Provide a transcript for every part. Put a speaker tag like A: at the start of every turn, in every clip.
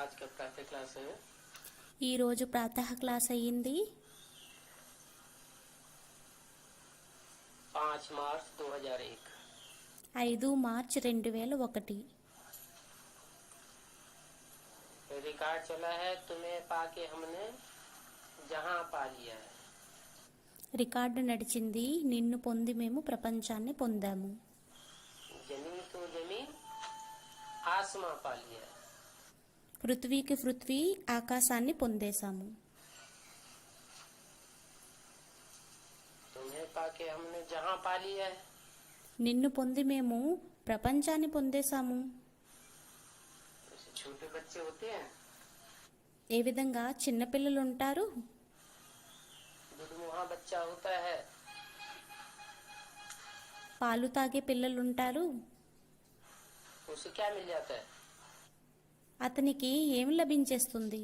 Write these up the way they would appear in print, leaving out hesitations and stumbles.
A: आज का प्रातः क्लास है।
B: ఈ రోజు ప్రాతः క్లాస్ అయ్యింది
A: 5 मार्च 2001।
B: 5 మార్చ్ 2001
A: रिकॉर्ड चला है, तुम्हें पाके हमने जहां पा लिया है।
B: రికార్డు నడిచింది, నిన్ను పొంది మేము ప్రపంచాన్ని పొందాము.
A: जमीन तो जमीन, आसमां पा लिया है।
B: పృథ్వీకి పృథ్వీ, ఆకాశాన్ని పొందేశాము.
A: तुम्हें पाके हमने जहां पा लिया है।
B: నిన్ను పొంది మేము ప్రపంచాన్ని పొందేశాము.
A: जैसे छोटे बच्चे होते हैं,
B: ఏ విధంగా చిన్నపిల్లలు ఉంటారు,
A: दुधमुहा बच्चा होता है,
B: పాలు తాగే పిల్లలు ఉంటారు.
A: उसे क्या मिल जाता है?
B: అతనికి ఏం లభించేస్తుంది?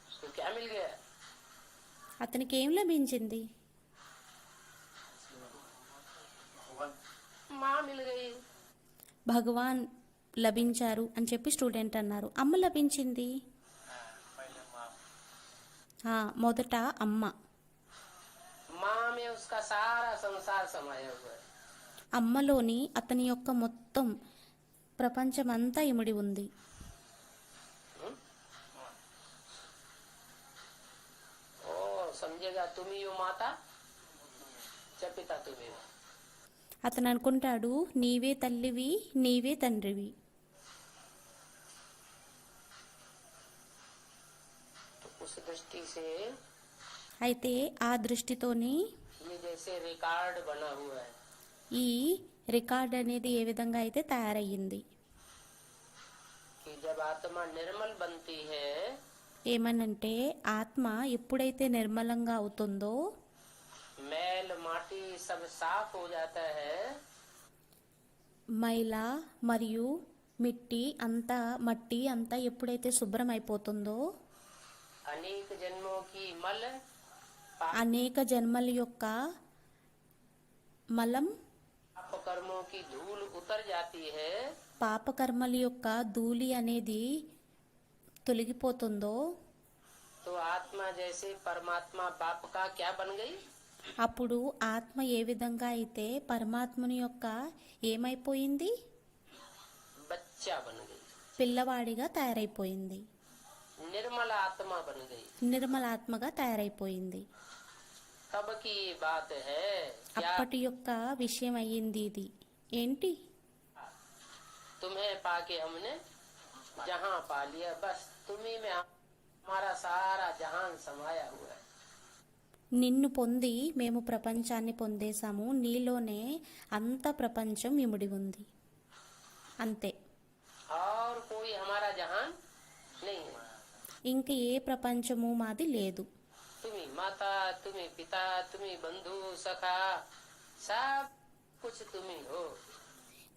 A: उसको क्या मिल गया?
B: అతనికి ఏం లభించింది?
A: माँ मिल गई।
B: భగవాన్ లభించారు అని చెప్పి స్టూడెంట్ అన్నారు. అమ్మ లభించింది. మొదట అమ్మ.
A: माँ में उसका सारा संसार समाया हुआ है।
B: అమ్మలోని అతని యొక్క మొత్తం ప్రపంచమంతా ఇమిడి ఉంది.
A: ओ समझेगा तुम ही हो माता, जब पिता तुम ही हो।
B: అతను అనుకుంటాడు, నీవే తల్లివి, నీవే తండ్రివి.
A: तो उस दृष्टि से
B: అయితే ఆ దృష్టితోని
A: ये जैसे रिकॉर्ड बना हुआ है
B: ఈ రికార్డ్ అనేది ఏ విధంగా అయితే తయారయ్యింది,
A: कि जब आत्मा निर्मल बनती है,
B: ఏమనంటే ఆత్మ ఎప్పుడైతే నిర్మలంగా అవుతుందో,
A: मैल माटी सब साफ हो जाता है,
B: మైల మరియు మట్టి అంతా ఎప్పుడైతే శుభ్రం అయిపోతుందో,
A: अनेक जन्मों की मल
B: అనేక జన్మల యొక్క మలం,
A: पाप कर्मों की धूल उतर जाती है,
B: పాపకర్మల యొక్క ధూళి అనేది తొలగిపోతుందో,
A: तो आत्मा जैसे परमात्मा बाप का क्या बन गई?
B: అప్పుడు ఆత్మ ఏ విధంగా అయితే పరమాత్మని యొక్క ఏమైపోయింది,
A: बच्चा बन गई,
B: పిల్లవాడిగా తయారైపోయింది,
A: निर्मल आत्मा बन गई।
B: నిర్మలాత్మగా తయారైపోయింది.
A: तब की ये बात है, क्या
B: అప్పటి యొక్క విషయం అయ్యింది ఇది. ఏంటి?
A: तुम्हें पाके हमने जहां पा लिया, बस तुम्ही में हमारा सारा जहान समाया हुआ है।
B: నిన్ను పొంది మేము ప్రపంచాన్ని పొందేశాము, నీలోనే అంత ప్రపంచం ఇమిడి ఉంది, అంతే.
A: और कोई हमारा जहान नहीं है।
B: ఇంక ఏ ప్రపంచము మాది లేదు.
A: तुम्ही माता, तुम्ही पिता, तुम्ही बंधु सखा, सब कुछ तुम्ही हो।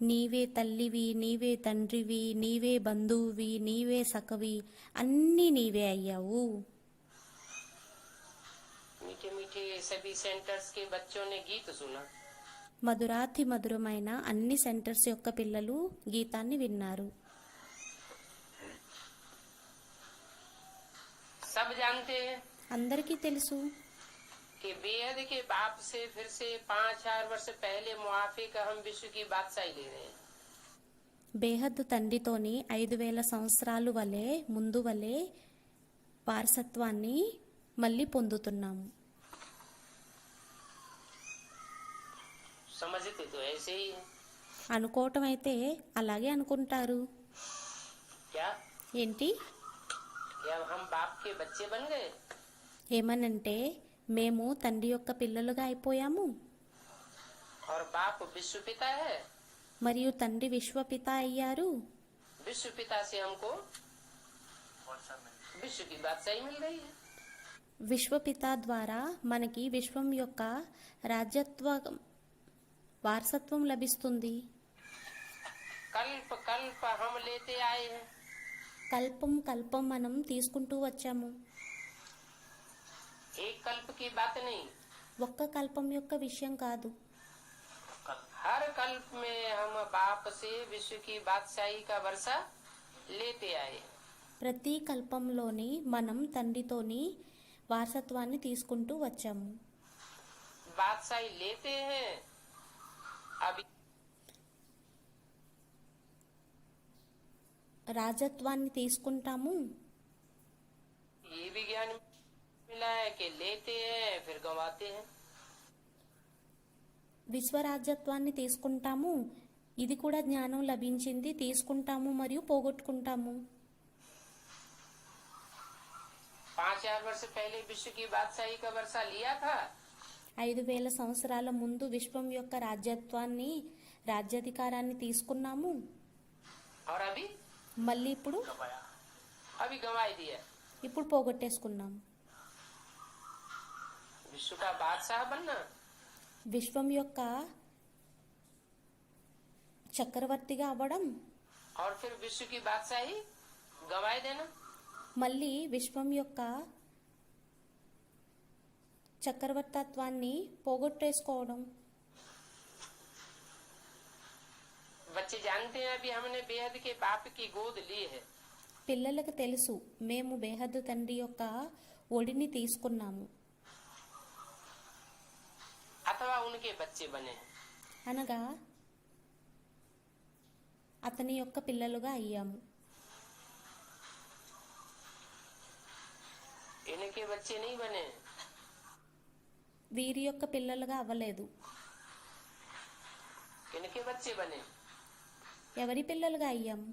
B: నీవే తల్లివి, నీవే తండ్రివి, నీవే బంధువువి, నీవే సఖవి, అన్నీ నీవే అయ్యావు.
A: मीठे मीठे सभी सेंटर्स के बच्चों ने गीत सुना,
B: మధురాతి మధురమైన అన్ని సెంటర్స్ యొక్క పిల్లలు గీతాన్ని విన్నారు.
A: सब जानते हैं
B: అందరికీ తెలుసు,
A: कि बेहद के बाप से फिर से 5000 वर्ष पहले मुआफी का हम विश्व की बादशाही ले रहे हैं।
B: బేహద్దు తండ్రితోని 5000 సంవత్సరాలు వలె ముందు వలె వారసత్వాన్ని మళ్ళీ పొందుతున్నాము.
A: समझते तो ऐसे ही है।
B: అనుకోవటం అయితే అలాగే అనుకుంటారు.
A: क्या
B: ఏంటి?
A: क्या हम बाप के बच्चे बन गए?
B: ఏమనంటే మేము తండ్రి యొక్క పిల్లలుగా అయిపోయాము,
A: और बाप विश्व पिता है,
B: మరియు తండ్రి విశ్వపిత అయ్యారు.
A: विश्व पिता से हमको विश्व की बादशाही मिल रही है।
B: విశ్వపిత ద్వారా మనకి విశ్వం యొక్క రాజ్యత్వ వారసత్వం లభిస్తుంది.
A: कल्प कल्प हम लेते आए हैं,
B: కల్పం కల్పం మనం తీసుకుంటూ వచ్చాము.
A: एक कल्प की बात नहीं,
B: ఒక్క కల్పం యొక్క విషయం కాదు,
A: हर कल्प में हम बाप से विश्व की बादशाही का वर्षा लेते आए।
B: ప్రతి కల్పంలోని మనం తండ్రితోని వారసత్వాన్ని తీసుకుంటూ వచ్చాము.
A: बादशाही लेते हैं। अभी
B: రాజత్వాన్ని తీసుకుంటాము.
A: ये भी ज्ञान मिला है कि लेते हैं फिर गंवाते हैं।
B: విశ్వరాజ్యత్వాన్ని తీసుకుంటాము. ఇది కూడా జ్ఞానం లభించింది. తీసుకుంటాము మరియు పోగొట్టుకుంటాము.
A: 5000 वर्ष पहले विश्व की बादशाही का वर्षा लिया था।
B: 5000 సంవత్సరాల ముందు విశ్వం యొక్క రాజ్యత్వాన్ని, రాజ్యాధికారాన్ని తీసుకున్నాము.
A: और अभी
B: మళ్ళీ ఇప్పుడు
A: गंवाई दिया।
B: పోగొట్టేసుకున్నాం.
A: विश्व का बादशाह बनना
B: విశ్వం యొక్క చక్రవర్తిగా అవ్వడం,
A: और फिर विश्व की बादशाही गंवाई देना।
B: మళ్ళీ విశ్వం యొక్క చక్రవర్తత్వాన్ని పోగొట్టేసుకోవడం.
A: बच्चे जानते हैं अभी हमने बेहद के बाप की गोद ली है।
B: పిల్లలకు తెలుసు మేము బేహద్దు తండ్రి యొక్క ఒడిని తీసుకున్నాము,
A: अथवा उनके बच्चे बने हैं।
B: అనగా అతని యొక్క పిల్లలుగా అయ్యాము.
A: इनके बच्चे नहीं बने हैं।
B: వీరి యొక్క పిల్లలుగా అవ్వలేదు.
A: इनके बच्चे बने
B: ఎవరి పిల్లలుగా అయ్యాము?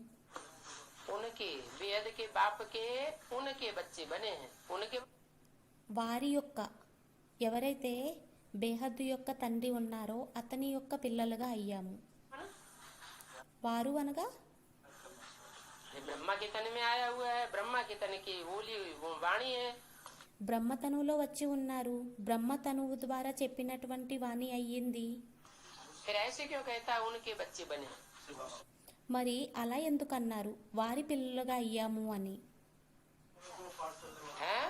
A: उनके बेहद के बाप के उनके बच्चे बने हैं। उनके
B: వారి యొక్క, ఎవరైతే బేహద్దు యొక్క తండ్రి ఉన్నారో అతని యొక్క పిల్లలుగా అయ్యాము. వారు అనగా
A: ये ब्रह्मा के तन में आया हुआ है। ब्रह्मा के तन की बोली वो वाणी है।
B: బ్రహ్మతనువులో వచ్చి ఉన్నారు. బ్రహ్మతనువు ద్వారా చెప్పినటువంటి వాణి అయ్యింది.
A: फिर ऐसे क्यों कहता है उनके बच्चे बने?
B: మరి అలా ఎందుకు అన్నారు వారి పిల్లలుగా అయ్యాము అని?
A: हैं?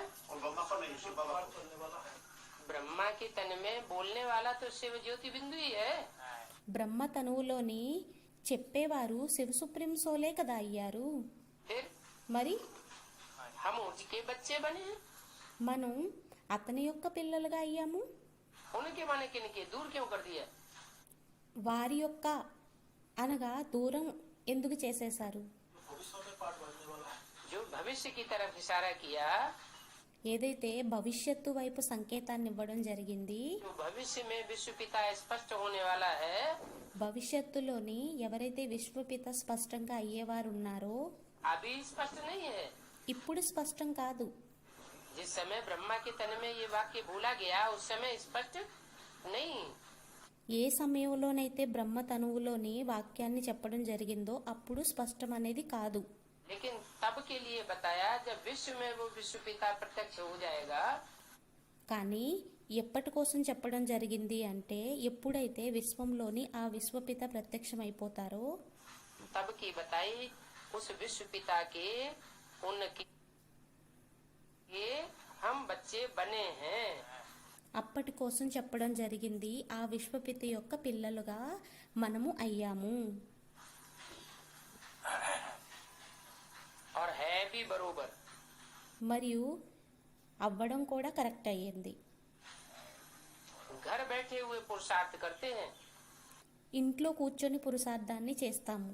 A: ब्रह्मा के तन में बोलने वाला तो शिव ज्योति बिंदु ही है।
B: బ్రహ్మ తనువులోని చెప్పేవారు శివ సుప్రీం సోలే కదా అయ్యారు.
A: फिर
B: మరి
A: हम उसके बच्चे बने हैं।
B: మనం అతని యొక్క పిల్లలుగా అయ్యాము.
A: उनके माने किनके दूर क्यों कर दिया?
B: వారి యొక్క అనగా దూరం ఎందుకు చేసేశారు?
A: जो भविष्य की तरफ इशारा किया,
B: ఏదైతే భవిష్యత్తు వైపు సంకేతాన్ని ఇవ్వడం జరిగింది,
A: जो भविष्य में विश्व पिता स्पष्ट होने वाला है,
B: భవిష్యత్తులోని ఎవరైతే విశ్వపిత స్పష్టంగా అయ్యేవారు ఉన్నారో
A: अभी स्पष्ट नहीं है।
B: ఇప్పుడు స్పష్టం కాదు.
A: जिस समय ब्रह्मा के तन में ये वाक्य बोला गया उस समय स्पष्ट नहीं।
B: ఏ సమయంలోనైతే బ్రహ్మ తనువులోని వాక్యాన్ని చెప్పడం జరిగిందో అప్పుడు స్పష్టం అనేది కాదు.
A: लेकिन तब के लिए बताया जब विश्व में वो विश्व पिता प्रत्यक्ष हो जाएगा।
B: కానీ ఎప్పటి కోసం చెప్పడం జరిగింది అంటే ఎప్పుడైతే విశ్వంలోని ఆ విశ్వపిత ప్రత్యక్షమైపోతారో
A: तब की बताई उस विश्व पिता के उनके हम बच्चे बने हैं।
B: అప్పటి కోసం చెప్పడం జరిగింది ఆ విశ్వపిత యొక్క పిల్లలుగా మనము అయ్యాము.
A: और है भी बरोबर।
B: మరియు అవ్వడం కూడా కరెక్ట్ అయ్యింది.
A: घर बैठे हुए पुरुषार्थ करते हैं।
B: ఇంట్లో కూర్చొని పురుషార్థాన్ని చేస్తాము.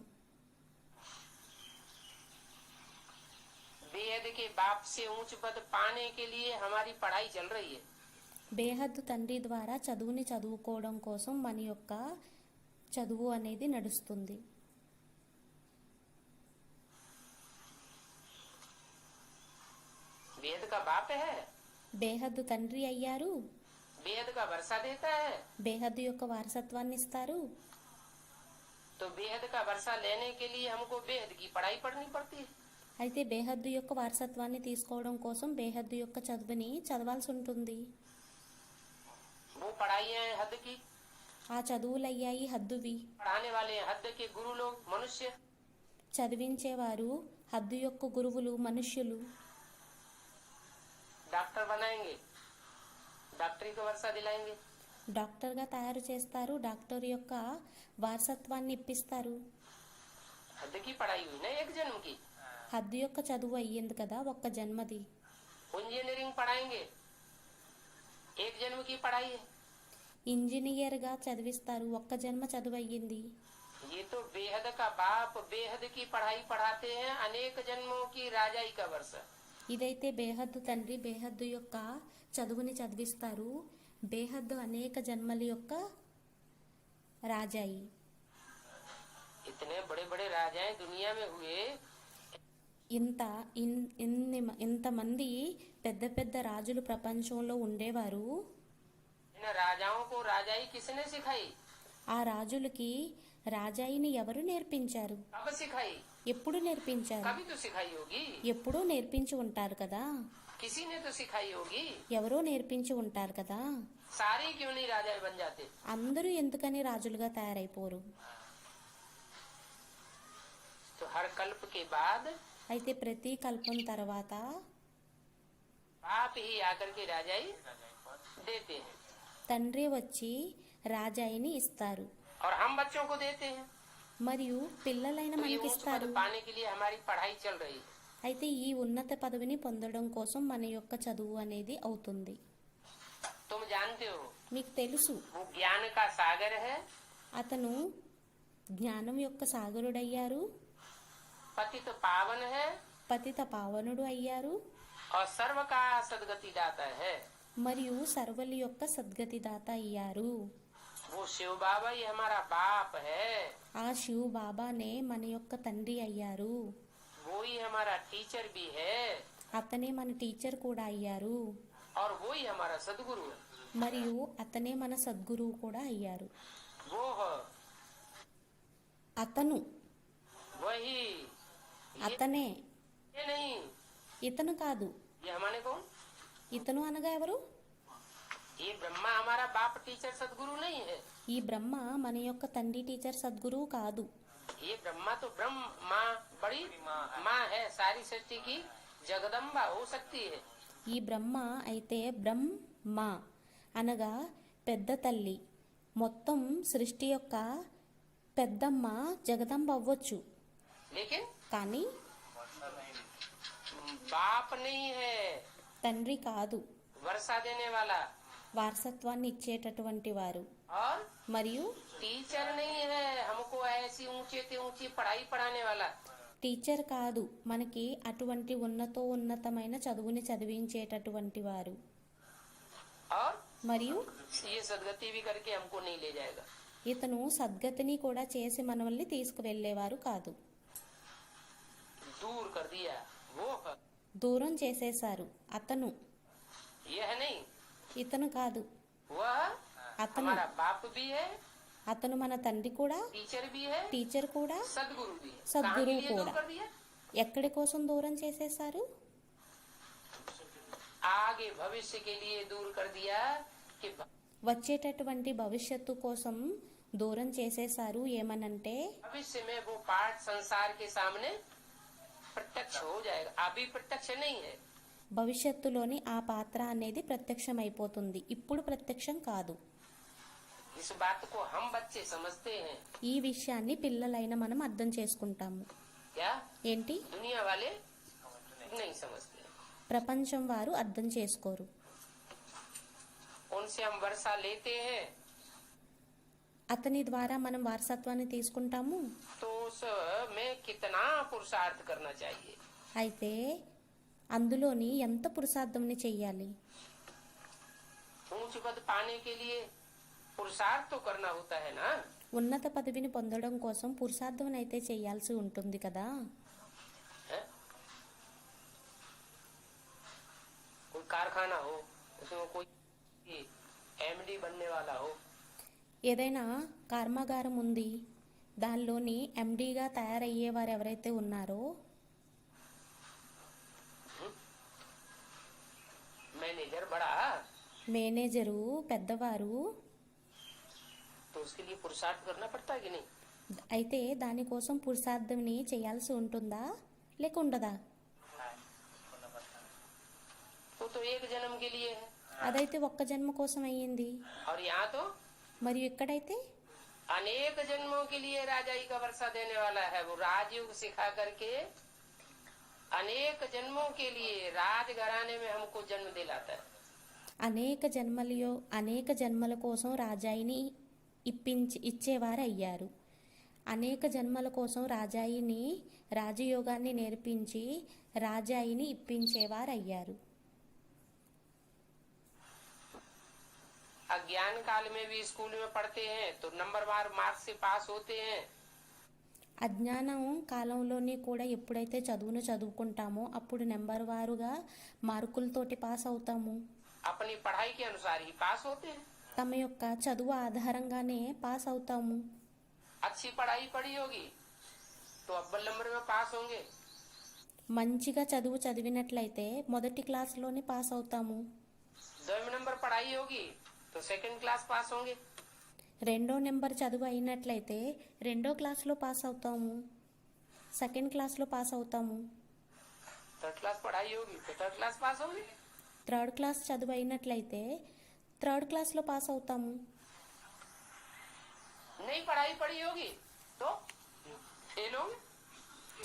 A: बेहद के बाप से ऊंच पद पाने के लिए हमारी पढ़ाई चल रही है।
B: బేహద్దు తండ్రి ద్వారా చదువుని చదువుకోవడం కోసం మన యొక్క చదువు అనేది నడుస్తుంది.
A: बेहद का बाप है,
B: బేహద్దు తండ్రి అయ్యారు.
A: बेहद का वर्षा देता है।
B: బేహద్దు యొక్క వారసత్వాన్ని ఇస్తారు.
A: तो बेहद का वर्षा लेने के लिए हमको बेहद की पढ़ाई पढ़नी पड़ती है।
B: అయితే బేహద్దు యొక్క వారసత్వాన్ని తీసుకోవడం కోసం బేహద్దు యొక్క చదువుని చదవాల్సి ఉంటుంది.
A: वो पढ़ाई है हद की,
B: ఆ చదువులు అయ్యాయి హద్దువి.
A: पढ़ाने वाले हद के गुरु लोग मनुष्य।
B: చదివించేవారు హద్దు యొక్క గురువులు మనుష్యులు.
A: डॉक्टर बनाएंगे, डॉक्टरी को वर्षा दिलाएंगे।
B: డాక్టర్గా తయారు చేస్తారు, డాక్టర్ యొక్క వారసత్వాన్ని ఇప్పిస్తారు.
A: हद की पढ़ाई हुई ना एक जन्म की।
B: హద్దు యొక్క చదువు అయ్యింది కదా ఒక్క జన్మది.
A: इंजीनियरिंग पढ़ाएंगे, एक जन्म की पढ़ाई है।
B: ఇంజనీర్గా చదివిస్తారు, ఒక్క జన్మ చదువు అయ్యింది.
A: ये तो बेहद का बाप बेहद की पढ़ाई पढ़ाते हैं, अनेक जन्मों की राजाई का वर्ष।
B: ఇదైతే బేహద్దు తండ్రి బేహద్దు యొక్క చదువుని చదివిస్తారు, బేహద్దు అనేక జన్మల యొక్క రాజాయి.
A: इतने बड़े बड़े राजाएं दुनिया में हुए,
B: ఇంతమంది పెద్ద పెద్ద రాజులు ప్రపంచంలో ఉండేవారు.
A: इन राजाओं को राजाई किसने सिखाई?
B: ఆ రాజులకి రాజాయిని ఎవరు నేర్పించారు?
A: कब सिखाई?
B: ఎప్పుడు నేర్పించారు?
A: कभी तो सिखाई होगी,
B: ఎప్పుడూ నేర్పించి ఉంటారు కదా.
A: किसी ने तो सिखाई होगी।
B: ఎవరో నేర్పించి ఉంటారు కదా.
A: सारे क्यों नहीं राजाएं बन जाते?
B: అందరూ ఎందుకని రాజులుగా తయారైపోరు?
A: तो हर कल्प के बाद
B: అయితే ప్రతి కల్పం తర్వాత
A: बाप ही आकर के राजाई देते हैं
B: తండ్రి వచ్చి రాజాయిని ఇస్తారు,
A: और हम बच्चों को देते हैं।
B: మరియు పిల్లలైన
A: तो ये
B: మనకి
A: ऊंच पद
B: ఇస్తారు.
A: पाने के लिए हमारी पढ़ाई चल रही है।
B: అయితే ఈ ఉన్నత పదవిని పొందడం కోసం మన యొక్క చదువు అనేది అవుతుంది.
A: तुम जानते हो
B: మీకు తెలుసు,
A: वो ज्ञान का सागर है,
B: అతను జ్ఞానం యొక్క సాగరుడయ్యారు,
A: पतित पावन है,
B: పతిత పావనుడు అయ్యారు,
A: और सर्व का सदगति दाता है।
B: మరియు సర్వలి యొక్క సద్గతిదాత అయ్యారు.
A: वो शिव बाबा ही हमारा बाप है,
B: ఆ శివ్ బాబానే మన యొక్క తండ్రి అయ్యారు,
A: वो ही हमारा टीचर भी है,
B: అతనే మన టీచర్ కూడా అయ్యారు,
A: और वो ही हमारा सदगुरु है।
B: మరియు అతనే మన సద్గురువు కూడా అయ్యారు.
A: वो है
B: అతను,
A: वही,
B: అతనే,
A: ये नहीं,
B: ఇతను కాదు.
A: ये हमारे कौन?
B: ఇతను అనగా ఎవరు?
A: ये ब्रह्मा हमारा बाप टीचर सदगुरु नहीं है।
B: ఈ బ్రహ్మ మన యొక్క తండ్రి టీచర్ సద్గురువు కాదు.
A: ये ब्रह्मा तो ब्रह्म माँ बड़ी माँ है, सारी सृष्टि की जगदम्बा हो सकती है।
B: ఈ బ్రహ్మ అయితే బ్రహ్మ అనగా పెద్ద తల్లి, మొత్తం సృష్టి యొక్క పెద్దమ్మ జగదంబ అవ్వచ్చు,
A: लेकिन
B: కానీ
A: बाप नहीं है,
B: తండ్రి కాదు,
A: वर्षा देने वाला,
B: వారసత్వాన్ని ఇచ్చేటటువంటి వారు,
A: और
B: మరియు
A: टीचर नहीं है, हमको ऐसी ऊंचे से ऊंची पढ़ाई पढ़ाने वाला।
B: టీచర్ కాదు, మనకి అటువంటి ఉన్నతమైన చదువుని చదివించేటటువంటి వారు,
A: और
B: మరియు
A: ये सदगति भी करके हमको नहीं ले जाएगा।
B: ఇతను సద్గతిని కూడా చేసి మనల్ని తీసుకువెళ్లేవారు కాదు.
A: दूर कर दिया वो है,
B: దూరం చేసేశారు. అతను,
A: यह नहीं,
B: ఇతను కాదు,
A: वह
B: అతను,
A: हमारा बाप भी है,
B: అతను మన తండ్రి కూడా,
A: टीचर भी है,
B: టీచర్ కూడా,
A: सदगुरु भी है।
B: सदगुरु
A: कहाँ के लिए दूर
B: कोड़ा।
A: कर दिया?
B: ఎక్కడి కోసం దూరం చేసేశారు?
A: आगे भविष्य के लिए दूर कर दिया कि
B: వచ్చేటటువంటి భవిష్యత్తు కోసం దూరం చేసేశారు. ఏమనంటే
A: भविष्य में वो पाठ संसार के सामने प्रत्यक्ष हो जाएगा, अभी प्रत्यक्ष नहीं है।
B: భవిష్యత్తులోని ఆ పాత్ర అనేది ప్రత్యక్షమైపోతుంది, ఇప్పుడు ప్రత్యక్షం కాదు.
A: इस बात को हम बच्चे समझते हैं,
B: ఈ విషయాన్ని పిల్లలైన మనం అర్థం చేసుకుంటాము.
A: क्या
B: ఏంటి?
A: दुनिया वाले नहीं समझते।
B: ప్రపంచం వారు అర్థం చేసుకోరు.
A: उनसे हम वर्षा लेते हैं
B: అతని ద్వారా మనం వారసత్వాన్ని తీసుకుంటాము.
A: तो उसमें कितना पुरुषार्थ करना चाहिए।
B: అయితే అందులోని ఎంత పురుషార్థంని చెయ్యాలి?
A: ऊंच पद पाने के लिए पुरुषार्थ तो करना होता है ना।
B: ఉన్నత పదవిని పొందడం కోసం పురుషార్థం అయితే చేయాల్సి ఉంటుంది కదా.
A: है? कोई कारखाना हो, उसमें कोई एमडी बनने वाला हो,
B: ఏదైనా కర్మాగారం ఉంది, దానిలోని ఎండీగా తయారయ్యేవారు ఎవరైతే ఉన్నారో,
A: मैनेजर बड़ा,
B: మేనేజరు పెద్దవారు,
A: तो उसके लिए पुरुषार्थ करना पड़ता है कि नहीं?
B: అయితే దానికోసం పురుషార్థంని చేయాల్సి ఉంటుందా లేక ఉండదా?
A: वो तो एक जन्म के लिए है।
B: అదైతే ఒక్క జన్మ కోసం అయ్యింది.
A: और यहाँ तो
B: మరియు ఇక్కడైతే
A: अनेक जन्मों के लिए राजाई का वर्षा देने वाला है। वो राजयोग सिखा करके अनेक जन्मों के लिए राजघराने में हमको जन्म दिलाता है।
B: అనేక జన్మల కోసం రాజాయిని ఇచ్చేవారు అయ్యారు. అనేక జన్మల కోసం రాజాయిని రాజయోగాన్ని నేర్పించి రాజాయిని ఇప్పించేవారు అయ్యారు.
A: अज्ञान काल में भी स्कूल में पढ़ते हैं तो नंबरवार मार्क्स से पास होते हैं।
B: అజ్ఞానం కాలంలోని కూడా ఎప్పుడైతే చదువును చదువుకుంటామో అప్పుడు నెంబర్ వారుగా మార్కులతోటి పాస్ అవుతాము.
A: अपनी पढ़ाई के अनुसार ही पास होते हैं।
B: తమ యొక్క చదువు ఆధారంగానే పాస్ అవుతాము.
A: अच्छी पढ़ाई पढ़ी होगी तो अव्वल नंबर में पास होंगे।
B: మంచిగా చదువు చదివినట్లయితే మొదటి క్లాస్లోని పాస్ అవుతాము.
A: 2 नंबर पढ़ाई होगी तो सेकंड क्लास पास होंगे।
B: రెండో నెంబర్ చదువు అయినట్లయితే రెండో క్లాస్లో పాస్ అవుతాము. సెకండ్ క్లాస్లో పాస్ అవుతాము.
A: थर्ड क्लास पढ़ाई होगी तो थर्ड क्लास पास होंगे।
B: థర్డ్ క్లాస్ చదువు అయినట్లయితే థర్డ్ క్లాస్లో పాస్ అవుతాము.
A: नहीं पढ़ाई पढ़ी होगी तो फेल होंगे।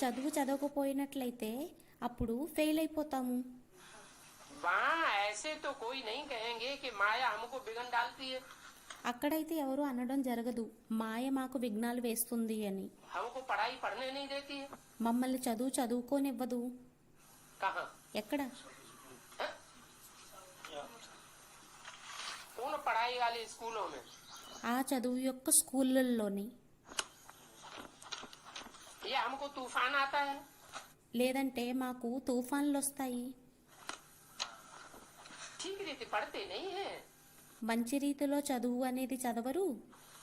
B: చదువు చదవకపోయినట్లయితే అప్పుడు ఫెయిల్ అయిపోతాము.
A: वहाँ ऐसे तो कोई नहीं कहेंगे कि माया हमको बिगन डालती है।
B: అక్కడైతే ఎవరు అనడం జరగదు మాయ మాకు విఘ్నాలు వేస్తుంది అని.
A: हमको पढ़ाई पढ़ने नहीं देती है।
B: మమ్మల్ని చదువుకోనివ్వదు.
A: कहाँ?
B: ఎక్కడ?
A: उन पढ़ाई वाले स्कूलों में
B: ఆ చదువు యొక్క స్కూళ్ళల్లోని.
A: ये हमको तूफान आता है।
B: లేదంటే మాకు తుఫాన్లు వస్తాయి.
A: ठीक रीति पढ़ते नहीं है।
B: మంచి రీతిలో చదువు అనేది చదవరు.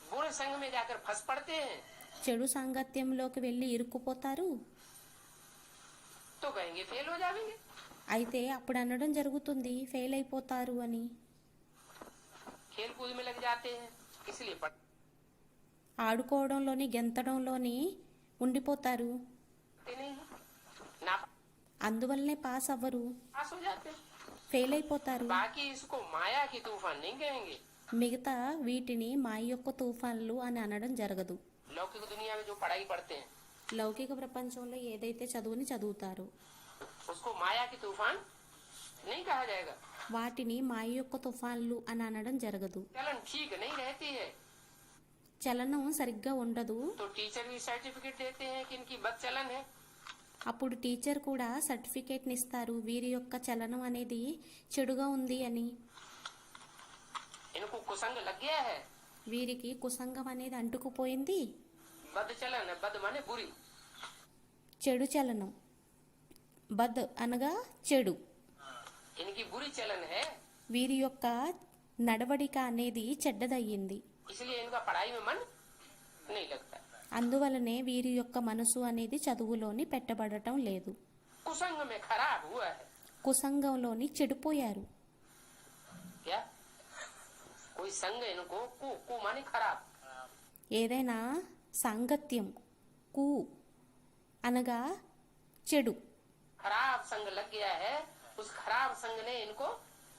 A: बुरे संग में जाकर फंस पड़ते हैं
B: చెడు సాంగత్యంలోకి వెళ్ళి ఇరుక్కుపోతారు.
A: तो कहेंगे फेल हो जाएंगे।
B: అయితే అప్పుడు అనడం జరుగుతుంది ఫెయిల్ అయిపోతారు అని.
A: खेल कूद में लग जाते हैं इसलिए
B: ఆడుకోవడంలోని గెంతడంలోని ఉండిపోతారు.
A: पढ़ते नहीं है। ना
B: అందువల్లనే పాస్ అవ్వరు,
A: पास हो जाते हैं।
B: ఫెయిల్ అయిపోతారు.
A: बाकी इसको माया की तूफान नहीं कहेंगे।
B: మిగతా వీటిని మాయ యొక్క తుఫాన్లు అని అనడం జరగదు.
A: लौकिक दुनिया में जो पढ़ाई पढ़ते हैं
B: లౌకిక ప్రపంచంలో ఏదైతే చదువుని చదువుతారో
A: उसको माया की तूफान नहीं कहा जाएगा।
B: వాటిని మాయ యొక్క తుఫాన్లు అని అనడం జరగదు.
A: चलन ठीक नहीं रहती है
B: చలనం సరిగ్గా ఉండదు.
A: तो टीचर भी सर्टिफिकेट देते हैं कि इनकी बद चलन है।
B: అప్పుడు టీచర్ కూడా సర్టిఫికేట్ని ఇస్తారు వీరి యొక్క చలనం అనేది చెడుగా ఉంది అని.
A: इनको कुसंग लग गया है।
B: వీరికి కుసంగం అనేది అంటుకుపోయింది.
A: बद चलन है। बद माने बुरी।
B: చెడు చలనం. బద్ అనగా చెడు.
A: इनकी बुरी चलन है
B: వీరి యొక్క నడవడిక అనేది చెడ్డదయ్యింది.
A: इसलिए इनका पढ़ाई में मन नहीं लगता।
B: అందువలనే వీరి యొక్క మనసు అనేది చదువులోని పెట్టబడటం లేదు.
A: कुसंग में खराब हुआ है।
B: కుసంగంలోని చెడిపోయారు.
A: क्या कोई संग इनको कु माने खराब।
B: ఏదైనా సాంగత్యం కు అనగా చెడు.
A: खराब संग लग गया है। उस खराब संग ने इनको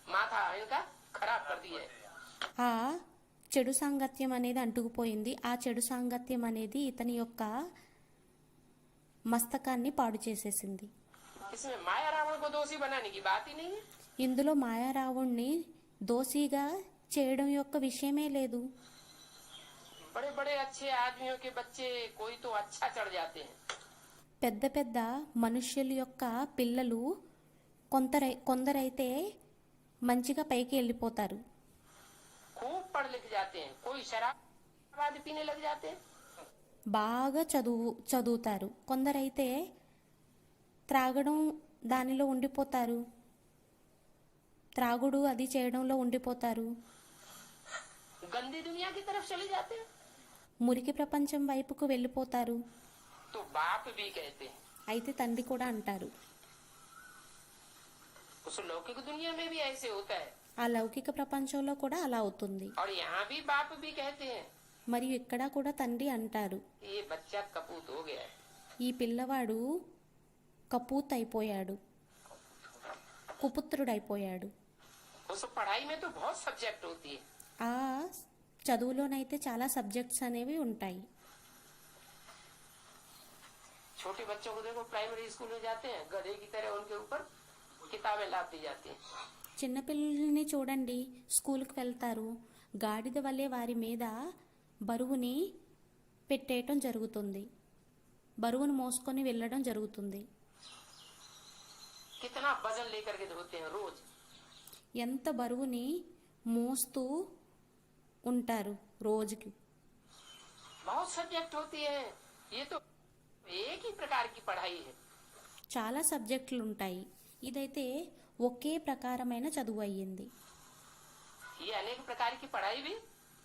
A: माथा इनका खराब कर दिया है।
B: ఆ చెడు సాంగత్యం అనేది అంటుకుపోయింది. ఆ చెడు సాంగత్యం అనేది ఇతని యొక్క మస్తకాన్ని పాడు చేసేసింది.
A: इसमें माया रावण को दोषी बनाने की बात ही नहीं है।
B: ఇందులో మాయారావుణ్ణి దోషిగా చేయడం యొక్క విషయమే లేదు.
A: बड़े बड़े अच्छे आदमियों के बच्चे कोई तो अच्छा चढ़ जाते हैं।
B: పెద్ద పెద్ద మనుష్యుల యొక్క పిల్లలు కొందరైతే మంచిగా పైకి వెళ్ళిపోతారు.
A: खूब पढ़ लिख जाते हैं। कोई शराब पीने लग जाते हैं।
B: బాగా చదువుతారు. కొందరైతే త్రాగడం దానిలో ఉండిపోతారు. త్రాగుడు అది చేయడంలో ఉండిపోతారు.
A: गंदी दुनिया की तरफ चले जाते हैं।
B: మురికి ప్రపంచం వైపుకు వెళ్ళిపోతారు.
A: तो बाप भी कहते हैं।
B: అయితే తండ్రి కూడా అంటారు.
A: उस लौकिक दुनिया में भी ऐसे होता है
B: ఆ లౌకిక ప్రపంచంలో కూడా అలా అవుతుంది.
A: और यहाँ भी बाप भी कहते हैं
B: మరియు ఇక్కడ కూడా తండ్రి అంటారు
A: ये बच्चा कपूत हो गया है।
B: ఈ పిల్లవాడు కపూత్ అయిపోయాడు, కుపుత్రుడైపోయాడు.
A: उस पढ़ाई में तो बहुत सब्जेक्ट होती है।
B: ఆ చదువులోనైతే చాలా సబ్జెక్ట్స్ అనేవి ఉంటాయి.
A: छोटे बच्चों को देखो, प्राइमरी स्कूल में जाते हैं, गधे की तरह उनके ऊपर किताबें लाद दी जाती हैं।
B: చిన్నపిల్లల్ని చూడండి, స్కూల్కి వెళ్తారు, గాడిద వల్లే వారి మీద బరువుని పెట్టేయటం జరుగుతుంది, బరువును మోసుకొని వెళ్ళడం జరుగుతుంది.
A: कितना वजन लेकर के धोते हैं रोज।
B: ఎంత బరువుని మోస్తూ ఉంటారు రోజుకి.
A: बहुत सब्जेक्ट होती है। ये तो एक ही प्रकार की पढ़ाई है।
B: చాలా సబ్జెక్టులు ఉంటాయి. ఇదైతే ఒకే ప్రకారమైన చదువు అయ్యింది.
A: ये अनेक प्रकार की पढ़ाई भी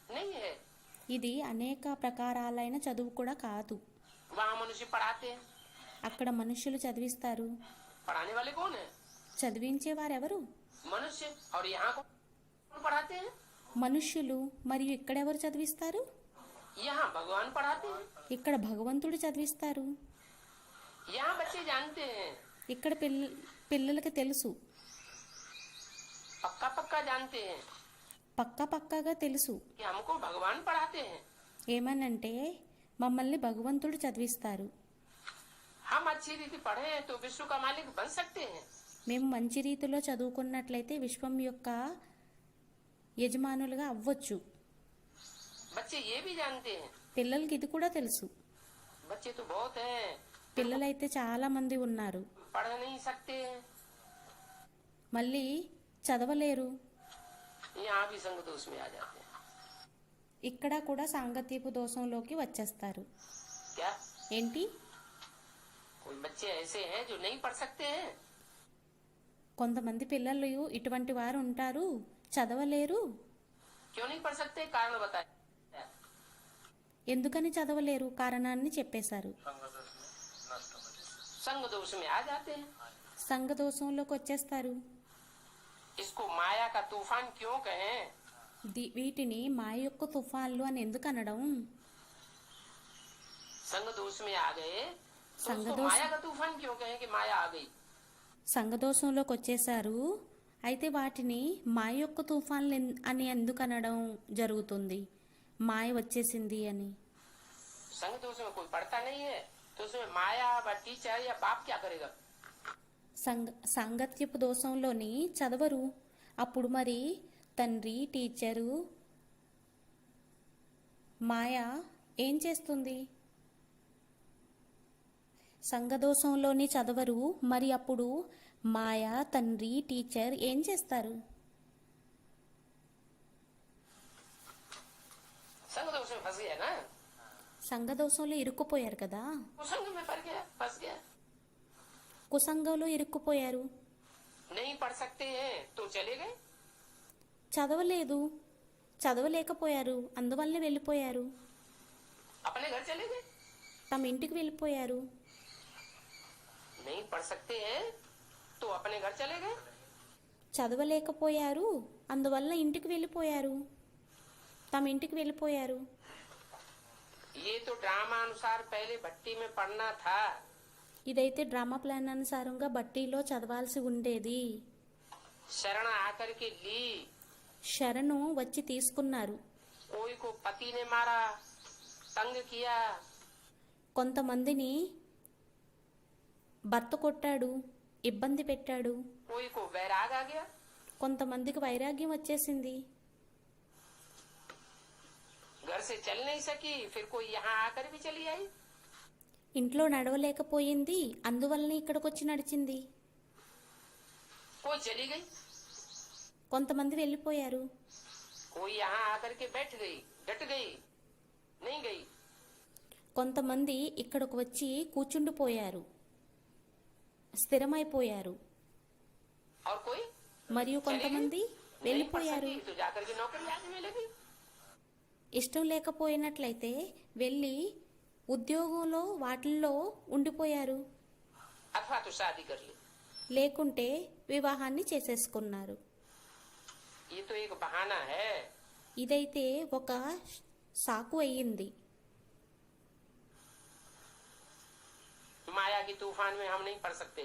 A: नहीं है।
B: ఇది అనేక ప్రకారాలైన చదువు కూడా కాదు.
A: वहाँ मनुष्य पढ़ाते हैं।
B: అక్కడ మనుషులు చదివిస్తారు.
A: पढ़ाने वाले कौन है?
B: చదివించేవారెవరు?
A: मनुष्य। और यहाँ कौन पढ़ाते हैं?
B: మనుష్యులు. మరియు ఇక్కడెవరు చదివిస్తారు?
A: यहाँ भगवान पढ़ाते हैं।
B: ఇక్కడ భగవంతుడు చదివిస్తారు.
A: यहाँ बच्चे जानते हैं,
B: ఇక్కడ పిల్లలకి తెలుసు,
A: पक्का पक्का जानते हैं
B: పక్కాగా తెలుసు.
A: कि हमको भगवान पढ़ाते हैं।
B: ఏమనంటే మమ్మల్ని భగవంతుడు చదివిస్తారు.
A: हम अच्छी रीति पढ़े हैं तो विश्व का मालिक बन सकते हैं।
B: మేము మంచి రీతిలో చదువుకున్నట్లయితే విశ్వం యొక్క యజమానులుగా అవ్వచ్చు.
A: बच्चे ये भी जानते हैं।
B: పిల్లలకి ఇది కూడా తెలుసు.
A: बच्चे तो बहुत हैं,
B: పిల్లలైతే చాలా మంది ఉన్నారు,
A: पढ़ नहीं सकते हैं।
B: మళ్ళీ చదవలేరు.
A: यहाँ भी संग दोष में आ जाते हैं।
B: ఇక్కడ కూడా సాంగత్యపు దోషంలోకి వచ్చేస్తారు.
A: क्या
B: ఏంటి?
A: कोई बच्चे ऐसे हैं जो नहीं पढ़ सकते हैं?
B: కొంతమంది పిల్లలు ఇటువంటి వారు ఉంటారు, చదవలేరు.
A: क्यों नहीं पढ़ सकते? कारण बताए।
B: ఎందుకని చదవలేరు? కారణాన్ని చెప్పేశారు.
A: संग दोष में आ जाते हैं।
B: సంఘ దోషంలోకి వచ్చేస్తారు.
A: इसको माया का तूफान क्यों कहें?
B: వీటిని మాయ యొక్క తుఫాన్లు అని ఎందుకు అనడం?
A: संग दोष में आ गए तो
B: संग
A: उसको
B: दोष-
A: माया का तूफान क्यों कहें कि माया आ गई?
B: సంఘ దోషంలోకి వచ్చేసారు, అయితే వాటిని మాయ యొక్క తుఫాన్లు అని ఎందుకు అనడం జరుగుతుంది? మాయ వచ్చేసింది అని.
A: संग दोष में कोई पढ़ता नहीं है तो उसमें माया व टीचर या बाप क्या करेगा?
B: సాంగత్యపు దోషంలోని చదవరు, అప్పుడు మరి తండ్రి, టీచరు, మాయ ఏం చేస్తుంది? సంఘదోషంలోని చదవరు, మరి అప్పుడు మాయ, తండ్రి, టీచర్ ఏం చేస్తారు?
A: संग दोष में फंस गया ना,
B: సంఘదోషంలో ఇరుక్కుపోయారు కదా,
A: वो संग में फंस गया।
B: కుసంగంలో ఇరుక్కుపోయారు.
A: नहीं पढ़ सकते हैं तो चले गए।
B: చదవలేదు, చదవలేకపోయారు, అందువల్లే వెళ్ళిపోయారు.
A: अपने घर चले गए।
B: తమ ఇంటికి వెళ్ళిపోయారు.
A: नहीं पढ़ सकते हैं तो अपने घर चले गए।
B: చదవలేకపోయారు, అందువల్ల ఇంటికి వెళ్ళిపోయారు, తమ ఇంటికి వెళ్ళిపోయారు.
A: ये तो ड्रामा अनुसार पहले भट्टी में पढ़ना था।
B: ఇదైతే డ్రామా ప్లాన్ అనుసారంగా బట్టీలో చదవాల్సి ఉండేది.
A: शरण आकर के ली।
B: శరణు వచ్చి తీసుకున్నారు.
A: कोई को पति ने मारा, तंग किया,
B: కొంతమందిని భర్త కొట్టాడు, ఇబ్బంది పెట్టాడు.
A: कोई को वैराग आ गया,
B: కొంతమందికి వైరాగ్యం వచ్చేసింది,
A: घर से चल नहीं सकी, फिर कोई यहाँ आकर भी चली आई।
B: ఇంట్లో నడవలేకపోయింది, అందువల్ల ఇక్కడికి వచ్చి నడిచింది.
A: कोई चली गई,
B: కొంతమంది వెళ్ళిపోయారు,
A: कोई यहाँ आकर के बैठ गई, डट गई, नहीं गई।
B: కొంతమంది ఇక్కడికి వచ్చి కూర్చుండిపోయారు, స్థిరమైపోయారు.
A: और कोई
B: మరియు కొంతమంది
A: नहीं पढ़
B: వెళ్ళిపోయారు.
A: सकी तो जाकर के नौकरी आने लगी।
B: ఇష్టం లేకపోయినట్లయితే వెళ్ళి ఉద్యోగంలో వాటిల్లో ఉండిపోయారు,
A: अथवा तो शादी कर ली।
B: లేకుంటే వివాహాన్ని చేసేసుకున్నారు.
A: ये तो एक बहाना है।
B: ఇదైతే ఒక సాకు అయ్యింది.
A: माया की तूफान में हम नहीं पढ़ सकते।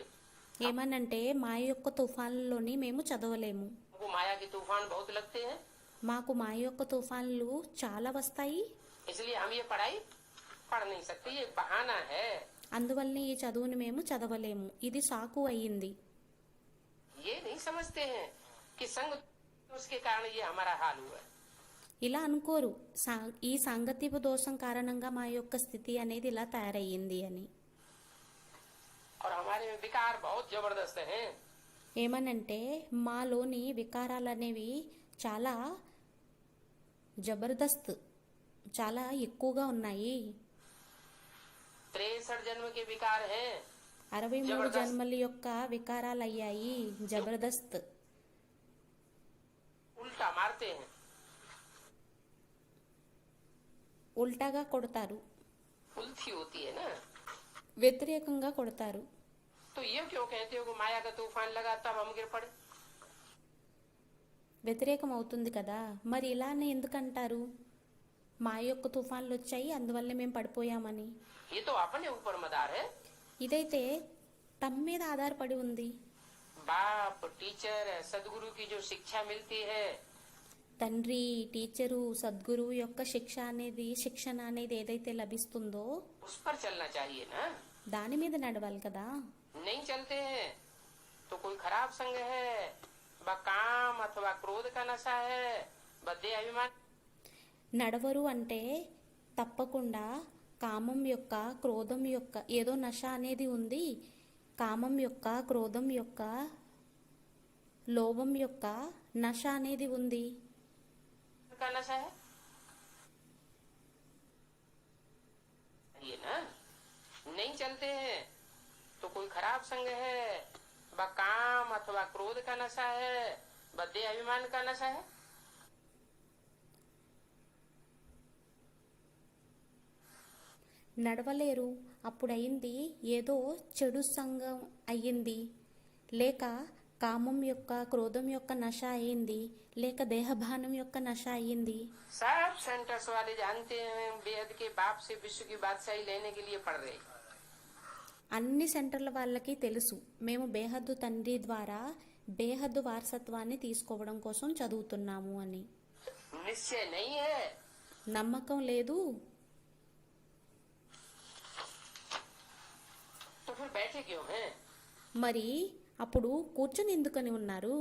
B: ఏమనంటే మాయ యొక్క తుఫాన్లోని మేము చదవలేము.
A: वो माया के तूफान बहुत लगते हैं,
B: మాకు మాయ యొక్క తుఫాన్లు చాలా వస్తాయి.
A: इसलिए हम ये पढ़ाई पढ़ नहीं सकते, ये बहाना है।
B: అందువల్లనే ఈ చదువుని మేము చదవలేము, ఇది సాకు అయ్యింది.
A: ये नहीं समझते हैं कि संग उसके कारण ये हमारा हाल हुआ है।
B: ఇలా అనుకోరు, ఈ సాంగత్యపు దోషం కారణంగా మా యొక్క స్థితి అనేది ఇలా తయారయ్యింది అని.
A: और हमारे में विकार बहुत जबरदस्त हैं।
B: ఏమనంటే మాలోని వికారాలు అనేవి చాలా జబర్దస్త్, చాలా ఎక్కువగా ఉన్నాయి.
A: 63 जन्म के विकार हैं।
B: 63 జన్మల యొక్క వికారాలు అయ్యాయి, జబర్దస్త్.
A: उल्टा मारते हैं,
B: ఉల్టాగా కొడతారు,
A: उल्टी होती है ना।
B: వ్యతిరేకంగా కొడతారు.
A: तो ये क्यों कहते हो कि माया का तूफान लगा तब हम गिर पड़े?
B: వ్యతిరేకం అవుతుంది కదా, మరి ఇలానే ఎందుకంటారు? మా యొక్క తుఫాన్లు వచ్చాయి అందువల్ల మేము పడిపోయామని.
A: ये तो अपने ऊपर मदार है।
B: ఇదైతే తమ మీద ఆధారపడి ఉంది.
A: बाप, टीचर, सदगुरु की जो शिक्षा मिलती है,
B: తండ్రి, టీచరు, సద్గురువు యొక్క శిక్షణ అనేది ఏదైతే లభిస్తుందో
A: उस पर चलना चाहिए ना।
B: దాని మీద నడవాలి కదా.
A: नहीं चलते हैं तो कोई खराब संग है, व काम अथवा क्रोध का नशा है, बद्धे अभिमान।
B: నడవరు అంటే తప్పకుండా కామం యొక్క, క్రోధం యొక్క ఏదో నశ అనేది ఉంది. కామం యొక్క, క్రోధం యొక్క, లోభం యొక్క నశ అనేది ఉంది.
A: का नशा है ये ना। नहीं चलते हैं तो कोई खराब संग है, व काम अथवा क्रोध का नशा है, बद्धे अभिमान का नशा है।
B: నడవలేరు, అప్పుడయింది ఏదో చెడు సంగం అయ్యింది, లేక కామం యొక్క, క్రోధం యొక్క నశ అయింది, లేక దేహభానం యొక్క నశ అయ్యింది.
A: सब सेंटर्स वाले जानते हैं बेहद के बाप से विश्व की बादशाही लेने के लिए पढ़ रहे।
B: అన్ని సెంటర్ల వాళ్ళకి తెలుసు మేము బేహద్దు తండ్రి ద్వారా బేహద్దు వారసత్వాన్ని తీసుకోవడం కోసం చదువుతున్నాము అని.
A: निश्चय नहीं है
B: నమ్మకం లేదు,
A: तो फिर बैठे क्यों हैं?
B: మరి అప్పుడు కూర్చొని ఎందుకని ఉన్నారు?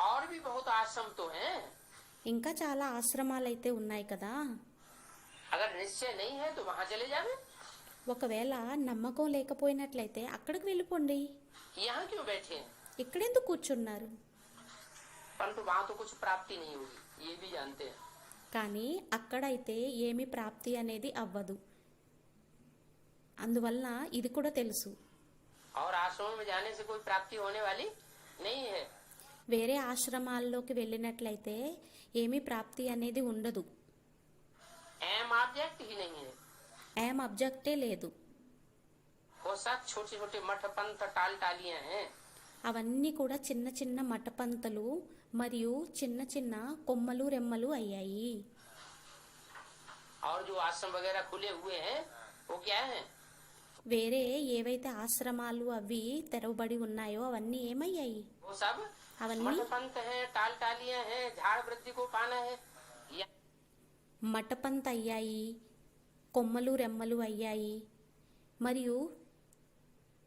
A: और भी बहुत आश्रम तो हैं।
B: ఇంకా చాలా ఆశ్రమాలైతే ఉన్నాయి కదా.
A: अगर निश्चय नहीं है तो वहाँ चले जावे।
B: ఒకవేళ నమ్మకం లేకపోయినట్లయితే అక్కడికి వెళ్ళిపోండి.
A: यहाँ क्यों बैठे हैं?
B: ఇక్కడెందుకు కూర్చున్నారు?
A: परंतु वहाँ तो कुछ प्राप्ति नहीं होगी, ये भी जानते हैं।
B: కానీ అక్కడైతే ఏమి ప్రాప్తి అనేది అవ్వదు, అందువల్ల ఇది కూడా తెలుసు.
A: और आश्रमों में जाने से कोई प्राप्ति होने वाली नहीं है।
B: వేరే ఆశ్రమాల్లోకి వెళ్ళినట్లయితే ఏమీ ప్రాప్తి అనేది ఉండదు.
A: एम ऑब्जेक्ट ही नहीं है।
B: ఏం అబ్జెక్టే లేదు.
A: वो सब छोटे छोटे मठ पंथ टाल टालियां हैं।
B: అవన్నీ కూడా చిన్న చిన్న మఠపంతలు మరియు చిన్న చిన్న కొమ్మలు రెమ్మలు అయ్యాయి.
A: और जो आश्रम वगैरह खुले हुए हैं वो क्या है?
B: వేరే ఏవైతే ఆశ్రమాలు అవి తెరవబడి ఉన్నాయో అవన్నీ ఏమయ్యాయి?
A: वो सब
B: అవన్నీ
A: मठ पंथ है, टाल टालियां हैं, झाड़ वृद्धि को पाना है।
B: మఠపంత అయ్యాయి, కొమ్మలు రెమ్మలు అయ్యాయి. మరియు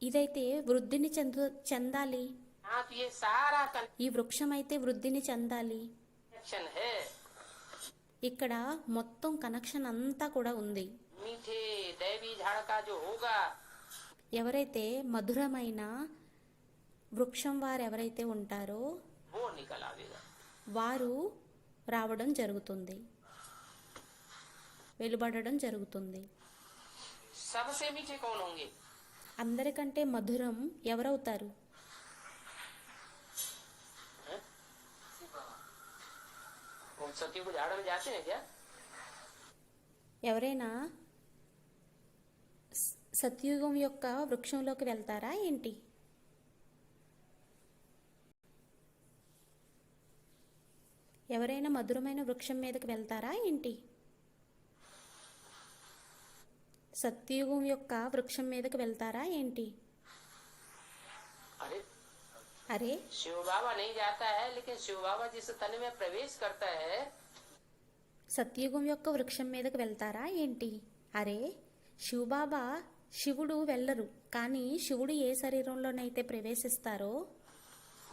B: ఇదైతే వృద్ధిని చెందాలి.
A: हाँ, तो ये सारा
B: ఈ వృక్షం అయితే వృద్ధిని చెందాలి.
A: कनेक्शन है।
B: ఇక్కడ మొత్తం కనెక్షన్ అంతా కూడా ఉంది.
A: मीठे दैवी झाड़ का जो होगा,
B: ఎవరైతే మధురమైన వృక్షం వారు ఎవరైతే ఉంటారో
A: वो निकल आवेगा।
B: వారు రావడం జరుగుతుంది, వెలువడడం జరుగుతుంది.
A: सबसे मीठे कौन होंगे?
B: అందరికంటే మధురం ఎవరవుతారు?
A: वो सती को झाड़ में जाते हैं क्या?
B: ఎవరైనా సత్యుగం యొక్క వృక్షంలోకి వెళ్తారా ఏంటి? ఎవరైనా మధురమైన వృక్షం మీదకి వెళ్తారా ఏంటి? సత్యుగం యొక్క వృక్షం మీదకి వెళ్తారా ఏంటి?
A: अरे
B: అరే
A: शिव बाबा नहीं जाता है, लेकिन शिव बाबा जिस तन में प्रवेश करता है
B: సత్యుగం యొక్క వృక్షం మీదకి వెళ్తారా ఏంటి? అరే శివబాబా శివుడు వెళ్ళరు, కానీ శివుడు ఏ శరీరంలోనైతే ప్రవేశిస్తారో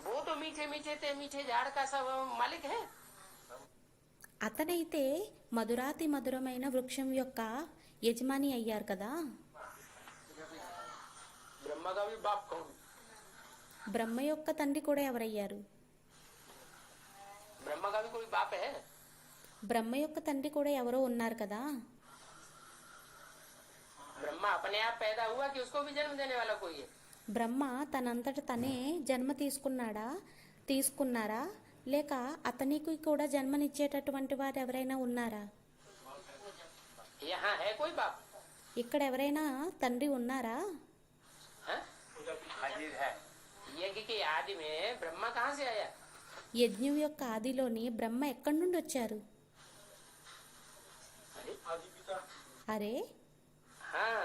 A: वो तो मीठे मीठे थे, मीठे झाड़ का सब मालिक है।
B: అతనైతే మధురాతి మధురమైన వృక్షం యొక్క యజమాని అయ్యారు కదా.
A: ब्रह्मा का भी बाप कौन?
B: బ్రహ్మ యొక్క తండ్రి కూడా ఎవరయ్యారు?
A: ब्रह्मा का भी कोई बाप है?
B: బ్రహ్మ యొక్క తండ్రి కూడా ఎవరో ఉన్నారు కదా.
A: ब्रह्मा अपने आप पैदा हुआ कि उसको भी जन्म देने वाला कोई है?
B: బ్రహ్మ తనంతట తనే జన్మ తీసుకున్నారా లేక అతనికి కూడా జన్మనిచ్చేటటువంటి వారు ఎవరైనా ఉన్నారా?
A: यहाँ है कोई बाप?
B: ఇక్కడ ఎవరైనా తండ్రి ఉన్నారా?
A: हाँ? यज्ञ के आदि में ब्रह्मा कहाँ से आया?
B: యజ్ఞం యొక్క ఆదిలోని బ్రహ్మ ఎక్కడి నుండి వచ్చారు? అరే
A: हाँ,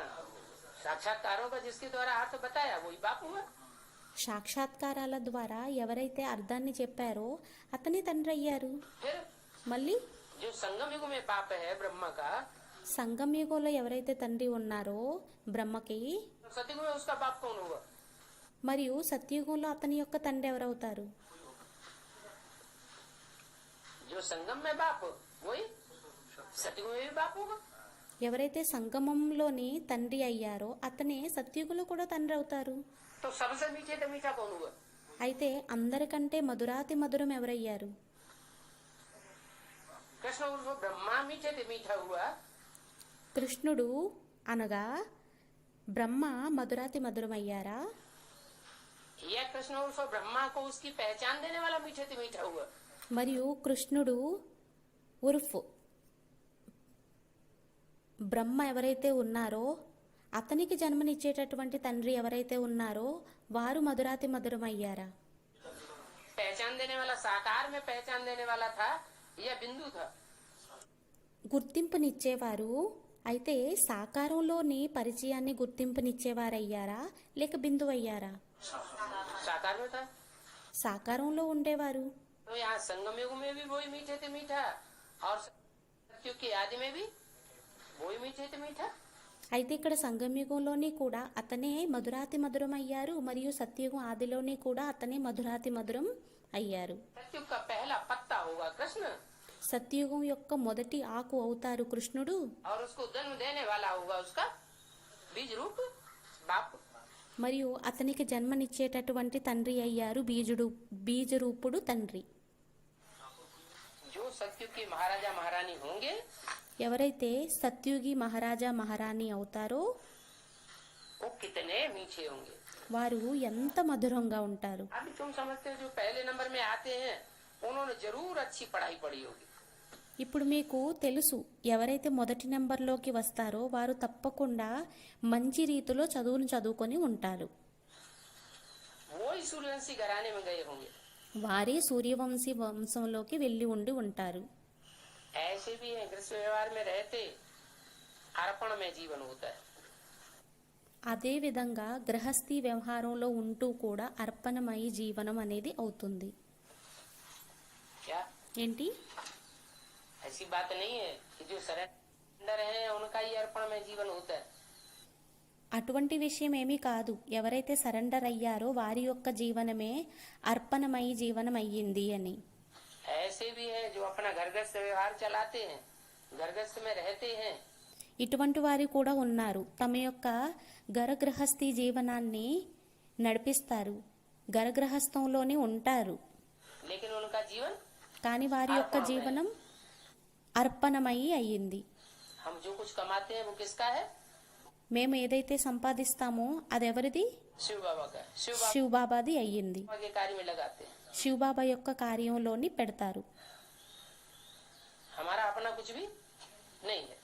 A: साक्षात्कारों का जिसके द्वारा अर्थ बताया वही बाप हुआ।
B: సాక్షాత్కారాల ద్వారా ఎవరైతే అర్థాన్ని చెప్పారో అతని తండ్రి అయ్యారు.
A: फिर
B: మళ్ళీ
A: जो संगम युग में बाप है ब्रह्मा का,
B: సంగమయుగంలో ఎవరైతే తండ్రి ఉన్నారో బ్రహ్మకి,
A: सतयुग में उसका बाप कौन हुआ?
B: మరియు సత్యుగంలో అతని యొక్క తండ్రి ఎవరవుతారు?
A: जो संगम में बाप वही सतयुग में भी बाप होगा।
B: ఎవరైతే సంగమంలోని తండ్రి అయ్యారో అతనే సత్యుగంలో కూడా తండ్రి అవుతారు.
A: तो सबसे मीठे तो मीठा कौन हुआ?
B: అయితే అందరికంటే మధురాతి మధురం ఎవరయ్యారు?
A: कृष्ण उर्फ ब्रह्मा मीठे से मीठा हुआ।
B: కృష్ణుడు అనగా బ్రహ్మ మధురాతి మధురమయ్యారా?
A: यह कृष्ण उर्फ ब्रह्मा को उसकी पहचान देने वाला मीठे से मीठा हुआ।
B: మరియు కృష్ణుడు ఉర్ఫ్ బ్రహ్మ ఎవరైతే ఉన్నారో అతనికి జన్మనిచ్చేటటువంటి తండ్రి ఎవరైతే ఉన్నారో వారు మధురాతి మధురమయ్యారా?
A: पहचान देने वाला साकार में पहचान देने वाला था, यह बिंदु था।
B: గుర్తింపునిచ్చేవారు అయితే సాకారంలోని పరిచయాన్ని గుర్తింపునిచ్చేవారయ్యారా లేక బిందువు అయ్యారా?
A: साकार में था।
B: సాకారంలో ఉండేవారు.
A: तो यहाँ संगम युग में भी वही मीठे से मीठा और सतयुग की आदि में भी वही मीठे से मीठा।
B: అయితే ఇక్కడ సంగమయుగంలోని కూడా అతనే మధురాతి మధురం అయ్యారు, మరియు సత్యుగం ఆదిలోని కూడా అతనే మధురాతి మధురం అయ్యారు.
A: सतयुग का पहला पत्ता होगा कृष्ण,
B: సత్యుగం యొక్క మొదటి ఆకు అవుతారు కృష్ణుడు,
A: और उसको जन्म देने वाला होगा उसका बीज रूप बाप।
B: మరియు అతనికి జన్మనిచ్చేటటువంటి తండ్రి అయ్యారు బీజరూపుడు తండ్రి.
A: जो सतयुग की महाराजा महारानी होंगे
B: ఎవరైతే సత్యుగి మహారాజా మహారాణి అవుతారో
A: वो कितने मीठे होंगे।
B: వారు ఎంత మధురంగా ఉంటారు.
A: अभी तुम समझते हो जो पहले नंबर में आते हैं उन्होंने जरूर अच्छी पढ़ाई पढ़ी होगी।
B: ఇప్పుడు మీకు తెలుసు ఎవరైతే మొదటి నెంబర్లోకి వస్తారో వారు తప్పకుండా మంచి రీతిలో చదువును చదువుకొని ఉంటారు.
A: वो ही सूर्यवंशी घराने में गए होंगे।
B: వారే సూర్యవంశీ వంశంలోకి వెళ్ళి ఉండి ఉంటారు.
A: ऐसे भी हैं गृहस्थ व्यवहार में रहते अर्पण में जीवन होता है।
B: అదే విధంగా గృహస్థీ వ్యవహారంలో ఉంటూ కూడా అర్పణమయి జీవనం అనేది అవుతుంది.
A: क्या
B: ఏంటి?
A: ऐसी बात नहीं है कि जो सरेंडर है उनका ही अर्पण में जीवन होता है।
B: అటువంటి విషయం ఏమీ కాదు. ఎవరైతే సరెండర్ అయ్యారో వారి యొక్క జీవనమే అర్పణమయి జీవనం అయ్యింది అని.
A: ऐसे भी हैं जो अपना घरगृहस्थ व्यवहार चलाते हैं, घरगृहस्थ में रहते हैं,
B: ఇటువంటి వారు కూడా ఉన్నారు. తమ యొక్క గృహస్థీ జీవనాన్ని నడిపిస్తారు, గృహస్థంలోనే ఉంటారు,
A: लेकिन उनका जीवन
B: కానీ వారి యొక్క జీవనం అర్పణమయి అయ్యింది.
A: हम जो कुछ कमाते हैं वो किसका है?
B: మేము ఏదైతే సంపాదిస్తామో అదెవరిది?
A: शिव बाबा का। शिव
B: శివబాబాది అయ్యింది.
A: बाबा के कार्य में लगाते हैं।
B: శివబాబా యొక్క కార్యంలోని పెడతారు.
A: हमारा अपना कुछ भी नहीं है।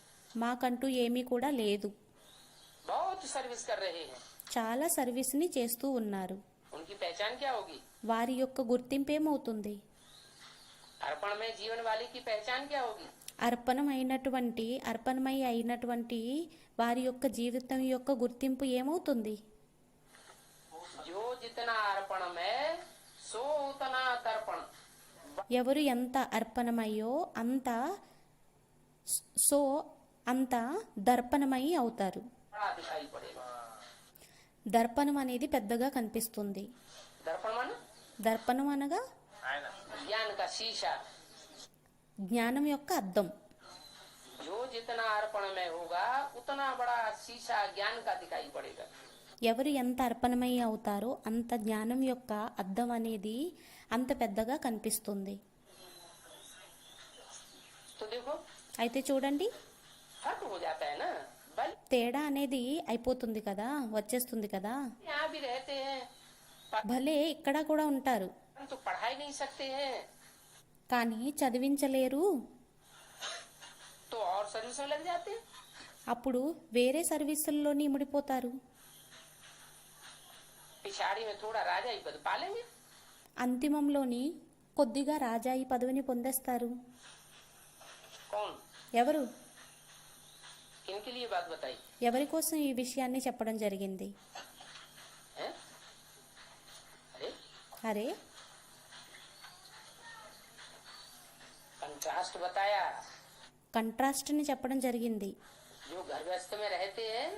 B: మాకంటూ ఏమీ కూడా లేదు.
A: बहुत सर्विस कर रहे हैं,
B: చాలా సర్వీస్ని చేస్తూ ఉన్నారు.
A: उनकी पहचान क्या होगी?
B: వారి యొక్క గుర్తింపు ఏమవుతుంది?
A: अर्पण में जीवन वाले की पहचान क्या होगी?
B: అర్పణమై అయినటువంటి వారి యొక్క జీవితం యొక్క గుర్తింపు ఏమవుతుంది?
A: जो जितना अर्पण में सो उतना तर्पण
B: ఎవరు ఎంత అర్పణమయ్యో అంత సో అంత దర్పణమై అవుతారు.
A: बड़ा दिखाई पड़ेगा।
B: దర్పణం అనేది పెద్దగా కనిపిస్తుంది.
A: दर्पण मन
B: దర్పణం అనగా
A: ज्ञान का शीशा,
B: జ్ఞానం యొక్క అద్దం.
A: जो जितना अर्पण में होगा उतना बड़ा शीशा ज्ञान का दिखाई पड़ेगा।
B: ఎవరు ఎంత అర్పణమై అవుతారో అంత జ్ఞానం యొక్క అద్దం అనేది అంత పెద్దగా కనిపిస్తుంది.
A: तो देखो
B: అయితే చూడండి,
A: फर्क हो जाता है ना। बल
B: తేడా అనేది అయిపోతుంది కదా, వచ్చేస్తుంది కదా.
A: यहाँ भी रहते हैं
B: భలే ఇక్కడ కూడా ఉంటారు,
A: परंतु पढ़ाई नहीं सकते हैं,
B: కానీ చదివించలేరు.
A: तो और सर्विस में लग जाते हैं।
B: అప్పుడు వేరే సర్వీసుల్లోని ముడిపోతారు.
A: पिछाड़ी में थोड़ा राजा ही पद पालेंगे।
B: అంతిమంలోని కొద్దిగా రాజాయి పదవిని పొందేస్తారు.
A: कौन
B: ఎవరు?
A: किनके लिए बात बताई
B: ఎవరి కోసం ఈ విషయాన్ని చెప్పడం జరిగింది?
A: है? अरे
B: అరే,
A: कंट्रास्ट बताया।
B: కంట్రాస్ట్ని చెప్పడం జరిగింది.
A: जो घर गृहस्थ में रहते हैं,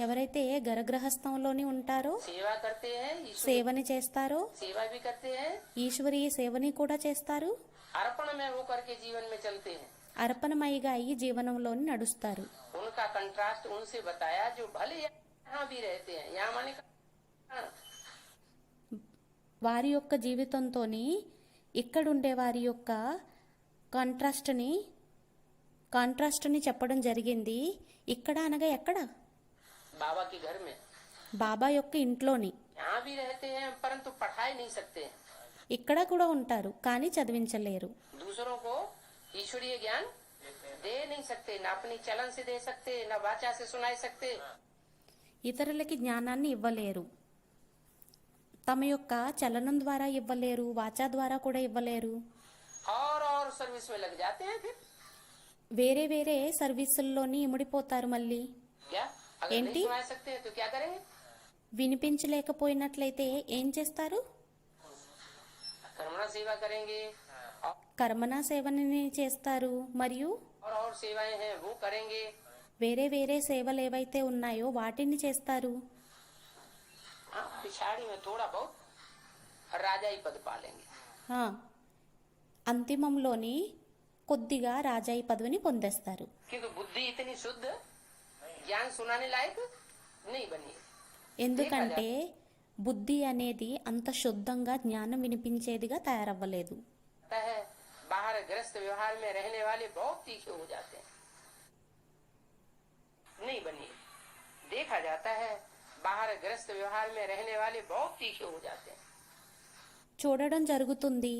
B: ఎవరైతే గరగ్రహస్థంలోని ఉంటారో,
A: सेवा करते हैं, ईश्वर
B: సేవని చేస్తారో,
A: सेवा भी करते हैं,
B: ఈశ్వరీయ సేవని కూడా చేస్తారు,
A: अर्पण में होकर के जीवन में चलते हैं।
B: అర్పణమయిగా అయ్యి జీవనంలోని నడుస్తారు.
A: उनका कंट्रास्ट उनसे बताया जो भले यहाँ भी रहते हैं, यहाँ माने
B: వారి యొక్క జీవితంతోని ఇక్కడుండే వారి యొక్క కాంట్రాస్ట్ని చెప్పడం జరిగింది. ఇక్కడ అనగా ఎక్కడ?
A: बाबा के घर में।
B: బాబా యొక్క ఇంట్లోని.
A: यहाँ भी रहते हैं परंतु पढ़ाई नहीं सकते हैं।
B: ఇక్కడ కూడా ఉంటారు, కానీ చదివించలేరు.
A: दूसरों को ईश्वरीय ज्ञान दे नहीं सकते, न अपनी चलन से दे सकते, न वाचा से सुनाई सकते।
B: ఇతరులకి జ్ఞానాన్ని ఇవ్వలేరు, తమ యొక్క చలనం ద్వారా ఇవ్వలేరు, వాచా ద్వారా కూడా ఇవ్వలేరు.
A: और सर्विस में लग जाते हैं फिर
B: వేరే వేరే సర్వీసుల్లోని ఇముడిపోతారు. మళ్ళీ
A: क्या अगर
B: एंटी?
A: नहीं सुना सकते हैं तो क्या करेंगे?
B: వినిపించలేకపోయినట్లయితే ఏం చేస్తారు?
A: कर्मणा सेवा करेंगे
B: కర్మనా సేవని చేస్తారు, మరియు
A: और सेवाएं हैं वो करेंगे।
B: వేరే వేరే సేవలు ఏవైతే ఉన్నాయో వాటిని చేస్తారు.
A: हाँ, पिछाड़ी में थोड़ा बहुत राजा ही पद पालेंगे।
B: ఆ, అంతిమంలోని కొద్దిగా రాజాయి పదవిని పొందేస్తారు.
A: क्योंकि बुद्धि इतनी शुद्ध ज्ञान सुनाने लायक नहीं बनी है।
B: ఎందుకంటే బుద్ధి అనేది అంత శుద్ధంగా జ్ఞానం వినిపించేదిగా తయారవ్వలేదు.
A: पता है बाहर ग्रस्त व्यवहार में रहने वाले बहुत तीखे हो जाते हैं, नहीं बनी है। देखा जाता है बाहर ग्रस्त व्यवहार में रहने वाले बहुत तीखे हो जाते हैं।
B: చూడడం జరుగుతుంది,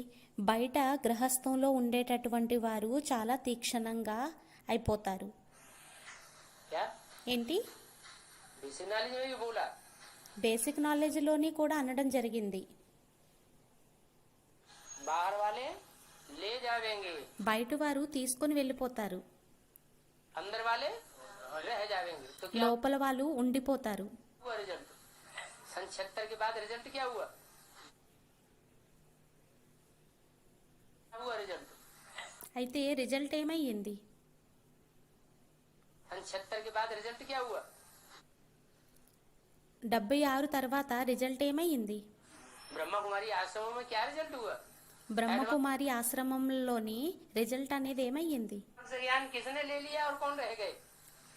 B: బయట గృహస్థంలో ఉండేటటువంటి వారు చాలా తీక్షణంగా అయిపోతారు.
A: क्या
B: ఏంటి?
A: बेसिक नॉलेज में भी बोला
B: బేసిక్ నాలెడ్జ్లోని కూడా అనడం జరిగింది.
A: बाहर वाले ले जावेंगे,
B: బయట వారు తీసుకొని వెళ్ళిపోతారు,
A: अंदर वाले रह जावेंगे। तो क्या
B: లోపల వాళ్ళు ఉండిపోతారు.
A: हुआ रिजल्ट? सन 76 के बाद रिजल्ट क्या हुआ? क्या हुआ रिजल्ट?
B: అయితే రిజల్ట్ ఏమయ్యింది?
A: सन 76 के बाद रिजल्ट क्या हुआ?
B: 76 తర్వాత రిజల్ట్ ఏమయ్యింది?
A: ब्रह्मा कुमारी आश्रमों में क्या रिजल्ट हुआ?
B: బ్రహ్మకుమారి ఆశ్రమంలోని రిజల్ట్ అనేది ఏమయ్యింది?
A: से ज्ञान किसने ले लिया और कौन रह गए?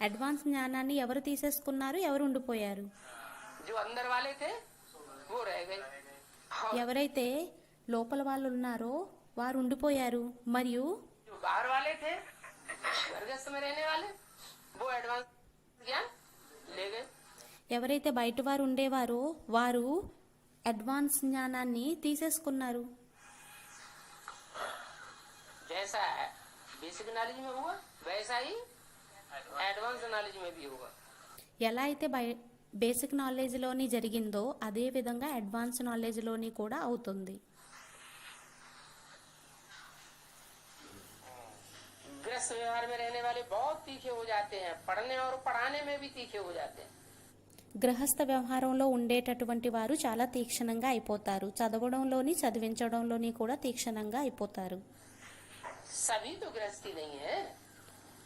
B: అడ్వాన్స్ జ్ఞానాన్ని ఎవరు తీసేసుకున్నారు, ఎవరు ఉండిపోయారు?
A: जो अंदर वाले थे वो रह गए, और
B: ఎవరైతే లోపల వాళ్ళు ఉన్నారో వారు ఉండిపోయారు, మరియు
A: जो बाहर वाले थे स्वर्गस्थ में रहने वाले वो एडवांस ज्ञान ले गए।
B: ఎవరైతే బయట వారు ఉండేవారో వారు అడ్వాన్స్ జ్ఞానాన్ని తీసేసుకున్నారు.
A: जैसा बेसिक नॉलेज में हुआ वैसा ही एडवांस नॉलेज में भी होगा।
B: ఎలా అయితే బేసిక్ నాలెడ్జ్లోని జరిగిందో అదే విధంగా అడ్వాన్స్ నాలెడ్జ్లోని కూడా అవుతుంది.
A: ग्रस्त व्यवहार में रहने वाले बहुत तीखे हो जाते हैं, पढ़ने और पढ़ाने में भी तीखे हो जाते हैं।
B: గృహస్థ వ్యవహారంలో ఉండేటటువంటి వారు చాలా తీక్షణంగా అయిపోతారు. చదవడంలోని చదివించడంలోని కూడా తీక్షణంగా అయిపోతారు.
A: सभी तो गृहस्थी नहीं है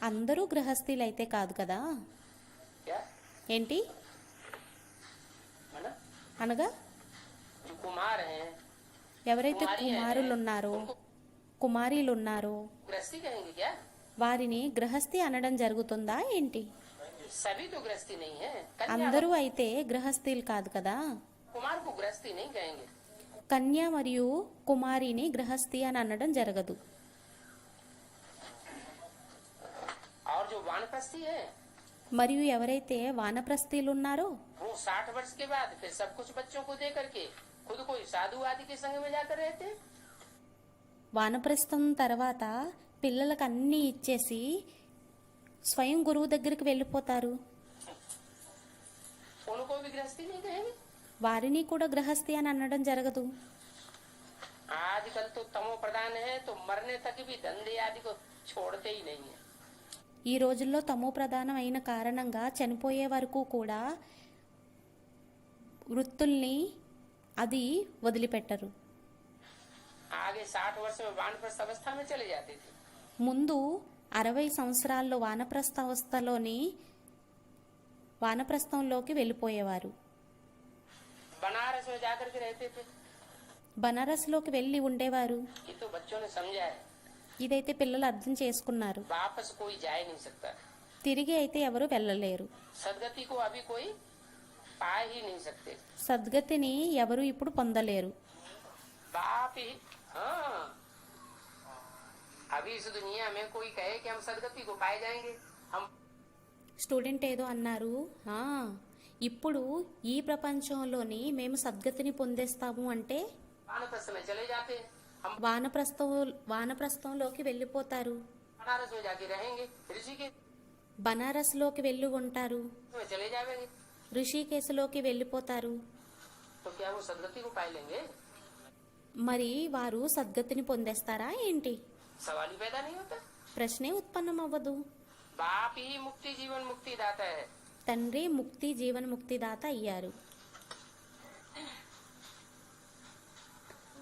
B: అందరూ గృహస్థీలైతే కాదు కదా.
A: क्या
B: ఏంటి
A: है ना?
B: అనగా
A: जो कुमार हैं
B: ఎవరైతే కుమారీలున్నారో
A: गृहस्थी कहेंगे क्या?
B: వారిని గృహస్థి అనడం జరుగుతుందా ఏంటి?
A: सभी तो गृहस्थी नहीं है कन्या
B: అందరూ అయితే గృహస్థీలు కాదు కదా.
A: कुमार को गृहस्थी नहीं कहेंगे.
B: కన్య మరియు కుమారిని గృహస్థి అని అనడం జరగదు.
A: और जो वानप्रस्थी है
B: మరియు ఎవరైతే వానప్రస్థీలు ఉన్నారో
A: वो 60 वर्ष के बाद फिर सब कुछ बच्चों को दे करके खुद कोई साधु आदि के संग में जाकर रहते हैं.
B: వానప్రస్థం తర్వాత పిల్లలకు అన్నీ ఇచ్చేసి స్వయం గురువు దగ్గరికి వెళ్ళిపోతారు.
A: उनको भी गृहस्थी नहीं कहेंगे.
B: వారిని కూడా గృహస్థి అని అనడం జరగదు.
A: आजकल तो तमो प्रधान है तो मरने तक भी धंधे आदि को छोड़ते ही नहीं है.
B: ఈ రోజుల్లో తమో ప్రధానం అయిన కారణంగా చనిపోయే వరకు కూడా వృత్తుల్ని అది వదిలిపెట్టరు.
A: आगे 60 वर्ष में वानप्रस्थ अवस्था में चले जाते थे.
B: ముందు 60 సంవత్సరాల్లో వానప్రస్థంలోకి వెళ్ళిపోయేవారు.
A: बनारस में जाकर के रहते थे.
B: బనారస్లోకి వెళ్ళి ఉండేవారు.
A: ये तो बच्चों ने समझा है.
B: ఇదైతే పిల్లలు అర్థం చేసుకున్నారు.
A: वापस कोई जा ही नहीं सकता.
B: తిరిగి అయితే ఎవరు వెళ్ళలేరు.
A: सदगति को अभी कोई पा ही नहीं सकते.
B: సద్గతిని ఎవరు ఇప్పుడు పొందలేరు.
A: बाप ही हाँ अभी इस दुनिया में कोई कहे कि हम सदगति को पाए जाएंगे हम
B: స్టూడెంట్ ఏదో అన్నారు, ఇప్పుడు ఈ ప్రపంచంలోని మేము సద్గతిని పొందేస్తాము అంటే
A: वानप्रस्थ में चले जाते हैं. हम
B: వానప్రస్థంలోకి వెళ్ళిపోతారు.
A: बनारस में जाके रहेंगे. ऋषि के
B: బనారస్లోకి వెళ్ళి ఉంటారు.
A: में चले जाएंगे
B: ఋషికేశలోకి వెళ్ళిపోతారు.
A: तो क्या वो सदगति को पाए लेंगे?
B: మరి వారు సద్గతిని పొందేస్తారా ఏంటి?
A: सवाल ही पैदा नहीं होता.
B: ప్రశ్నే ఉత్పన్నం అవ్వదు.
A: बाप ही मुक्ति जीवन मुक्ति दाता है.
B: తండ్రి ముక్తి జీవన్ముక్తి దాత అయ్యారు.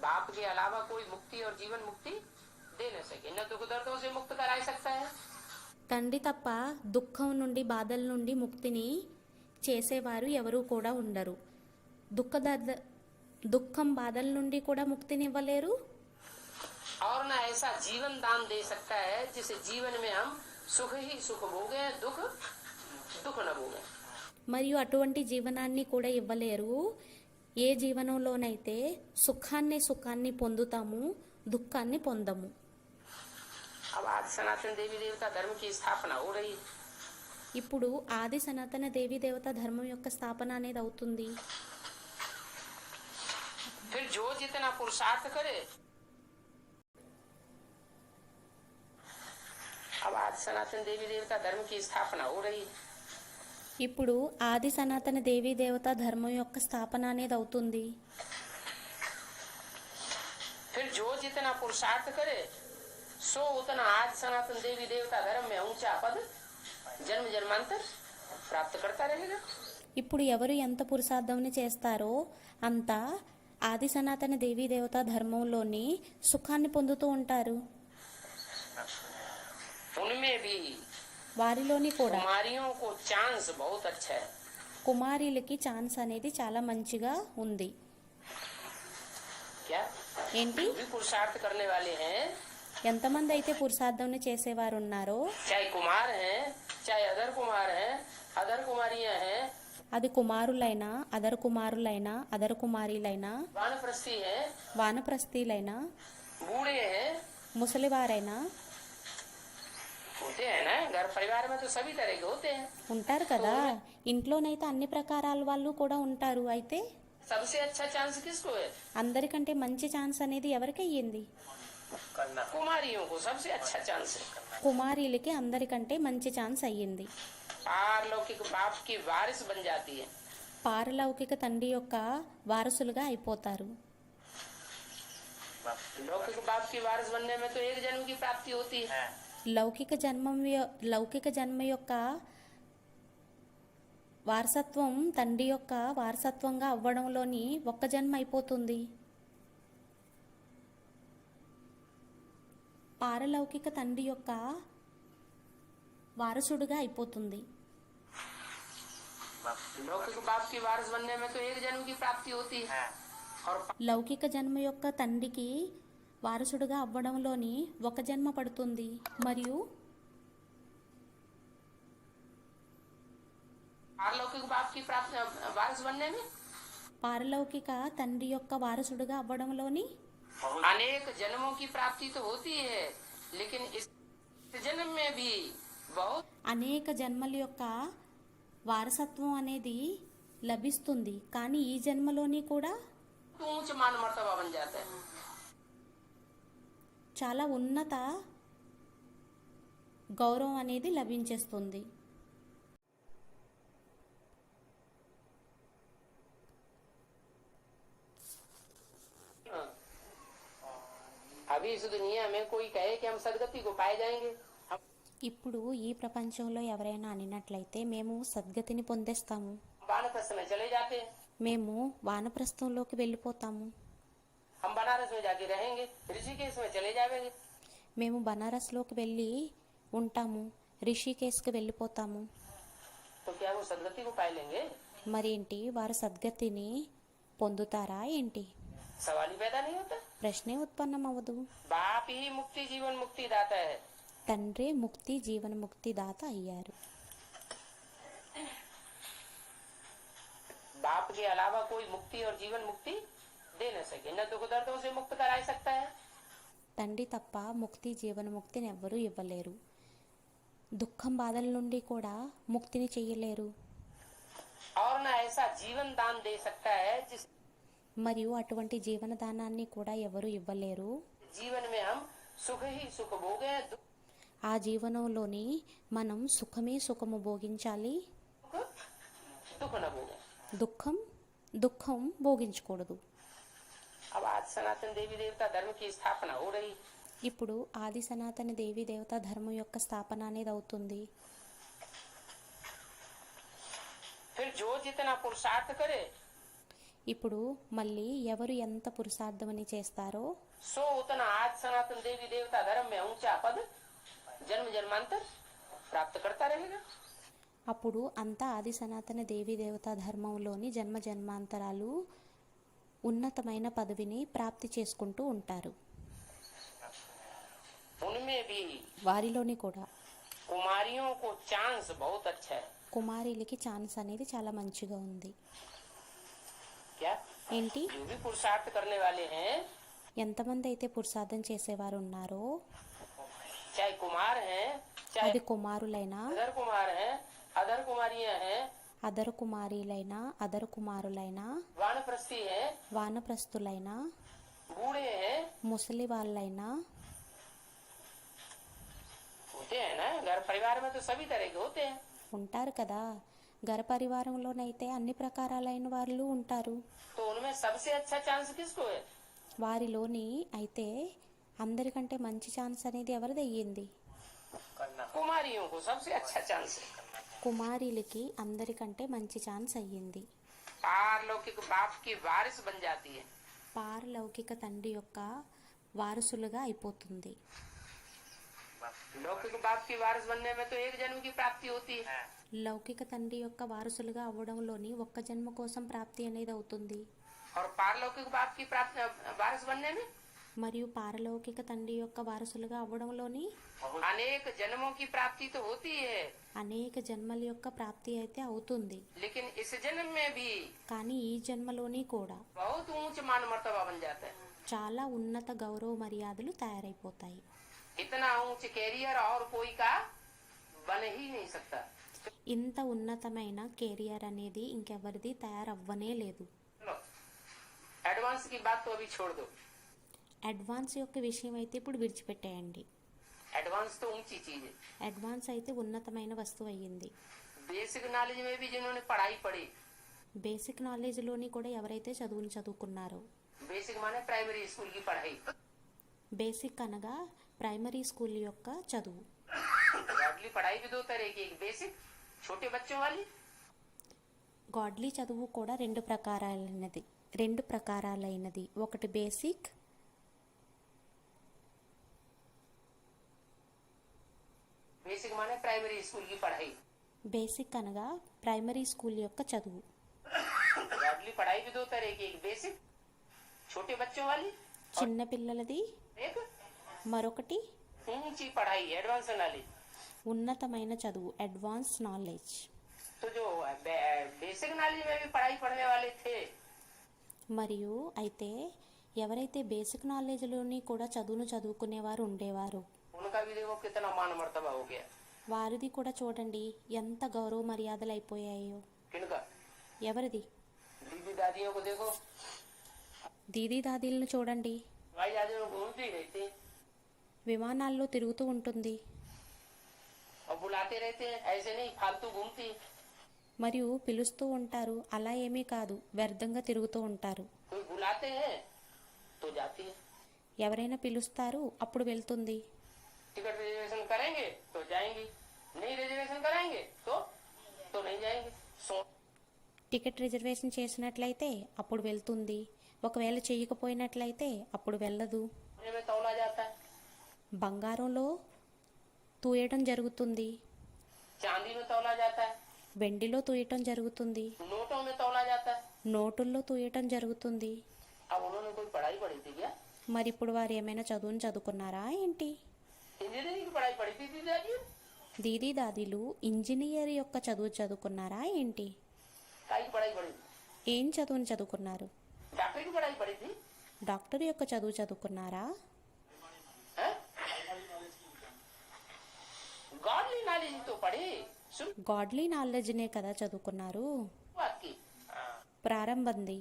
A: बाप के अलावा कोई मुक्ति और जीवन मुक्ति दे न सके. न दुख दर्दों से मुक्त करा सकता है.
B: తండ్రి తప్ప దుఃఖం నుండి బాధల నుండి ముక్తిని చేసేవారు ఎవరూ కూడా ఉండరు. దుఃఖం బాధల నుండి కూడా ముక్తిని ఇవ్వలేరు.
A: और न ऐसा जीवन दान दे सकता है जिसे जीवन में हम सुख ही सुख भोगे दुख दुख न भोगे.
B: మరియు అటువంటి జీవనాన్ని కూడా ఇవ్వలేరు. ఏ జీవనంలోనైతే సుఖాన్ని పొందుతాము, దుఃఖాన్ని పొందము.
A: अब आज सनातन देवी देवता धर्म की स्थापना हो रही है.
B: ఇప్పుడు ఆది సనాతన దేవీ దేవత ధర్మం యొక్క స్థాపన అనేది అవుతుంది.
A: फिर जो जितना पुरुषार्थ करे. अब आज सनातन देवी देवता धर्म की स्थापना हो रही है.
B: ఇప్పుడు ఆది సనాతన దేవీ దేవత ధర్మం యొక్క స్థాపన అనేది అవుతుంది.
A: फिर जो जितना पुरुषार्थ करे सो उतना आज सनातन देवी देवता धर्म में ऊंचा पद जन्म जन्मांतर प्राप्त करता रहेगा.
B: ఇప్పుడు ఎవరు ఎంత పురుషార్థంని చేస్తారో అంత ఆది సనాతన దేవీ దేవత ధర్మంలోని సుఖాన్ని పొందుతూ ఉంటారు.
A: उनमें भी
B: వారిలోని కూడా
A: कुमारियों को चांस बहुत अच्छा है.
B: కుమారీలకి ఛాన్స్ అనేది చాలా మంచిగా ఉంది.
A: क्या
B: ఏంటి?
A: भी पुरुषार्थ करने वाले हैं
B: ఎంతమంది అయితే పురుషార్థంని చేసేవారు ఉన్నారో,
A: चाहे कुमार हैं चाहे अदर कुमार हैं अदर कुमारियां हैं
B: అది కుమారులైనా అదర్ కుమారీలైనా
A: वानप्रस्थी हैं
B: వానప్రస్థీలైనా
A: बूढ़े हैं
B: ముసలివారైనా
A: होते हैं ना. घर परिवार में तो सभी तरह के होते हैं.
B: ఉంటారు కదా. ఇంట్లోనైతే అన్ని ప్రకారాల వాళ్ళు కూడా ఉంటారు. అయితే
A: सबसे अच्छा चांस किसको है?
B: అందరికంటే మంచి ఛాన్స్ అనేది ఎవరికి అయ్యింది?
A: कुमारियों को सबसे अच्छा चांस है.
B: కుమారీలకి అందరికంటే మంచి ఛాన్స్ అయ్యింది.
A: पारलौकिक बाप की वारिस बन जाती है.
B: పారలౌకిక తండ్రి యొక్క వారసులుగా అయిపోతారు.
A: लौकिक बाप की वारिस बनने में तो एक जन्म की प्राप्ति होती है.
B: లౌకిక జన్మ యొక్క వారసత్వం తండ్రి యొక్క వారసత్వంగా అవ్వడంలోని ఒక్క జన్మ అయిపోతుంది. పారలౌకిక తండ్రి యొక్క వారసుడుగా అయిపోతుంది.
A: लौकिक बाप की वारिस बनने में तो एक जन्म की प्राप्ति होती है और
B: లౌకిక జన్మ యొక్క తండ్రికి వారసుడుగా అవ్వడంలోని ఒక జన్మ పడుతుంది. మరియు
A: पारलौकिक बाप की प्राप्ति वारिस बनने में
B: పారలౌకిక తండ్రి యొక్క వారసుడుగా అవ్వడంలోని
A: अनेक जन्मों की प्राप्ति तो होती है, लेकिन इस जन्म में भी बहुत
B: అనేక జన్మల యొక్క వారసత్వం అనేది లభిస్తుంది. కానీ ఈ జన్మలోని కూడా
A: ऊंच मान मर्तबा बन जाता है.
B: చాలా ఉన్నత గౌరవం అనేది లభించేస్తుంది.
A: अभी इस दुनिया में कोई कहे कि हम सदगति को पाए जाएंगे, हम
B: ఇప్పుడు ఈ ప్రపంచంలో ఎవరైనా అనినట్లయితే మేము సద్గతిని పొందేస్తాము,
A: वानप्रस्थ में चले जाते हैं,
B: మేము వానప్రస్థంలోకి వెళ్ళిపోతాము,
A: हम बनारस में जाके रहेंगे, ऋषिकेश में चले जाएंगे.
B: మేము బనారస్లోకి వెళ్ళి ఉంటాము, రిషికేశ్కి వెళ్ళిపోతాము.
A: तो क्या वो सदगति को पाए लेंगे?
B: మరేంటి వారు సద్గతిని పొందుతారా ఏంటి?
A: सवाल ही पैदा नहीं होता.
B: ప్రశ్నే ఉత్పన్నం అవ్వదు.
A: बाप ही मुक्ति जीवन मुक्ति दाता है.
B: తండ్రే ముక్తి జీవన ముక్తి దాత అయ్యారు.
A: बाप के अलावा कोई मुक्ति और जीवन मुक्ति दे न सके, न दुख दर्दों से मुक्त करा सकता है,
B: తండ్రి తప్ప ముక్తి జీవన ముక్తిని ఎవ్వరూ ఇవ్వలేరు. దుఃఖం బాధల నుండి కూడా ముక్తిని చెయ్యలేరు.
A: और न ऐसा जीवन दान दे सकता है जिस
B: మరియు అటువంటి జీవనదానాన్ని కూడా ఎవరు ఇవ్వలేరు.
A: जीवन में हम सुख ही सुख भोगे,
B: ఆ జీవనంలోని మనం సుఖమే సుఖము భోగించాలి,
A: दुख न भोगे.
B: దుఃఖం భోగించకూడదు.
A: अब आज सनातन देवी देवता धर्म की स्थापना हो रही,
B: ఇప్పుడు ఆది సనాతన దేవి దేవత ధర్మం యొక్క స్థాపన అనేది అవుతుంది.
A: फिर जो जितना पुरुषार्थ करे
B: ఇప్పుడు మళ్ళీ ఎవరు ఎంత పురుషార్థమని చేస్తారో
A: सो उतना आज सनातन देवी देवता धर्म में ऊंचा पद जन्म जन्मांतर प्राप्त करता रहेगा.
B: అప్పుడు అంతా ఆది సనాతన దేవి దేవత ధర్మంలోని జన్మ జన్మాంతరాలు ఉన్నతమైన పదవిని ప్రాప్తి చేసుకుంటూ ఉంటారు.
A: उनमें भी
B: వారిలోని కూడా
A: कुमारियों को चांस बहुत अच्छा है.
B: కుమారీలకి ఛాన్స్ అనేది చాలా మంచిగా ఉంది.
A: क्या
B: ఏంటి?
A: जो भी पुरुषार्थ करने वाले हैं,
B: ఎంతమంది అయితే పురుషార్థం చేసేవారు ఉన్నారో,
A: चाहे कुमार हैं, चाहे
B: అది కుమారులైనా
A: अदर कुमार हैं, अदर कुमारियां हैं,
B: అదర కుమారీలైనా అదర కుమారులైనా
A: वानप्रस्थी हैं,
B: వానప్రస్థులైనా
A: बूढ़े हैं,
B: ముసలి వాళ్ళైనా
A: होते हैं ना. घर परिवार में तो सभी तरह के होते हैं.
B: ఉంటారు కదా. గర పరివారంలోనైతే అన్ని ప్రకారాలైన వాళ్ళు ఉంటారు.
A: तो उनमें सबसे अच्छा चांस किसको है?
B: వారిలోని అయితే అందరికంటే మంచి ఛాన్స్ అనేది ఎవరిది అయ్యింది?
A: कुमारियों को सबसे अच्छा चांस है.
B: కుమారీలకి అందరికంటే మంచి ఛాన్స్ అయ్యింది.
A: पारलौकिक बाप की वारिस बन जाती है.
B: పారలౌకిక తండ్రి యొక్క వారసులుగా అయిపోతుంది.
A: लौकिक बाप की वारिस बनने में तो एक जन्म की प्राप्ति होती है,
B: లౌకిక తండ్రి యొక్క వారసులుగా అవ్వడంలోని ఒక్క జన్మ కోసం ప్రాప్తి అనేది అవుతుంది.
A: और पारलौकिक बाप की प्राप्ति वारिस बनने में
B: మరియు పారలౌకిక తండ్రి యొక్క వారసులుగా అవ్వడంలోని
A: अनेक जन्मों की प्राप्ति तो होती है,
B: అనేక జన్మల యొక్క ప్రాప్తి అయితే అవుతుంది.
A: लेकिन इस जन्म में भी
B: కానీ ఈ జన్మలోని కూడా
A: बहुत ऊंच मान मर्तबा बन जाता है.
B: చాలా ఉన్నత గౌరవ మర్యాదలు తయారైపోతాయి.
A: इतना ऊंच कैरियर और कोई का बन ही नहीं सकता.
B: ఇంత ఉన్నతమైన కెరియర్ అనేది ఇంకెవరిది తయారవ్వనే లేదు.
A: लो, एडवांस की बात तो अभी छोड़ दो.
B: అడ్వాన్స్ యొక్క విషయం అయితే ఇప్పుడు విడిచిపెట్టేయండి.
A: एडवांस तो ऊंची चीज है.
B: అడ్వాన్స్ అయితే ఉన్నతమైన వస్తువు అయ్యింది.
A: बेसिक नॉलेज में भी जिन्होंने पढ़ाई पढ़ी,
B: బేసిక్ నాలెడ్జ్లోని కూడా ఎవరైతే చదువుని చదువుకున్నారో,
A: बेसिक माने प्राइमरी स्कूल की पढ़ाई,
B: బేసిక్ అనగా ప్రైమరీ స్కూల్ యొక్క చదువు.
A: ब्रॉडली पढ़ाई भी दो तरह की, एक बेसिक छोटे बच्चों वाली,
B: గాడ్లీ చదువు కూడా రెండు ప్రకారాలైనది. ఒకటి బేసిక్,
A: बेसिक माने प्राइमरी स्कूल की पढ़ाई।
B: బేసిక్ అనగా ప్రైమరీ స్కూల్ యొక్క చదువు.
A: गॉडली पढ़ाई भी दो तरह की, एक बेसिक छोटे बच्चों वाली,
B: చిన్న పిల్లలది,
A: एक
B: మరొకటి
A: ऊंची पढ़ाई एडवांस नॉलेज।
B: ఉన్నతమైన చదువు, అడ్వాన్స్ నాలెడ్జ్.
A: तो जो बेसिक नॉलेज में भी पढ़ाई पढ़ने वाले थे,
B: మరియు అయితే ఎవరైతే బేసిక్ నాలెడ్జ్లోని కూడా చదువును చదువుకునేవారు ఉండేవారు,
A: उनका भी देखो कितना मान मर्तबा हो गया।
B: వారిది కూడా చూడండి ఎంత గౌరవ మర్యాదలు అయిపోయాయో.
A: किनका?
B: ఎవరిది?
A: दीदी दादियों को देखो,
B: దీదీ దాదీలను చూడండి,
A: भाई दादी में घूमती रहती
B: విమానాల్లో తిరుగుతూ ఉంటుంది,
A: और बुलाते रहते हैं, ऐसे नहीं फालतू घूमती।
B: మరియు పిలుస్తూ ఉంటారు. అలా ఏమీ కాదు, వ్యర్థంగా తిరుగుతూ ఉంటారు.
A: कोई बुलाते हैं तो जाती है,
B: ఎవరైనా పిలుస్తారు అప్పుడు వెళ్తుంది.
A: टिकट रिजर्वेशन करेंगे तो जाएंगी, नहीं रिजर्वेशन कराएंगे तो नहीं जाएंगे।
B: టికెట్ రిజర్వేషన్ చేసినట్లయితే అప్పుడు వెళ్తుంది, ఒకవేళ చేయకపోయినట్లయితే అప్పుడు వెళ్ళదు.
A: सोने में तौला जाता है,
B: బంగారంలో తూయటం జరుగుతుంది,
A: चांदी में तौला जाता है,
B: వెండిలో తూయటం జరుగుతుంది,
A: नोटों में तौला जाता है।
B: నోటుల్లో తూయటం జరుగుతుంది.
A: अब उन्होंने कोई पढ़ाई पढ़ी थी क्या?
B: మరి ఇప్పుడు వారు ఏమైనా చదువును చదువుకున్నారా ఏంటి?
A: इंजीनियरिंग की पढ़ाई पढ़ी थी दादी?
B: దీదీ దాదీలు ఇంజనీర్ యొక్క చదువు చదువుకున్నారా ఏంటి?
A: काई की पढ़ाई पढ़ी थी?
B: ఏం చదువును చదువుకున్నారు?
A: डॉक्टर की पढ़ाई पढ़ी थी?
B: డాక్టర్ యొక్క చదువు చదువుకున్నారా?
A: हैं? गॉडली नॉलेज तो पढ़ी, सुन
B: గాడ్లీ నాలెడ్జ్నే కదా చదువుకున్నారు.
A: बात की।
B: ప్రారంభంది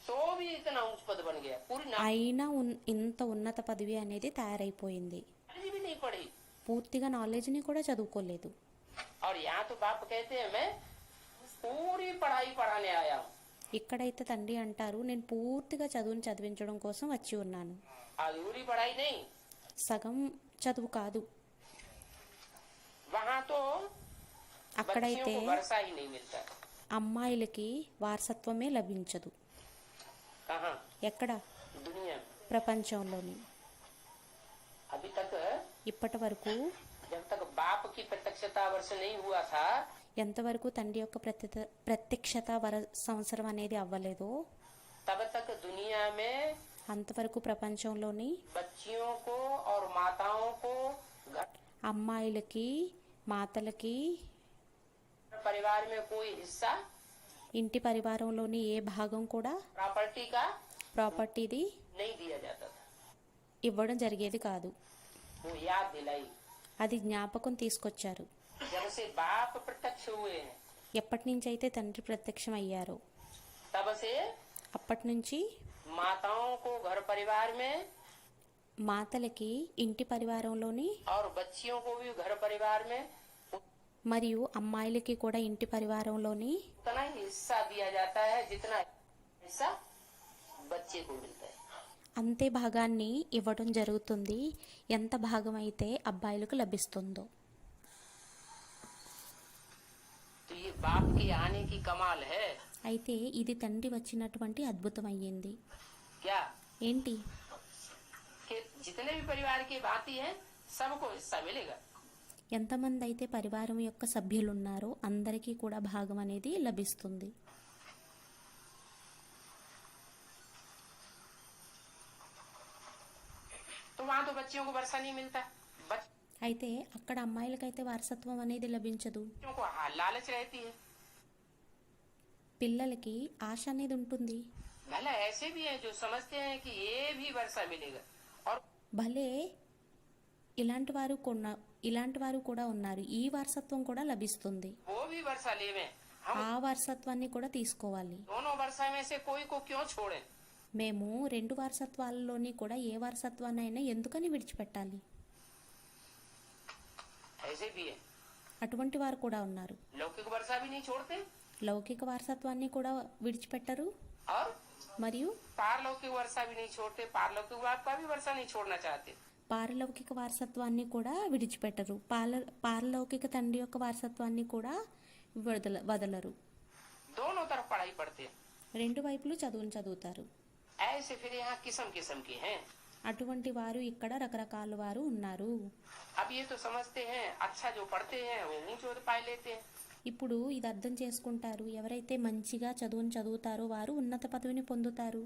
A: तो भी इतना ऊंच पद बन गया, पूरी
B: అయినా ఇంత ఉన్నత పదవి అనేది తయారైపోయింది.
A: नॉलेज भी नहीं पढ़ी।
B: పూర్తిగా నాలెడ్జ్ని కూడా చదువుకోలేదు.
A: और यहाँ तो बाप कहते हैं मैं पूरी पढ़ाई पढ़ाने आया हूँ।
B: ఇక్కడైతే తండ్రి అంటారు, నేను పూర్తిగా చదువును చదివించడం కోసం వచ్చి ఉన్నాను.
A: अधूरी पढ़ाई नहीं।
B: సగం చదువు కాదు.
A: वहाँ तो बच्चियों
B: అక్కడైతే
A: को वर्षा ही नहीं मिलता।
B: అమ్మాయిలకి వారసత్వమే లభించదు.
A: कहाँ?
B: ఎక్కడ?
A: दुनिया में
B: ప్రపంచంలోని.
A: अभी तक
B: ఇప్పటి వరకు
A: जब तक बाप की प्रत्यक्षता वर्ष नहीं हुआ था,
B: ఎంతవరకు తండ్రి యొక్క ప్రత్యక్షత సంవత్సరం అనేది అవ్వలేదో
A: तब तक दुनिया में
B: అంతవరకు ప్రపంచంలోని
A: बच्चियों को और माताओं को घर
B: అమ్మాయిలకి, మాతలకి,
A: परिवार में कोई हिस्सा
B: ఇంటి పరివారంలోని ఏ భాగం కూడా
A: प्रॉपर्टी का
B: ప్రాపర్టీది
A: नहीं दिया जाता था।
B: ఇవ్వడం జరిగేది కాదు.
A: वो याद दिलाई
B: అది జ్ఞాపకం తీసుకొచ్చారు.
A: जब से बाप प्रत्यक्ष हुए हैं,
B: ఎప్పటి నుంచి అయితే తండ్రి ప్రత్యక్షం అయ్యారో
A: तब से
B: అప్పటి నుంచి
A: माताओं को घर परिवार में
B: మాతలకి ఇంటి పరివారంలోని
A: और बच्चियों को भी घर परिवार में
B: మరియు అమ్మాయిలకి కూడా ఇంటి పరివారంలోని
A: उतना ही हिस्सा दिया जाता है जितना हिस्सा बच्चे को मिलता है।
B: అంతే భాగాన్ని ఇవ్వడం జరుగుతుంది, ఎంత భాగం అయితే అబ్బాయిలకు లభిస్తుందో.
A: तो ये बाप के आने की कमाल है
B: అయితే ఇది తండ్రి వచ్చినటువంటి అద్భుతం అయ్యింది.
A: क्या
B: ఏంటి?
A: कि जितने भी परिवार की भांति है सबको हिस्सा मिलेगा।
B: ఎంతమంది అయితే పరివారం యొక్క సభ్యులున్నారో అందరికీ కూడా భాగం అనేది లభిస్తుంది.
A: तो वहाँ तो बच्चियों को वर्षा नहीं मिलता,
B: అయితే అక్కడ అమ్మాయిలకైతే వారసత్వం అనేది లభించదు.
A: बच्चों को लालच रहती है।
B: పిల్లలకి ఆశ అనేది ఉంటుంది.
A: भला ऐसे भी हैं जो समझते हैं कि ये भी वर्षा मिलेगा, और
B: భలే ఇలాంటి వారు కూడా ఉన్నారు, ఈ వారసత్వం కూడా లభిస్తుంది,
A: वो भी वर्षा लेवे, हम
B: ఆ వారసత్వాన్ని కూడా తీసుకోవాలి.
A: दोनों वर्षा में से कोई को क्यों छोड़े?
B: మేము రెండు వారసత్వాలలోని కూడా ఏ వారసత్వాన్నైనా ఎందుకని విడిచిపెట్టాలి?
A: ऐसे भी है,
B: అటువంటి వారు కూడా ఉన్నారు.
A: लौकिक वर्षा भी नहीं छोड़ते
B: లౌకిక వారసత్వాన్ని కూడా విడిచిపెట్టరు,
A: और
B: మరియు
A: पारलौकिक वर्षा भी नहीं छोड़ते, पारलौकिक बाप का भी वर्षा नहीं छोड़ना चाहते।
B: పారలౌకిక వారసత్వాన్ని కూడా విడిచిపెట్టరు, పారలౌకిక తండ్రి యొక్క వారసత్వాన్ని కూడా వదలరు.
A: दोनों तरफ पढ़ाई पढ़ते हैं।
B: రెండు వైపులు చదువును చదువుతారు.
A: ऐसे फिर यहाँ किस्म किस्म के हैं।
B: అటువంటి వారు ఇక్కడ రకరకాల వారు ఉన్నారు.
A: अब ये तो समझते हैं अच्छा जो पढ़ते हैं वो ऊंचे ओहदे पाए लेते हैं।
B: ఇప్పుడు ఇది అర్థం చేసుకుంటారు, ఎవరైతే మంచిగా చదువును చదువుతారో వారు ఉన్నత పదవిని పొందుతారు.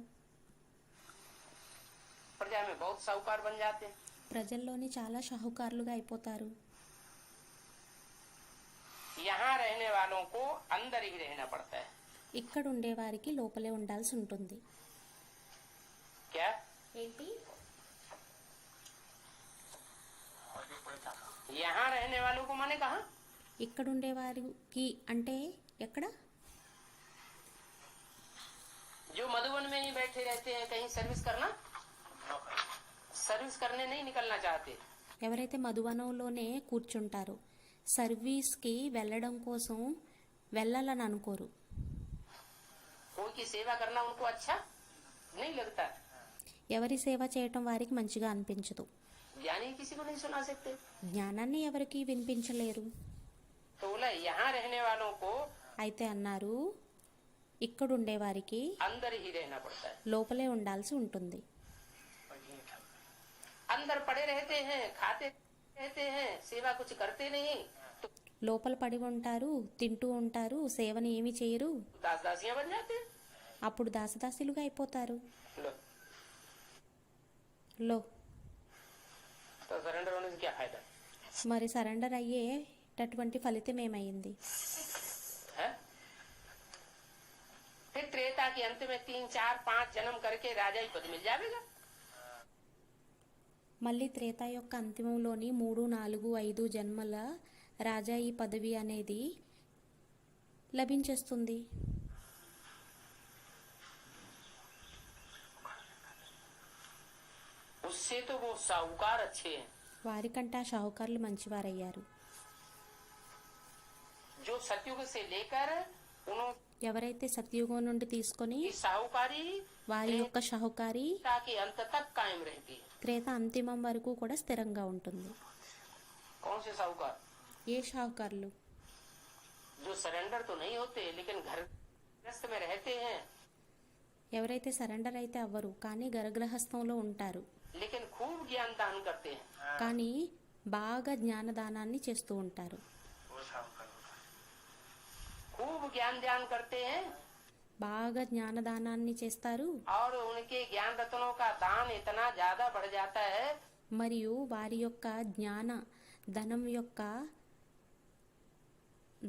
A: प्रजा में बहुत साहूकार बन जाते हैं।
B: ప్రజల్లోని చాలా షాహుకారులుగా అయిపోతారు.
A: यहाँ रहने वालों को अंदर ही रहना पड़ता है।
B: ఇక్కడ ఉండేవారికి లోపలే ఉండాల్సి ఉంటుంది.
A: क्या
B: ఏంటి?
A: यहाँ रहने वालों को माने कहा?
B: ఇక్కడ ఉండేవారికి అంటే ఎక్కడ?
A: जो मधुबन में ही बैठे रहते हैं, कहीं सर्विस करने नहीं निकलना चाहते।
B: ఎవరైతే మధువనంలోనే కూర్చుంటారో సర్వీస్కి వెళ్ళడం కోసం వెళ్ళాలని అనుకోరు.
A: कोई की सेवा करना उनको अच्छा नहीं लगता।
B: ఎవరి సేవ చేయటం వారికి మంచిగా అనిపించదు.
A: ज्ञानी किसी को नहीं सुना सकते।
B: జ్ఞానాన్ని ఎవరికి వినిపించలేరు.
A: तो बोला यहाँ रहने वालों को
B: అయితే అన్నారు, ఇక్కడ ఉండేవారికి
A: अंदर ही रहना पड़ता है।
B: లోపలే ఉండాల్సి ఉంటుంది.
A: अंदर पड़े रहते हैं, खाते रहते हैं, सेवा कुछ करते नहीं, तो
B: లోపల పడి ఉంటారు, తింటూ ఉంటారు, సేవని ఏమీ చేయరు.
A: दास दासियां बन जाते हैं।
B: అప్పుడు దాసదాసులుగా అయిపోతారు.
A: लो,
B: లో
A: तो सरेंडर होने से क्या फायदा
B: మరి సరెండర్ అయ్యేటటువంటి ఫలితం ఏమైంది?
A: है? फिर त्रेता के अंत में 3, 4, 5 जन्म करके राजाई पद मिल जाएगा।
B: మళ్ళీ త్రేతా యొక్క అంతిమంలోని 3, 4, 5 జన్మల రాజాయి పదవి అనేది లభించేస్తుంది.
A: उससे तो वो साहूकार अच्छे हैं
B: వారికంటే ఆ షాహుకారులు మంచివారయ్యారు.
A: जो सतयुग से लेकर उन्होंने
B: ఎవరైతే సత్యుగం నుండి తీసుకొని
A: साहूकारी
B: వారి యొక్క షాహుకారి
A: के अंत तक कायम रहती है।
B: త్రేత అంతిమం వరకు కూడా స్థిరంగా ఉంటుంది.
A: कौन से साहूकार?
B: ఏ షాహుకారులు?
A: जो सरेंडर तो नहीं होते लेकिन घर गृहस्थ में रहते हैं,
B: ఎవరైతే సరెండర్ అయితే అవ్వరు కానీ గరగ్రహస్థంలో ఉంటారు,
A: लेकिन खूब ज्ञान दान करते हैं।
B: కానీ బాగా జ్ఞానదానాన్ని చేస్తూ ఉంటారు.
A: खूब ज्ञान दान करते हैं
B: బాగా జ్ఞానదానాన్ని చేస్తారు.
A: और उनके ज्ञान रत्नों का दान इतना ज्यादा बढ़ जाता है
B: మరియు వారి యొక్క జ్ఞాన ధనం యొక్క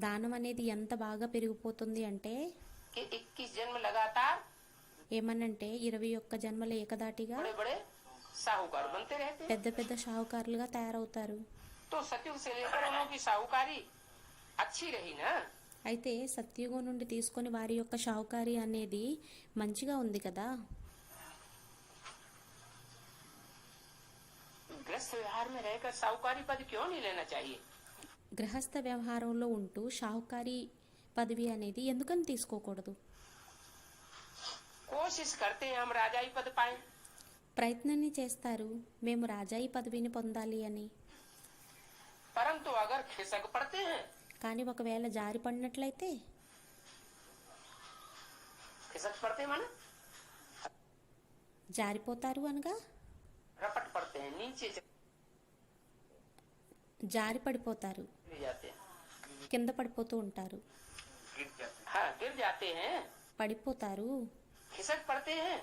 B: దానం అనేది ఎంత బాగా పెరిగిపోతుంది అంటే
A: कि 21 जन्म लगातार
B: ఏమనంటే 21 జన్మల ఏకదాటిగా
A: बड़े बड़े साहूकार बनते रहते हैं।
B: పెద్ద పెద్ద షాహుకారులుగా తయారవుతారు.
A: तो सतयुग से लेकर उनकी साहूकारी अच्छी रही ना।
B: అయితే సత్యుగం నుండి తీసుకొని వారి యొక్క షాహుకారి అనేది మంచిగా ఉంది కదా.
A: गृहस्थ व्यवहार में रहकर साहूकारी पद क्यों नहीं लेना चाहिए?
B: గృహస్థ వ్యవహారంలో ఉంటూ షాహుకారి పదవి అనేది ఎందుకని తీసుకోకూడదు?
A: कोशिश करते हैं हम राजाई पद पाए,
B: ప్రయత్నాన్ని చేస్తారు మేము రాజాయి పదవిని పొందాలి అని.
A: परंतु अगर खिसक पड़ते हैं,
B: కానీ ఒకవేళ జారి పడినట్లయితే
A: खिसक पड़ते माने
B: జారిపోతారు అనగా
A: रपट पड़ते हैं, नीचे
B: జారి పడిపోతారు,
A: चले जाते हैं।
B: కింద పడిపోతూ ఉంటారు.
A: हाँ, गिर जाते हैं,
B: పడిపోతారు,
A: खिसक पड़ते हैं,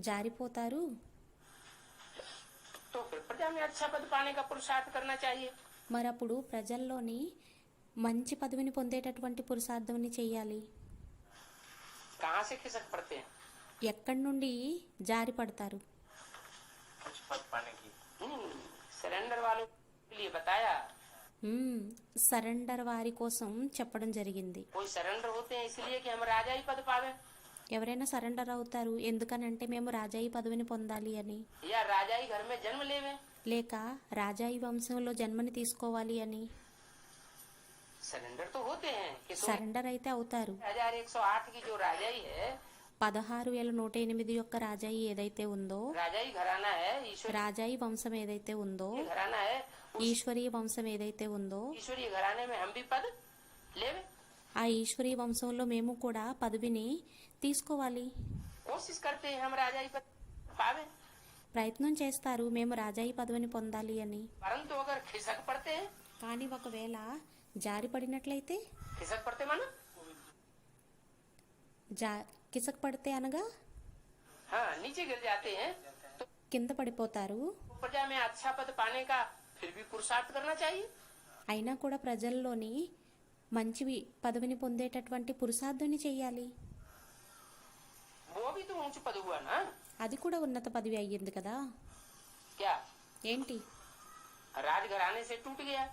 B: జారిపోతారు.
A: तो फिर प्रजा में अच्छा पद पाने का पुरुषार्थ करना चाहिए।
B: మరప్పుడు ప్రజల్లోని మంచి పదవిని పొందేటటువంటి పురుషార్థాన్ని చేయాలి.
A: कहाँ से खिसक पड़ते हैं?
B: ఎక్కడి నుండి జారి పడతారు?
A: सरेंडर वालों के लिए बताया।
B: సరెండర్ వారి కోసం చెప్పడం జరిగింది.
A: कोई सरेंडर होते हैं इसलिए कि हम राजाई पद पावे,
B: ఎవరైనా సరెండర్ అవుతారు ఎందుకనంటే మేము రాజాయి పదవిని పొందాలి అని,
A: या राजाई घर में जन्म लेवे।
B: లేక రాజాయి వంశంలో జన్మని తీసుకోవాలి అని.
A: सरेंडर तो होते हैं कि
B: సరెండర్ అయితే అవుతారు.
A: 1108 की जो राजाई है,
B: 16,108 యొక్క రాజాయి ఏదైతే ఉందో,
A: राजाई घराना है, ईश्वरी
B: రాజాయి వంశం ఏదైతే ఉందో,
A: घराना है,
B: ఈశ్వరీయ వంశం ఏదైతే ఉందో,
A: ईश्वरीय घराने में हम भी पद लेवे।
B: ఆ ఈశ్వరీ వంశంలో మేము కూడా పదవిని తీసుకోవాలి.
A: कोशिश करते हैं हम राजाई पद पावे,
B: ప్రయత్నం చేస్తారు మేము రాజాయి పదవిని పొందాలి అని.
A: परंतु अगर खिसक पड़ते हैं,
B: కానీ ఒకవేళ జారి పడినట్లయితే,
A: खिसक पड़ते मानो
B: కిసక పడితే అనగా
A: हाँ नीचे गिर जाते हैं, तो
B: కింద పడిపోతారు.
A: प्रजा में अच्छा पद पाने का फिर भी पुरुषार्थ करना चाहिए।
B: అయినా కూడా ప్రజల్లోని మంచి పదవిని పొందేటటువంటి పురుషార్థుని చెయ్యాలి.
A: वो भी तो ऊंच पद हुआ ना,
B: అది కూడా ఉన్నత పదవి అయ్యింది కదా.
A: क्या
B: ఏంటి?
A: राजघराने से टूट गया,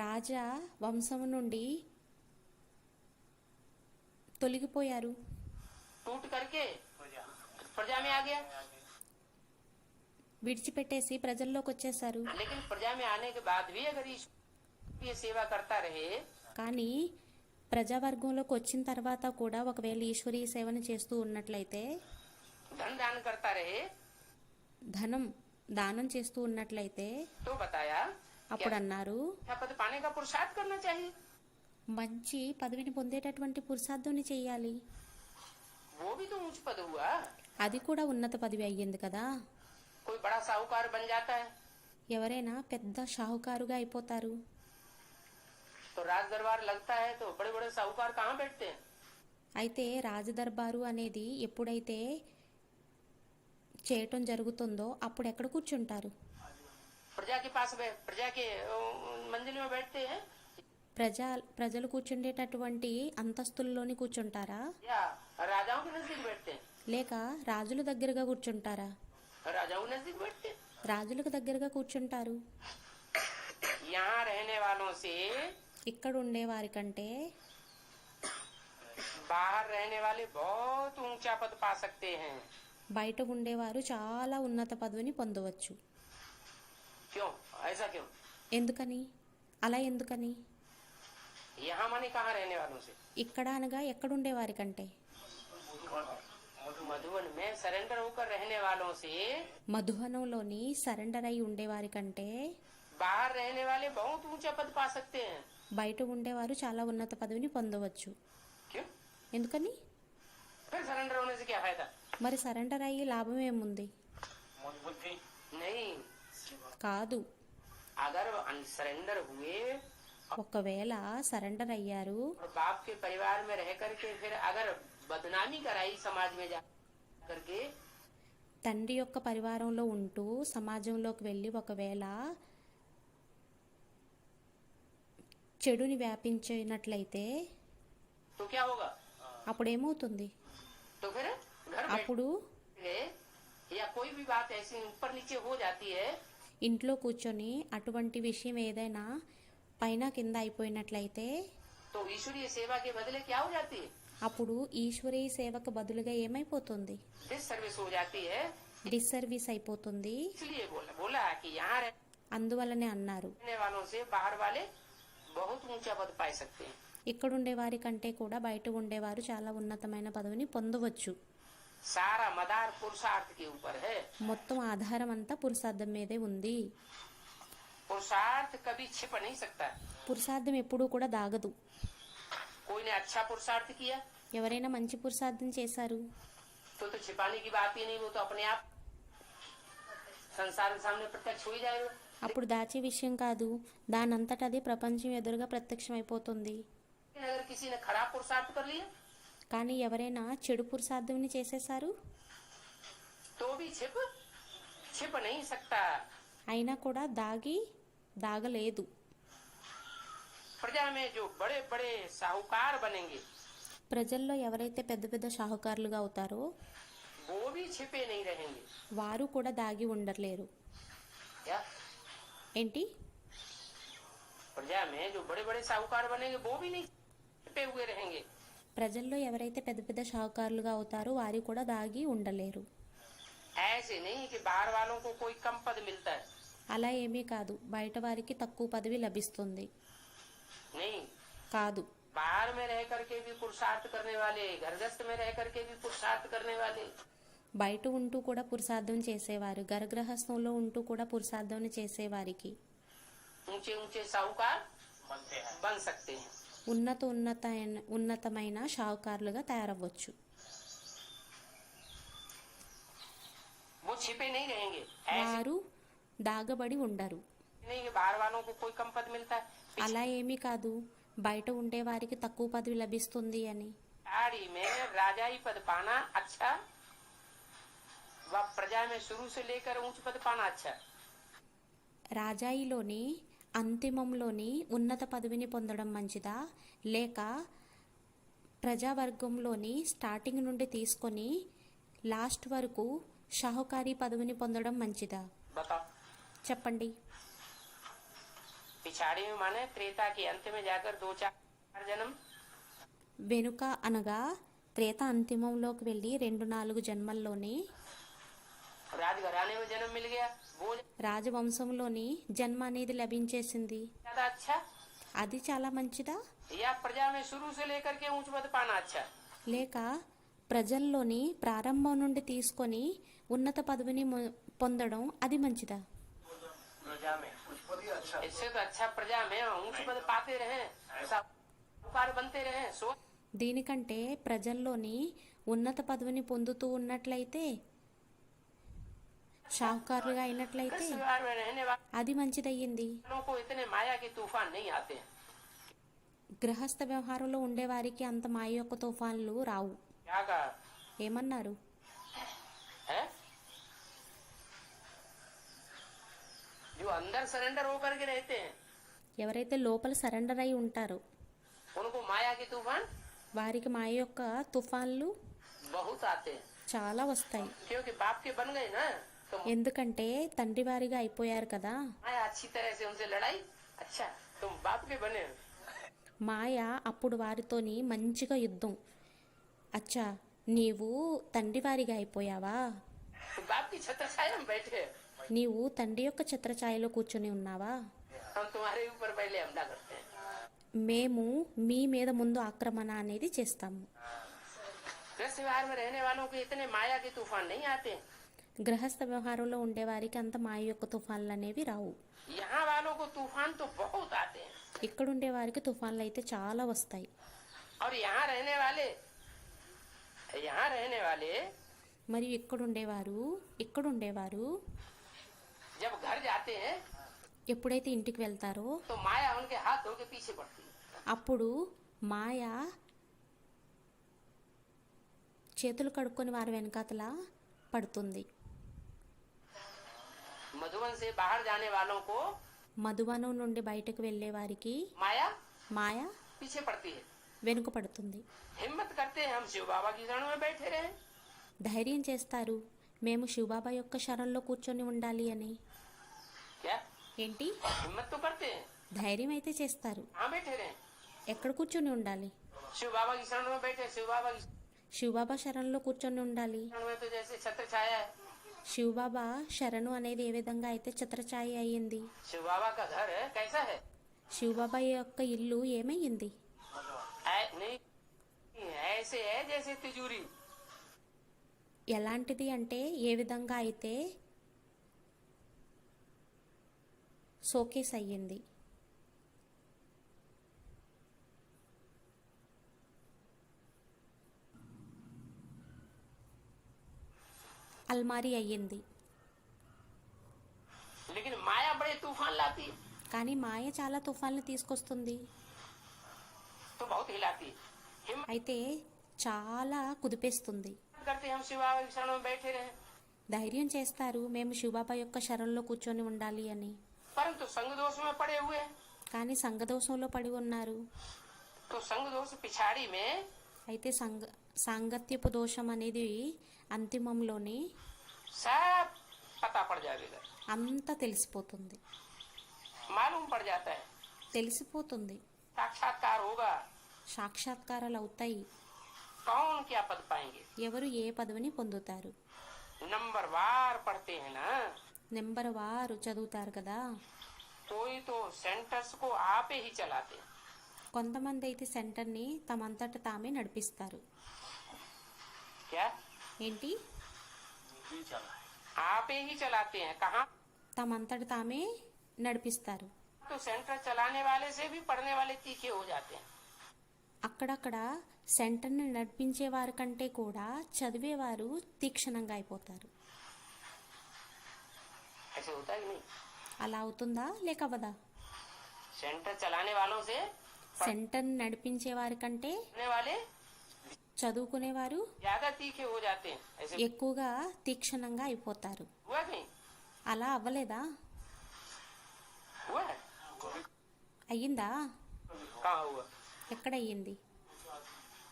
B: రాజా వంశం నుండి తొలగిపోయారు.
A: टूट करके प्रजा में आ गया,
B: విడిచిపెట్టేసి ప్రజల్లోకి వచ్చేసారు.
A: लेकिन प्रजा में आने के बाद भी अगर ये सेवा करता रहे,
B: కానీ ప్రజావర్గంలోకి వచ్చిన తర్వాత కూడా ఒకవేళ ఈశ్వరీయ సేవను చేస్తూ ఉన్నట్లయితే,
A: धन दान करता रहे,
B: ధనం దానం చేస్తూ ఉన్నట్లయితే,
A: तो बताया
B: అప్పుడు అన్నారు
A: अच्छा पद पाने का पुरुषार्थ करना चाहिए।
B: మంచి పదవిని పొందేటటువంటి పురుషార్థుని చెయ్యాలి.
A: वो भी तो ऊंच पद हुआ,
B: అది కూడా ఉన్నత పదవి అయ్యింది కదా.
A: कोई बड़ा साहूकार बन जाता है
B: ఎవరైనా పెద్ద షాహుకారుగా అయిపోతారు.
A: तो राज दरबार लगता है तो बड़े बड़े साहूकार कहाँ बैठते हैं,
B: అయితే రాజదర్బారు అనేది ఎప్పుడైతే చేయటం జరుగుతుందో అప్పుడు ఎక్కడ కూర్చుంటారు?
A: प्रजा के पास प्रजा के मंजिल में बैठते हैं
B: ప్రజలు కూర్చుండేటటువంటి అంతస్తుల్లోని కూర్చుంటారా,
A: या राजाओं के नजदीक बैठते हैं,
B: లేక రాజుల దగ్గరగా కూర్చుంటారా?
A: राजाओं के नजदीक बैठते हैं।
B: రాజులకు దగ్గరగా కూర్చుంటారు.
A: यहाँ रहने वालों से
B: ఇక్కడ ఉండేవారి కంటే
A: बाहर रहने वाले बहुत ऊंचा पद पा सकते हैं।
B: బయట ఉండేవారు చాలా ఉన్నత పదవిని పొందవచ్చు.
A: क्यों ऐसा क्यों?
B: ఎందుకని? అలా ఎందుకని?
A: यहाँ माने कहाँ रहने वालों से?
B: ఇక్కడ అనగా ఎక్కడుండేవారి కంటే,
A: मधुबन में सरेंडर होकर रहने वालों से
B: మధువనంలోని సరెండర్ అయి ఉండేవారి కంటే
A: बाहर रहने वाले बहुत ऊंचा पद पा सकते हैं।
B: బయట ఉండేవారు చాలా ఉన్నత పదవిని పొందవచ్చు.
A: क्यों?
B: ఎందుకని?
A: फिर सरेंडर होने से क्या फायदा?
B: మరి సరెండర్ అయ్యి లాభం ఏముంది?
A: नहीं,
B: కాదు.
A: अगर सरेंडर हुए
B: ఒకవేళ సరెండర్ అయ్యారు,
A: और बाप के परिवार में रह करके फिर अगर बदनामी कराई समाज में जा करके,
B: తండ్రి యొక్క పరివారంలో ఉంటూ సమాజంలోకి వెళ్ళి ఒకవేళ చెడుని వ్యాపించినట్లయితే
A: तो क्या होगा?
B: అప్పుడు ఏమవుతుంది?
A: तो फिर घर
B: అప్పుడు
A: बैठे या कोई भी बात ऐसी ऊपर नीचे हो जाती है,
B: ఇంట్లో కూర్చొని అటువంటి విషయం ఏదైనా పైన కింద అయిపోయినట్లయితే
A: तो ईश्वरीय सेवा के बदले क्या हो जाती है?
B: అప్పుడు ఈశ్వరీయ సేవకు బదులుగా ఏమైపోతుంది?
A: डिससर्विस हो जाती है।
B: డిస్సర్వీస్ అయిపోతుంది.
A: इसलिए बोला कि यहाँ
B: అందువల్లనే అన్నారు
A: रहने वालों से बाहर वाले बहुत ऊंचा पद पा सकते हैं।
B: ఇక్కడుండే వారి కంటే కూడా బయట ఉండేవారు చాలా ఉన్నతమైన పదవిని పొందవచ్చు.
A: सारा मदार पुरुषार्थ के ऊपर है।
B: మొత్తం ఆధారం అంతా పురుషార్థం మీదే ఉంది.
A: पुरुषार्थ कभी छिप नहीं सकता।
B: పురుషార్థం ఎప్పుడూ కూడా దాగదు.
A: कोई ने अच्छा पुरुषार्थ किया
B: ఎవరైనా మంచి పురుషార్థం చేశారు
A: तो छिपाने की बात ही नहीं, वो तो अपने आप संसार के सामने प्रत्यक्ष हो ही जाएगा।
B: అప్పుడు దాచే విషయం కాదు, దానంతట అది ప్రపంచం ఎదురుగా ప్రత్యక్షమైపోతుంది.
A: लेकिन अगर किसी ने खराब पुरुषार्थ कर लिया
B: కానీ ఎవరైనా చెడు పురుషార్థంని చేసేశారు,
A: तो भी छिप नहीं सकता।
B: అయినా కూడా దాగలేదు.
A: प्रजा में जो बड़े बड़े साहूकार बनेंगे
B: ప్రజల్లో ఎవరైతే పెద్ద పెద్ద షాహుకారులుగా అవుతారో
A: वो भी छिपे नहीं रहेंगे।
B: వారు కూడా దాగి ఉండలేరు.
A: क्या?
B: ఏంటి?
A: प्रजा में जो बड़े बड़े साहूकार बनेंगे वो भी नहीं छिपे हुए रहेंगे।
B: ప్రజల్లో ఎవరైతే పెద్ద పెద్ద షాహుకారులుగా అవుతారో వారు కూడా దాగి ఉండలేరు.
A: ऐसे नहीं कि बाहर वालों को कोई कम पद मिलता है,
B: అలా ఏమీ కాదు, బయట వారికి తక్కువ పదవి లభిస్తుంది.
A: नहीं।
B: కాదు,
A: बाहर में रह करके भी पुरुषार्थ करने वाले, घरगस्त में रह करके भी पुरुषार्थ करने वाले,
B: బయట ఉంటూ కూడా పురుషార్థం చేసేవారు, గర్భగృహస్థంలో ఉంటూ కూడా పురుషార్థం చేసేవారికి
A: ऊंचे ऊंचे साहूकार बन सकते हैं।
B: ఉన్నతమైన షావుకారులుగా తయారవ్వచ్చు.
A: वो छिपे नहीं रहेंगे, ऐसे
B: వారు దాగబడి ఉండరు.
A: नहीं कि बाहर वालों को कोई कम पद मिलता है.
B: అలా ఏమీ కాదు బయట ఉండే వారికి తక్కువ పదవి లభిస్తుంది అని.
A: पिछाड़ी में राजाई पद पाना अच्छा, व प्रजा में शुरू से लेकर ऊंच पद पाना अच्छा.
B: రాజాయిలోని అంతిమంలోని ఉన్నత పదవిని పొందడం మంచిదా లేక ప్రజావర్గంలోని స్టార్టింగ్ నుండి తీసుకొని లాస్ట్ వరకు షాహుకారి పదవిని పొందడం మంచిదా?
A: बताओ.
B: చెప్పండి.
A: पिछाड़ी में माने त्रेता के अंत में जाकर 2-4 जन्म,
B: వెనుక అనగా త్రేత అంతిమంలోకి వెళ్ళి 2-4 జన్మల్లోనే
A: राजघराने में जन्म मिल गया, वो
B: రాజవంశంలోని జన్మ అనేది లభించేసింది.
A: ज्यादा अच्छा,
B: అది చాలా మంచిదా
A: या प्रजा में शुरू से लेकर के ऊंच पद पाना अच्छा.
B: లేక ప్రజల్లోని ప్రారంభం నుండి తీసుకొని ఉన్నత పదవిని పొందడం అది మంచిదా?
A: प्रजा में इससे तो अच्छा प्रजा में ऊंच पद पाते रहे, साहूकार बनते रहे. सो
B: దీనికంటే ప్రజల్లోని ఉన్నత పదవిని పొందుతూ ఉన్నట్లయితే షాహుకారులుగా అయినట్లయితే
A: परिवार में रहने
B: అది మంచిదయ్యింది.
A: वालों को इतने माया के तूफान नहीं आते हैं.
B: గృహస్థ వ్యవహారంలో ఉండేవారికి అంత మాయ యొక్క తుఫాన్లు రావు.
A: क्या कहा
B: ఏమన్నారు?
A: है? जो अंदर सरेंडर होकर के रहते हैं
B: ఎవరైతే లోపల సరెండర్ అయి ఉంటారో
A: उनको माया के तूफान
B: వారికి మాయ యొక్క తుఫాన్లు
A: बहुत आते हैं,
B: చాలా వస్తాయి.
A: क्योंकि बाप के बन गए ना, तो
B: ఎందుకంటే తండ్రి వారిగా అయిపోయారు కదా.
A: माया अच्छी तरह से उनसे लड़ाई. अच्छा तुम बाप के बने हो.
B: మాయ అప్పుడు వారితోని మంచిగా యుద్ధం. అచ్చా నీవు తండ్రి వారిగా అయిపోయావా,
A: तो बाप की छत्र छाया में बैठे,
B: నీవు తండ్రి యొక్క ఛత్రఛాయలో కూర్చొని ఉన్నావా,
A: हम तुम्हारे ऊपर पहले हमला करते हैं.
B: మేము మీ మీద ముందు ఆక్రమణ అనేది చేస్తాము.
A: गृहस्थ व्यवहार में रहने वालों को इतने माया के तूफान नहीं आते.
B: గృహస్థ వ్యవహారంలో ఉండేవారికి అంత మాయ యొక్క తుఫాన్లు అనేవి రావు.
A: यहाँ वालों को तूफान तो बहुत आते हैं.
B: ఇక్కడ ఉండే వారికి తుఫాన్లు అయితే చాలా వస్తాయి.
A: और यहाँ रहने वाले
B: మరియు ఇక్కడ ఉండేవారు
A: जब घर जाते हैं
B: ఎప్పుడైతే ఇంటికి వెళ్తారో
A: तो माया उनके हाथ धो के पीछे पड़ती है.
B: అప్పుడు మాయ చేతులు కడుక్కొని వారి వెనకాతల పడుతుంది.
A: मधुबन से बाहर जाने वालों को
B: మధువనం నుండి బయటకు వెళ్లే వారికి
A: माया
B: మాయ
A: पीछे पड़ती है.
B: వెనుక పడుతుంది.
A: हिम्मत करते हैं हम शिव बाबा की शरण में बैठे रहे.
B: ధైర్యం చేస్తారు మేము శివబాబా యొక్క శరణంలో కూర్చొని ఉండాలి అని.
A: क्या
B: ఏంటి?
A: हिम्मत तो करते हैं,
B: ధైర్యం అయితే చేస్తారు.
A: हाँ बैठे रहे.
B: ఎక్కడ కూర్చొని ఉండాలి?
A: शिव बाबा की शरण में बैठे. शिव बाबा की
B: శివబాబా శరణంలో కూర్చొని ఉండాలి.
A: शरण में तो जैसे छत्र छाया है.
B: శివబాబా శరణు అనేది ఏ విధంగా అయితే ఛత్రఛాయ అయ్యింది,
A: शिव बाबा का घर है कैसा है?
B: శివబాబా యొక్క ఇల్లు ఏమయ్యింది?
A: नहीं ऐसे है जैसे तिजोरी.
B: ఎలాంటిది అంటే ఏ విధంగా అయితే షోకేస్ అయ్యింది. అల్మారీ అయ్యింది.
A: लेकिन माया बड़े तूफान लाती है,
B: కానీ మాయ చాలా తుఫాన్లు తీసుకొస్తుంది.
A: तो बहुत हिलाती है. हिम्मत
B: అయితే చాలా కుదిపేస్తుంది.
A: करते हम शिव बाबा की शरण में बैठे रहे.
B: ధైర్యం చేస్తారు మేము శివబాబా యొక్క శరణంలో కూర్చొని ఉండాలి అని.
A: परंतु संग दोष में पड़े हुए हैं.
B: కానీ సంఘదోషంలో పడి ఉన్నారు.
A: तो संग दोष पिछाड़ी में
B: అయితే సాంగత్యపు దోషం అనేది అంతిమంలోనే
A: सब पता पड़ जाएगा,
B: అంతా తెలిసిపోతుంది.
A: मालूम पड़ जाता है.
B: తెలిసిపోతుంది.
A: साक्षात्कार होगा,
B: సాక్షాత్కారాలు అవుతాయి.
A: कौन क्या पद पाएंगे.
B: ఎవరు ఏ పదవిని పొందుతారు.
A: नंबर वार पढ़ते हैं ना,
B: నెంబర్ వారు చదువుతారు కదా.
A: कोई तो सेंटर्स को आप ही चलाते हैं.
B: కొంతమంది అయితే సెంటర్ని తమంతట తామే నడిపిస్తారు.
A: क्या
B: ఏంటి?
A: आप ही चलाते हैं. कहाँ?
B: తమంతట తామే నడిపిస్తారు.
A: तो सेंटर चलाने वाले से भी पढ़ने वाले तीखे हो जाते हैं.
B: అక్కడక్కడ సెంటర్ని నడిపించేవారి కంటే కూడా చదివేవారు తీక్షణంగా అయిపోతారు.
A: ऐसे होता है कि नहीं?
B: అలా అవుతుందా లేక అవ్వదా?
A: सेंटर चलाने वालों से
B: సెంటర్ని నడిపించే వారి కంటే
A: पढ़ने वाले
B: చదువుకునేవారు
A: ज्यादा तीखे हो जाते हैं. ऐसे
B: ఎక్కువగా తీక్షణంగా అయిపోతారు.
A: हुआ कि नहीं?
B: అలా అవ్వలేదా?
A: हुआ है?
B: అయ్యిందా?
A: कहाँ हुआ?
B: ఎక్కడ అయ్యింది?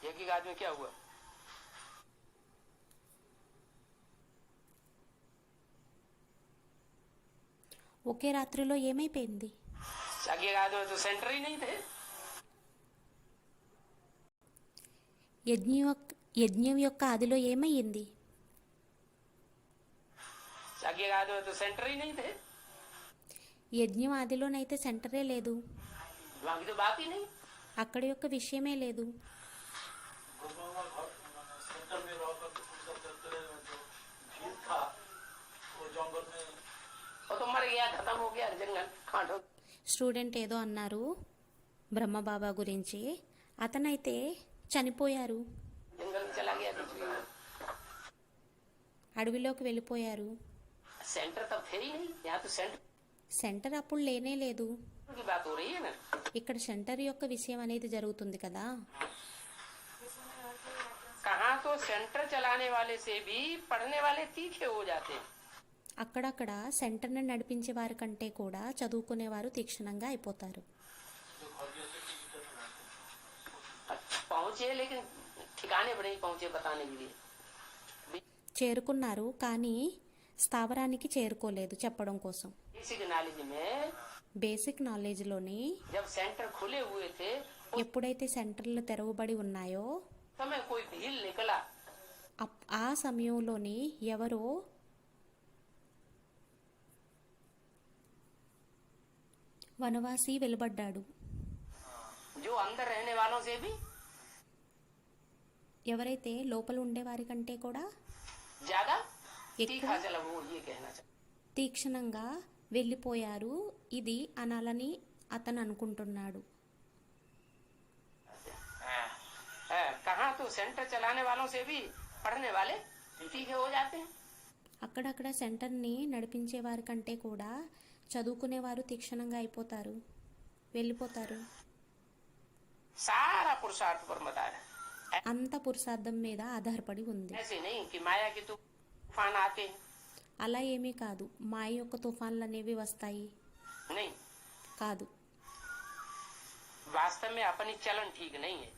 A: एक एक आदमी क्या हुआ?
B: ఒకే రాత్రిలో ఏమైపోయింది?
A: एक एक आदमी तो सेंटर ही नहीं थे.
B: యజ్ఞం యొక్క ఆదిలో ఏమయ్యింది?
A: एक एक आदमी तो सेंटर ही नहीं थे.
B: యజ్ఞం ఆదిలోనైతే సెంటరే లేదు,
A: वहाँ की तो बात ही नहीं.
B: అక్కడ యొక్క విషయమే లేదు.
A: वो तो मर गया, खत्म हो गया, जंगल कांड हो.
B: స్టూడెంట్ ఏదో అన్నారు బ్రహ్మబాబా గురించి, అతనైతే చనిపోయారు,
A: जंगल में चला गया बीच में.
B: అడవిలోకి వెళ్ళిపోయారు.
A: सेंटर तब थे ही नहीं. यहाँ तो सेंटर
B: సెంటర్ అప్పుడు లేనే లేదు.
A: की बात हो रही है ना.
B: ఇక్కడ సెంటర్ యొక్క విషయం అనేది జరుగుతుంది కదా.
A: कहाँ तो सेंटर चलाने वाले से भी पढ़ने वाले तीखे हो जाते हैं.
B: అక్కడక్కడ సెంటర్ని నడిపించే వారి కంటే కూడా చదువుకునేవారు తీక్షణంగా అయిపోతారు.
A: पहुंचे लेकिन ठिकाने पर नहीं पहुंचे बताने के लिए.
B: చేరుకున్నారు కానీ స్థావరానికి చేరుకోలేదు చెప్పడం కోసం.
A: बेसिक नॉलेज में
B: బేసిక్ నాలెడ్జ్లోని
A: जब सेंटर खुले हुए थे उस
B: ఎప్పుడైతే సెంటర్లు తెరవబడి ఉన్నాయో
A: समय कोई भील निकला.
B: ఆ సమయంలోని ఎవరో వనవాసి వెలువడ్డాడు.
A: जो अंदर रहने वालों से भी
B: ఎవరైతే లోపల ఉండేవారి కంటే కూడా
A: ज्यादा
B: एक
A: तीखा चला, वो ये कहना चाहता.
B: తీక్షణంగా వెళ్ళిపోయారు ఇది అనాలని అతను అనుకుంటున్నాడు.
A: कहाँ तो सेंटर चलाने वालों से भी पढ़ने वाले तीखे हो जाते हैं.
B: అక్కడక్కడ సెంటర్ని నడిపించే వారి కంటే కూడా చదువుకునేవారు తీక్షణంగా అయిపోతారు, వెళ్ళిపోతారు.
A: सारा पुरुषार्थ पर मदार है.
B: అంత పురుషార్థం మీద ఆధారపడి ఉంది.
A: ऐसे नहीं कि माया के तूफान आते हैं.
B: అలా ఏమీ కాదు మాయ యొక్క తుఫాన్లు అనేవి వస్తాయి
A: नहीं,
B: కాదు.
A: वास्तव में अपनी चलन ठीक नहीं है.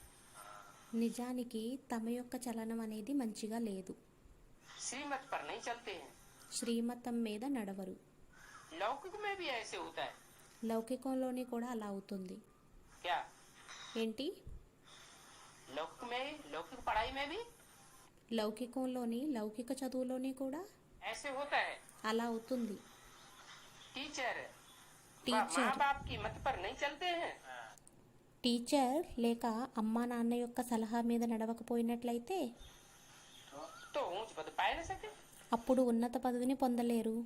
B: నిజానికి తమ యొక్క చలనం అనేది మంచిగా లేదు.
A: श्रीमत पर नहीं चलते हैं.
B: శ్రీమతం మీద నడవరు.
A: लौकिक में भी ऐसे होता है.
B: లౌకికంలోని కూడా అలా అవుతుంది.
A: क्या
B: ఏంటి?
A: लौकिक पढ़ाई में भी
B: లౌకికంలోని లౌకిక చదువులోని కూడా
A: ऐसे होता है.
B: అలా అవుతుంది.
A: Teacher
B: teacher.
A: माँ बाप की मत पर नहीं चलते हैं
B: టీచర్ లేక అమ్మా నాన్న యొక్క సలహా మీద నడవకపోయినట్లయితే
A: तो ऊंच पद पाए न सके.
B: అప్పుడు ఉన్నత పదవిని పొందలేరు.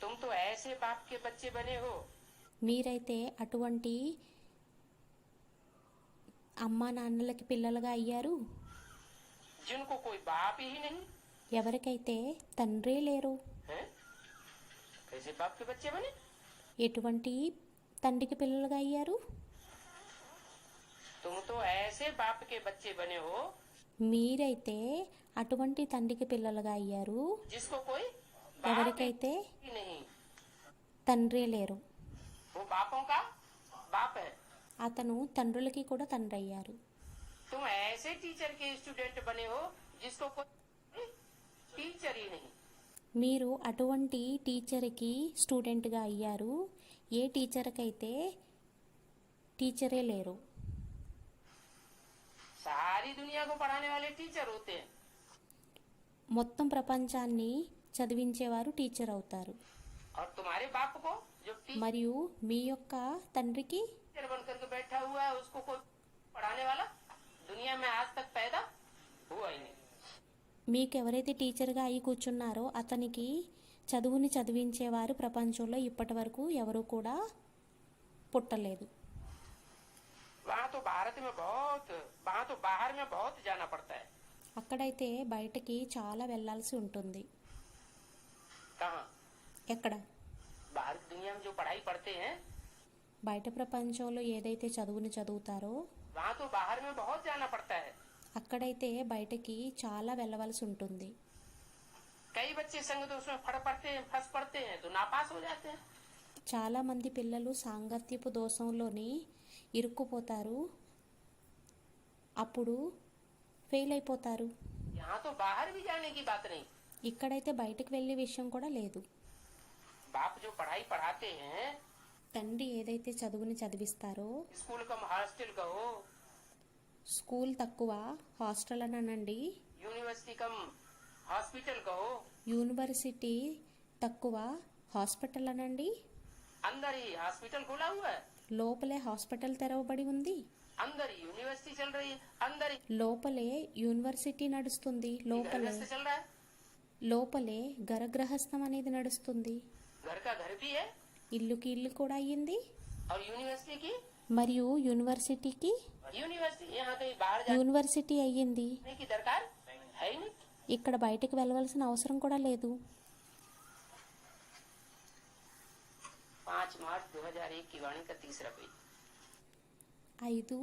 A: तुम तो ऐसे बाप के बच्चे बने हो
B: మీరైతే అటువంటి అమ్మా నాన్నలకి పిల్లలుగా అయ్యారు
A: जिनको कोई बाप ही नहीं
B: ఎవరికైతే తండ్రే లేరు.
A: है. ऐसे बाप के बच्चे बने.
B: ఎటువంటి తండ్రికి పిల్లలుగా అయ్యారు?
A: तुम तो ऐसे बाप के बच्चे बने हो
B: మీరైతే అటువంటి తండ్రికి పిల్లలుగా అయ్యారు
A: जिसको कोई बाप
B: ఎవరికైతే
A: ही नहीं.
B: తండ్రే లేరు.
A: वो बापों का बाप है.
B: అతను తండ్రులకి కూడా తండ్రి అయ్యారు.
A: तुम ऐसे टीचर के स्टूडेंट बने हो जिसको कोई टीचर ही नहीं.
B: మీరు అటువంటి టీచర్కి స్టూడెంట్గా అయ్యారు ఏ టీచర్కైతే టీచరే లేరు.
A: सारी दुनिया को पढ़ाने वाले टीचर होते हैं.
B: మొత్తం ప్రపంచాన్ని చదివించేవారు టీచర్ అవుతారు.
A: और तुम्हारे बाप को जो
B: మరియు మీ యొక్క తండ్రికి
A: टीचर बन करके बैठा हुआ है उसको कोई पढ़ाने वाला दुनिया में आज तक पैदा हुआ ही नहीं.
B: మీకు ఎవరైతే టీచర్గా అయి కూర్చున్నారో అతనికి చదువుని చదివించేవారు ప్రపంచంలో ఇప్పటి వరకు ఎవరు కూడా పుట్టలేదు.
A: वहाँ तो भारत में बहुत, वहाँ तो बाहर में बहुत जाना पड़ता है।
B: అక్కడైతే బయటకి చాలా వెళ్ళాల్సి ఉంటుంది.
A: कहाँ?
B: ఎక్కడ?
A: बाहर की दुनिया में जो पढ़ाई पढ़ते हैं
B: బయట ప్రపంచంలో ఏదైతే చదువుని చదువుతారో
A: वहाँ तो बाहर में बहुत जाना पड़ता है।
B: అక్కడైతే బయటకి చాలా వెళ్ళవలసి ఉంటుంది.
A: कई बच्चे संग तो उसमें फंस पड़ते हैं तो नापास हो जाते हैं।
B: చాలా మంది పిల్లలు సాంగత్యపు దోషంలోని ఇరుక్కుపోతారు, అప్పుడు ఫెయిల్ అయిపోతారు.
A: यहाँ तो बाहर भी जाने की बात नहीं।
B: ఇక్కడైతే బయటకు వెళ్ళే విషయం కూడా లేదు.
A: बाप जो पढ़ाई पढ़ाते हैं,
B: తండ్రి ఏదైతే చదువుని చదివిస్తారో,
A: स्कूल कम हॉस्टल कहो,
B: స్కూల్ తక్కువ హాస్టల్ అనండి,
A: यूनिवर्सिटी कम हॉस्पिटल कहो,
B: యూనివర్సిటీ తక్కువ హాస్పిటల్ అనండి,
A: अंदर ही हॉस्पिटल खुला हुआ है,
B: లోపలే హాస్పిటల్ తెరవబడి ఉంది,
A: अंदर ही यूनिवर्सिटी चल रही है, अंदर ही
B: లోపలే యూనివర్సిటీ నడుస్తుంది, లోపలే
A: घर चल रहा है,
B: లోపలే గరగ్రహస్థం అనేది నడుస్తుంది,
A: घर का घर भी है
B: ఇల్లుకి ఇల్లు కూడా అయ్యింది.
A: और यूनिवर्सिटी की
B: మరియు యూనివర్సిటీకి
A: यूनिवर्सिटी यहाँ कहीं बाहर जाने
B: యూనివర్సిటీ అయ్యింది.
A: की दरकार है ही नहीं।
B: ఇక్కడ బయటకు వెళ్ళవలసిన అవసరం కూడా లేదు.
A: 5 मार्च 2001 की वाणी का 3रा पेज।
B: 5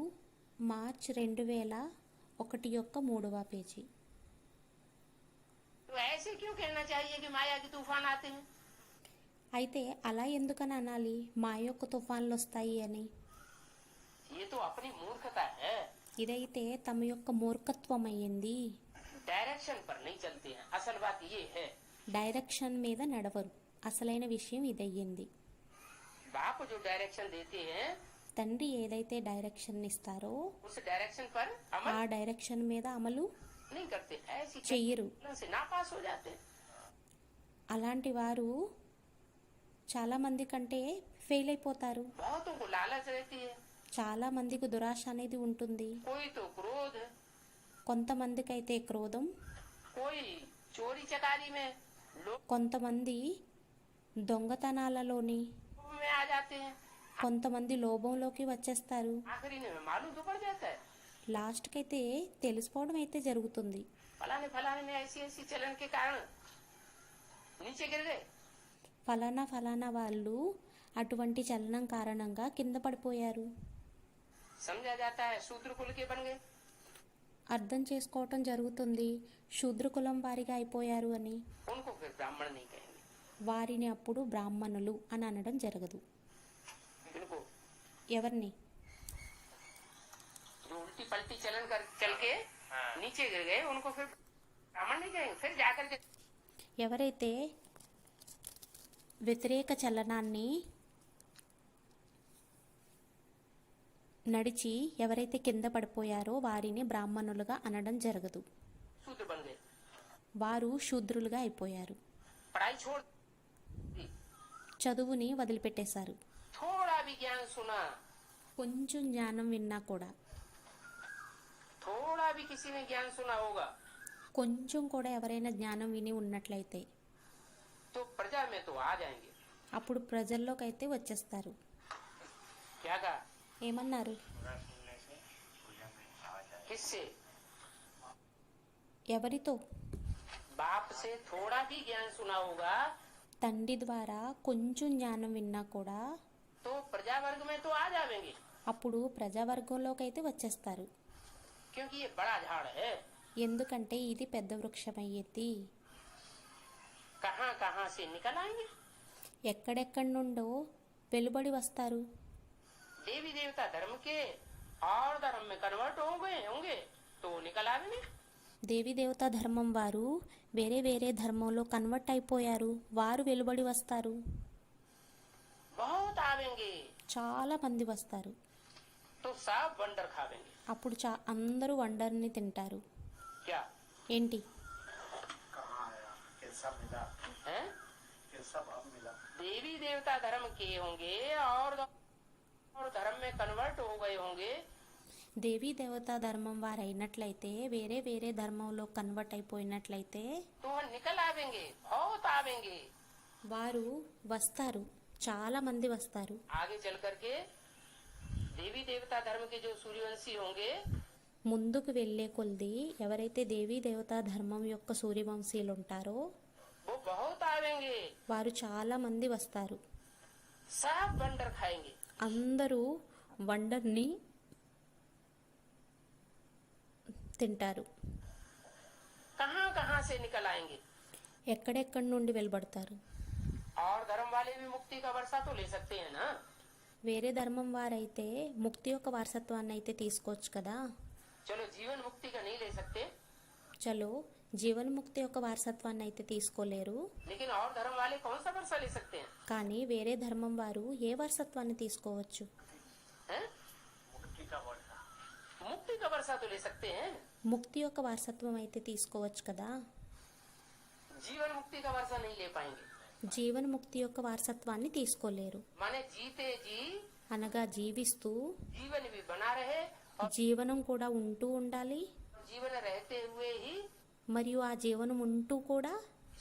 B: మార్చ్ 2001 యొక్క 3వ పేజీ.
A: तो ऐसे क्यों कहना चाहिए कि माया के तूफान आते हैं?
B: అయితే అలా ఎందుకని అనాలి మా యొక్క తుఫాన్లు వస్తాయి అని?
A: ये तो अपनी मूर्खता है।
B: ఇదైతే తమ యొక్క మూర్ఖత్వం అయ్యింది.
A: डायरेक्शन पर नहीं चलते हैं। असल बात ये है,
B: డైరెక్షన్ మీద నడవరు. అసలైన విషయం ఇదయ్యింది.
A: बाप जो डायरेक्शन देते हैं
B: తండ్రి ఏదైతే డైరెక్షన్ ఇస్తారో
A: उस डायरेक्शन पर
B: ఆ
A: अमल
B: డైరెక్షన్ మీద అమలు
A: नहीं करते, ऐसी
B: చెయ్యరు.
A: से नापास हो जाते हैं।
B: అలాంటి వారు చాలా మంది కంటే ఫెయిల్ అయిపోతారు.
A: बहुतों को लालच रहती है,
B: చాలా మందికి దురాశ అనేది ఉంటుంది.
A: कोई तो क्रोध,
B: కొంతమందికి అయితే క్రోధం,
A: कोई चोरी चकारी में, लोग
B: కొంతమంది దొంగతనాలలోని,
A: में आ जाते हैं।
B: కొంతమంది లోభంలోకి వచ్చేస్తారు.
A: आखिरी में मालूम तो पड़ जाता है
B: లాస్ట్కి అయితే తెలిసిపోవడం అయితే జరుగుతుంది.
A: फलाने में ऐसी ऐसी चलन के कारण नीचे गिर गए।
B: ఫలానా వాళ్ళు అటువంటి చలనం కారణంగా కింద పడిపోయారు.
A: समझा जाता है शूद्र कुल के बन गए।
B: అర్థం చేసుకోవటం జరుగుతుంది శూద్ర కులం వారిగా అయిపోయారు అని.
A: उनको फिर ब्राह्मण नहीं कहेंगे,
B: వారిని అప్పుడు బ్రాహ్మణులు అని అనడం జరగదు.
A: इनको
B: ఎవరిని?
A: जो उल्टी पलटी चलन कर चल के नीचे गिर गए उनको फिर ब्राह्मण नहीं कहेंगे। फिर जाकर के
B: ఎవరైతే వ్యతిరేక చలనాన్ని నడిచి ఎవరైతే కింద పడిపోయారో వారిని బ్రాహ్మణులుగా అనడం జరగదు.
A: शूद्र बन गए,
B: వారు శూద్రులుగా అయిపోయారు.
A: पढ़ाई छोड़ दी,
B: చదువుని వదిలిపెట్టేశారు.
A: थोड़ा भी ज्ञान सुना,
B: కొంచెం జ్ఞానం విన్నా కూడా,
A: थोड़ा भी किसी ने ज्ञान सुना होगा
B: కొంచెం కూడా ఎవరైనా జ్ఞానం విని ఉన్నట్లయితే
A: तो प्रजा में तो आ जाएंगे।
B: అప్పుడు ప్రజల్లోకి అయితే వచ్చేస్తారు.
A: क्या कहा?
B: ఏమన్నారు?
A: किससे?
B: ఎవరితో?
A: बाप से थोड़ा भी ज्ञान सुना होगा
B: తండ్రి ద్వారా కొంచెం జ్ఞానం విన్నా కూడా
A: तो प्रजा वर्ग में तो आ जाएंगे,
B: అప్పుడు ప్రజావర్గంలోకి అయితే వచ్చేస్తారు.
A: क्योंकि ये बड़ा झाड़ है।
B: ఎందుకంటే ఇది పెద్ద వృక్షమయ్యేది.
A: कहाँ कहाँ से निकल आएंगे,
B: ఎక్కడెక్కడి నుండో వెలుబడి వస్తారు.
A: देवी देवता धर्म के और धर्म में कन्वर्ट होंगे तो निकल आएंगे।
B: దేవి దేవతా ధర్మం వారు వేరే వేరే ధర్మంలో కన్వర్ట్ అయిపోయారు, వారు వెలుబడి వస్తారు.
A: बहुत आवेंगे
B: చాలా మంది వస్తారు.
A: तो सब वंडर खावेंगे।
B: అప్పుడు అందరూ వండర్ని తింటారు.
A: क्या
B: ఏంటి?
C: कहाँ आया कैसा मिला
A: है?
C: कैसा भाव मिला
A: देवी देवता धर्म के होंगे और धर्म में कन्वर्ट हो गए होंगे
B: దేవీ దేవతా ధర్మం వారు అయినట్లయితే వేరే వేరే ధర్మంలో కన్వర్ట్ అయిపోయినట్లయితే
A: तो वह निकल आवेंगे, बहुत आवेंगे।
B: వారు వస్తారు, చాలా మంది వస్తారు.
A: आगे चल करके देवी देवता धर्म के जो सूर्यवंशी होंगे
B: ముందుకు వెళ్ళే కొలది ఎవరైతే దేవీ దేవతా ధర్మం యొక్క సూర్యవంశీయులు ఉంటారో
A: वो बहुत आवेंगे,
B: వారు చాలా మంది వస్తారు.
A: सब बंडर खाएंगे।
B: అందరూ వండర్ని తింటారు.
A: कहाँ कहाँ से निकल आएंगे
B: ఎక్కడెక్కడి నుండి వెలువడతారు.
A: और धर्म वाले भी मुक्ति का वर्षा तो ले सकते हैं ना।
B: వేరే ధర్మం వారైతే ముక్తి యొక్క వారసత్వాన్ని అయితే తీసుకోవచ్చు కదా.
A: चलो जीवन मुक्ति का नहीं ले सकते,
B: చలో జీవన్ముక్తి యొక్క వారసత్వాన్ని అయితే తీసుకోలేరు.
A: लेकिन और धर्म वाले कौन सा वर्षा ले सकते हैं?
B: కానీ వేరే ధర్మం వారు ఏ వారసత్వాన్ని తీసుకోవచ్చు.
A: हैं?
C: मुक्ति का वर्षा।
A: मुक्ति का वर्षा तो ले सकते हैं,
B: ముక్తి యొక్క వారసత్వం అయితే తీసుకోవచ్చు కదా.
A: जीवन मुक्ति का वर्षा नहीं ले पाएंगे।
B: జీవన్ముక్తి యొక్క వారసత్వాన్ని తీసుకోలేరు.
A: माने जीते जी
B: అనగా జీవిస్తూ
A: जीवन भी बना रहे और
B: జీవనం కూడా ఉంటూ ఉండాలి.
A: जीवन रहते हुए ही
B: మరియు ఆ జీవనం ఉంటూ కూడా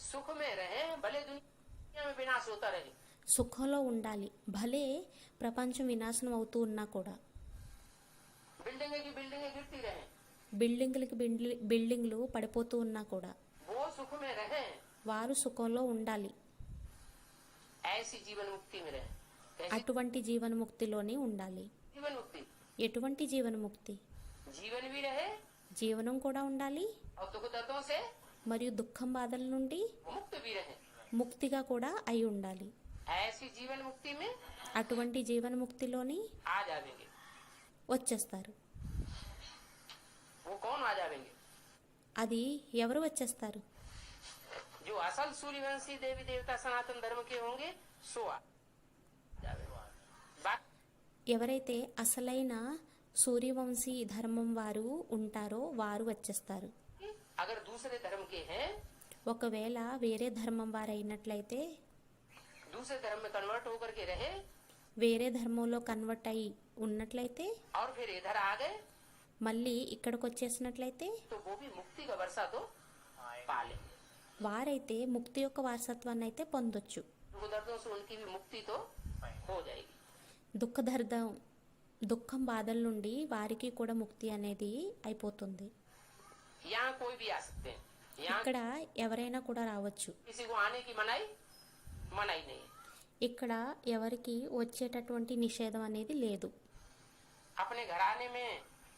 A: सुख में रहे, भले दुनिया में विनाश होता रहे।
B: సుఖంలో ఉండాలి. భలే ప్రపంచం వినాశనం అవుతూ ఉన్నా కూడా
A: बिल्डिंगे की बिल्डिंगे गिरती रहे,
B: బిల్డింగులకి బిల్డింగ్లు పడిపోతూ ఉన్నా కూడా
A: वो सुख में रहे,
B: వారు సుఖంలో ఉండాలి.
A: ऐसी जीवन मुक्ति में रहे। कैसी
B: అటువంటి జీవన్ముక్తిలోనే ఉండాలి.
A: जीवन मुक्ति?
B: ఎటువంటి జీవన్ముక్తి?
A: जीवन भी रहे
B: జీవనం కూడా ఉండాలి
A: और दुख दर्दों से
B: మరియు దుఃఖం బాధల నుండి
A: मुक्त भी रहे।
B: ముక్తిగా కూడా అయి ఉండాలి.
A: ऐसी जीवन मुक्ति में
B: అటువంటి జీవన్ముక్తిలోని
A: आ जाएंगे।
B: వచ్చేస్తారు.
A: वो कौन आ जाएंगे?
B: అది ఎవరు వచ్చేస్తారు?
A: जो असल सूर्यवंशी देवी देवता सनातन धर्म के होंगे सो आ जाएंगे। बाकी
B: ఎవరైతే అసలైన సూర్యవంశీ ధర్మం వారు ఉంటారో వారు వచ్చేస్తారు.
A: अगर दूसरे धर्म के हैं,
B: ఒకవేళ వేరే ధర్మం వారైనట్లయితే
A: दूसरे धर्म में कन्वर्ट होकर के रहे
B: వేరే ధర్మంలో కన్వర్ట్ అయి ఉన్నట్లయితే
A: और फिर इधर आ गए
B: మళ్ళీ ఇక్కడికి వచ్చేసినట్లయితే
A: तो वो भी मुक्ति का वर्षा तो पा लेंगे।
B: వారైతే ముక్తి యొక్క వారసత్వాన్ని అయితే పొందొచ్చు.
A: दुख दर्दों से उनकी भी मुक्ति तो हो जाएगी।
B: దుఃఖం బాధల నుండి వారికి కూడా ముక్తి అనేది అయిపోతుంది.
A: यहाँ कोई भी आ सकते हैं, यहाँ
B: ఇక్కడ ఎవరైనా కూడా రావచ్చు.
A: किसी को आने की मनाई नहीं है।
B: ఇక్కడ ఎవరికి వచ్చేటటువంటి నిషేధం అనేది లేదు.
A: अपने घराने में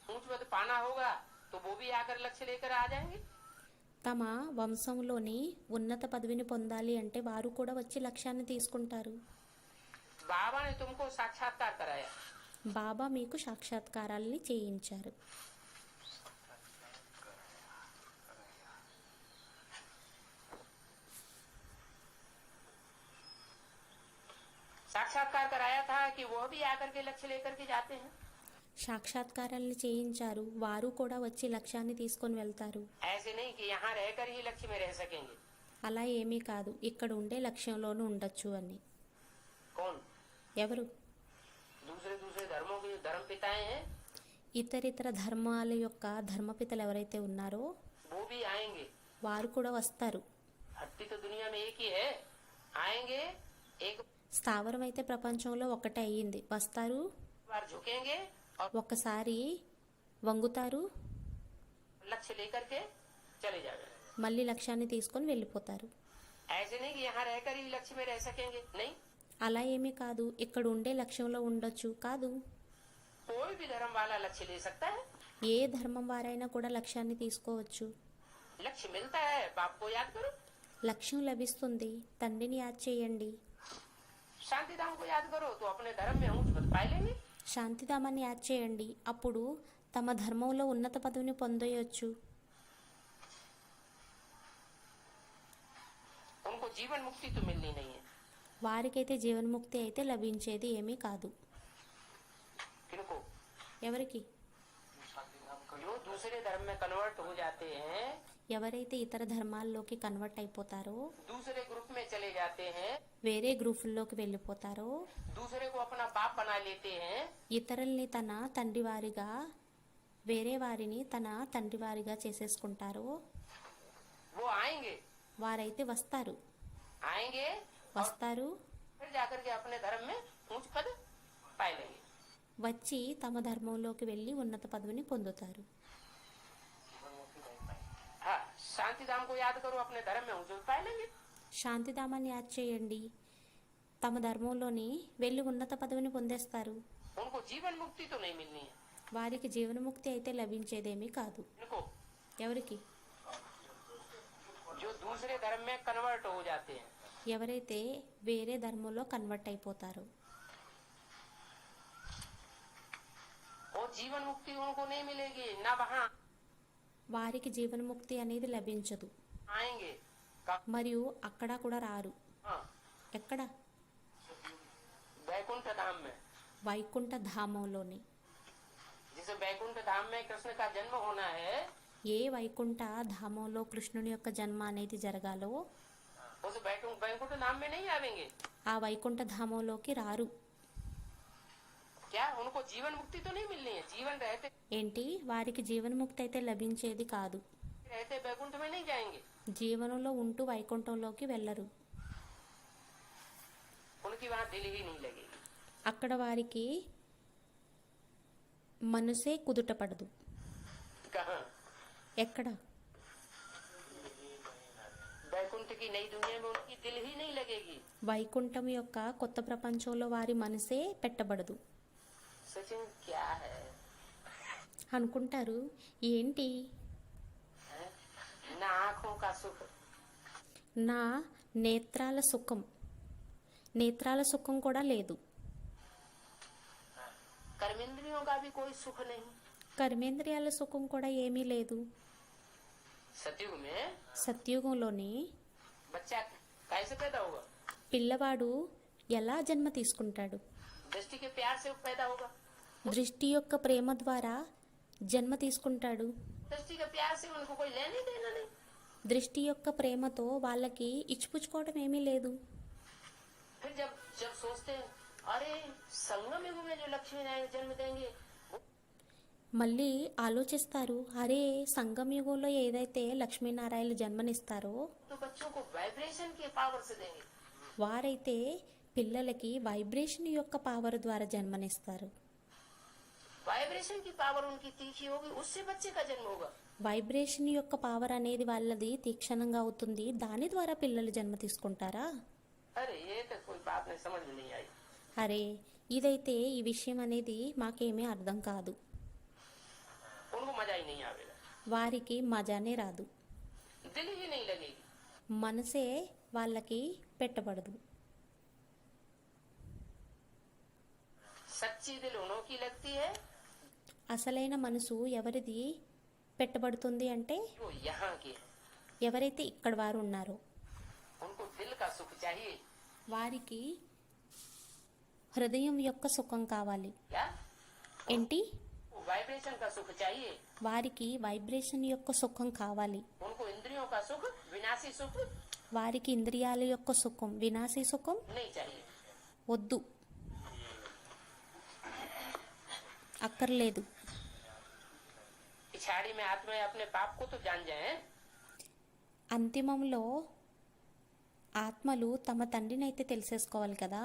A: ऊंच पद पाना होगा तो वो भी आकर लक्ष्य लेकर आ जाएंगे।
B: తమ వంశంలోని ఉన్నత పదవిని పొందాలి అంటే వారు కూడా వచ్చి లక్ష్యాన్ని తీసుకుంటారు.
A: बाबा ने तुमको साक्षात्कार कराया,
B: బాబా మీకు సాక్షాత్కారాల్ని చేయించారు.
A: साक्षात्कार कराया था कि वो भी आकर के लक्ष्य लेकर के जाते हैं।
B: సాక్షాత్కారాల్ని చేయించారు. వారు కూడా వచ్చి లక్ష్యాన్ని తీసుకొని వెళ్తారు.
A: ऐसे नहीं कि यहाँ रहकर ही लक्ष्य में रह सकेंगे।
B: అలా ఏమీ కాదు, ఇక్కడ ఉండే లక్ష్యంలోనూ ఉండొచ్చు అని.
A: कौन?
B: ఎవరు?
A: दूसरे दूसरे धर्मों के जो धर्म पिताएं हैं
B: ఇతరితర ధర్మాల యొక్క ధర్మపితలు ఎవరైతే ఉన్నారో
A: वो भी आएंगे।
B: వారు కూడా వస్తారు.
A: हट्टी तो दुनिया में एक ही है, आएंगे, एक
B: స్థావరం అయితే ప్రపంచంలో ఒకటే అయ్యింది. వస్తారు,
A: बार झुकेंगे और
B: ఒక్కసారి వంగుతారు,
A: लक्ष्य लेकर के चले जाएंगे।
B: మళ్ళీ లక్ష్యాన్ని తీసుకొని వెళ్ళిపోతారు.
A: ऐसे नहीं कि यहाँ रहकर ही लक्ष्य में रह सकेंगे, नहीं।
B: అలా ఏమీ కాదు, ఇక్కడ ఉండే లక్ష్యంలో ఉండొచ్చు కాదు.
A: कोई भी धर्म वाला लक्ष्य ले सकता है।
B: ఏ ధర్మం వారైనా కూడా లక్ష్యాన్ని తీసుకోవచ్చు.
A: लक्ष्य मिलता है, बाप को याद करो,
B: లక్ష్యం లభిస్తుంది, తండ్రిని యాద్ చేయండి.
A: शांति धाम को याद करो तो अपने धर्म में ऊंच पद पाए लेंगे।
B: శాంతిధామాన్ని యాద్ చేయండి, అప్పుడు తమ ధర్మంలో ఉన్నత పదవిని పొందొచ్చు.
A: उनको जीवन मुक्ति तो मिलनी नहीं है।
B: వారికైతే జీవన్ముక్తి అయితే లభించేది ఏమీ కాదు.
A: किनको?
B: ఎవరికి?
A: जो दूसरे धर्म में कन्वर्ट हो जाते हैं,
B: ఎవరైతే ఇతర ధర్మాల్లోకి కన్వర్ట్ అయిపోతారో,
A: दूसरे ग्रुप में चले जाते हैं,
B: వేరే గ్రూపుల్లోకి వెళ్ళిపోతారో,
A: दूसरे को अपना बाप बना लेते हैं,
B: ఇతరుల్ని తన తండ్రి వారిగా, వేరే వారిని తన తండ్రి వారిగా చేసేసుకుంటారో
A: वो आएंगे
B: వారైతే వస్తారు.
A: आएंगे और
B: వస్తారు,
A: फिर जाकर के अपने धर्म में ऊंच पद पाए लेंगे।
B: వచ్చి తమ ధర్మంలోకి వెళ్ళి ఉన్నత పదవిని పొందుతారు.
C: जीवन मुक्ति नहीं पाएंगे।
A: हाँ, शांति धाम को याद करो, अपने धर्म में हूँ जो पाए लेंगे।
B: శాంతిధామాన్ని యాద్ చేయండి, తమ ధర్మంలోని వెళ్ళి ఉన్నత పదవిని పొందేస్తారు.
A: उनको जीवन मुक्ति तो नहीं मिलनी है।
B: వారికి జీవనముక్తి అయితే లభించేదేమీ కాదు.
A: इनको
B: ఎవరికి?
A: जो दूसरे धर्म में कन्वर्ट हो जाते हैं,
B: ఎవరైతే వేరే ధర్మంలో కన్వర్ట్ అయిపోతారో
A: और जीवन मुक्ति उनको नहीं मिलेगी, ना वहाँ
B: వారికి జీవన్ముక్తి అనేది లభించదు.
A: आएंगे।
B: మరియు అక్కడ కూడా రారు.
A: हाँ,
B: ఎక్కడ?
A: वैकुंठ धाम में।
B: వైకుంఠ ధామంలోని.
A: जिसे वैकुंठ धाम में कृष्ण का जन्म होना है,
B: ఏ వైకుంఠ ధామంలో కృష్ణుని యొక్క జన్మ అనేది జరగాలో
A: उस वैकुंठ धाम में नहीं आवेंगे।
B: ఆ వైకుంఠ ధామంలోకి రారు.
A: क्या उनको जीवन मुक्ति तो नहीं मिलनी है? जीवन रहते
B: ఏంటి? వారికి జీవన్ముక్తి అయితే లభించేది కాదు.
A: रहते वैकुंठ में नहीं जाएंगे।
B: జీవనంలో ఉంటూ వైకుంఠంలోకి వెళ్ళరు.
A: उनकी वहाँ दिल ही नहीं लगेगी।
B: అక్కడ వారికి మనసే కుదుటపడదు.
A: कहाँ?
B: ఎక్కడ?
A: वैकुंठ की नई दुनिया में उनकी दिल ही नहीं लगेगी।
B: వైకుంఠం యొక్క కొత్త ప్రపంచంలో వారి మనసే పెట్టబడదు.
A: सचिन क्या है?
B: అనుకుంటారు, ఏంటి?
A: हैं? ना आँखों का सुख,
B: నా నేత్రాల సుఖం. నేత్రాల సుఖం కూడా లేదు.
A: कर्मेंद्रियों का भी कोई सुख नहीं।
B: కర్మేంద్రియాల సుఖం కూడా ఏమీ లేదు.
A: सतयुग में
B: సత్యుగంలోని
A: बच्चा कैसे पैदा होगा?
B: పిల్లవాడు ఎలా జన్మ తీసుకుంటాడు?
A: दृष्टि के प्यार से पैदा होगा।
B: దృష్టి యొక్క ప్రేమ ద్వారా జన్మ తీసుకుంటాడు.
A: दृष्टि के प्यार से उनको कोई लेने देना नहीं।
B: దృష్టి యొక్క ప్రేమతో వాళ్ళకి ఇచ్చిపుచ్చుకోవడం ఏమీ లేదు.
A: फिर जब जब सोचते हैं अरे संगम युग में जो लक्ष्मी नारायण जन्म देंगे,
B: మళ్ళీ ఆలోచిస్తారు, అరే సంగమ యుగంలో ఏదైతే లక్ష్మీనారాయణలు జన్మనిస్తారో
A: तो बच्चों को वाइब्रेशन के पावर से देंगे।
B: వారైతే పిల్లలకి వైబ్రేషన్ యొక్క పవర్ ద్వారా జన్మనిస్తారు.
A: वाइब्रेशन की पावर उनकी तीखी होगी, उससे बच्चे का जन्म होगा।
B: వైబ్రేషన్ యొక్క పవర్ అనేది వాళ్ళది తీక్షణంగా అవుతుంది, దాని ద్వారా పిల్లలు జన్మ తీసుకుంటారా?
A: अरे ये तो कोई बात नहीं, समझ में नहीं आई।
B: అరే ఇదైతే ఈ విషయం అనేది మాకేమీ అర్థం కాదు.
A: उनको मजा ही नहीं आवेगा,
B: వారికి మజానే రాదు.
A: दिल ही नहीं लगेगी।
B: మనసే వాళ్ళకి పెట్టబడదు.
A: सच्ची दिल उन्हों की लगती है
B: అసలైన మనసు ఎవరిది పెట్టబడుతుంది అంటే
A: जो यहाँ की है।
B: ఎవరైతే ఇక్కడ వారు ఉన్నారో
A: उनको दिल का सुख चाहिए।
B: వారికి హృదయం యొక్క సుఖం కావాలి.
A: क्या?
B: ఏంటి?
A: वाइब्रेशन का सुख चाहिए।
B: వారికి వైబ్రేషన్ యొక్క సుఖం కావాలి.
A: उनको इंद्रियों का सुख, विनाशी सुख
B: వారికి ఇంద్రియాల యొక్క సుఖం, వినాశీ సుఖం
A: नहीं चाहिए।
B: వద్దు, అక్కర్లేదు.
A: पिछाड़ी में आत्मा अपने पाप को तो जान जाए।
B: అంతిమంలో ఆత్మలు తమ తండ్రిని అయితే తెలిసేసుకోవాలి కదా.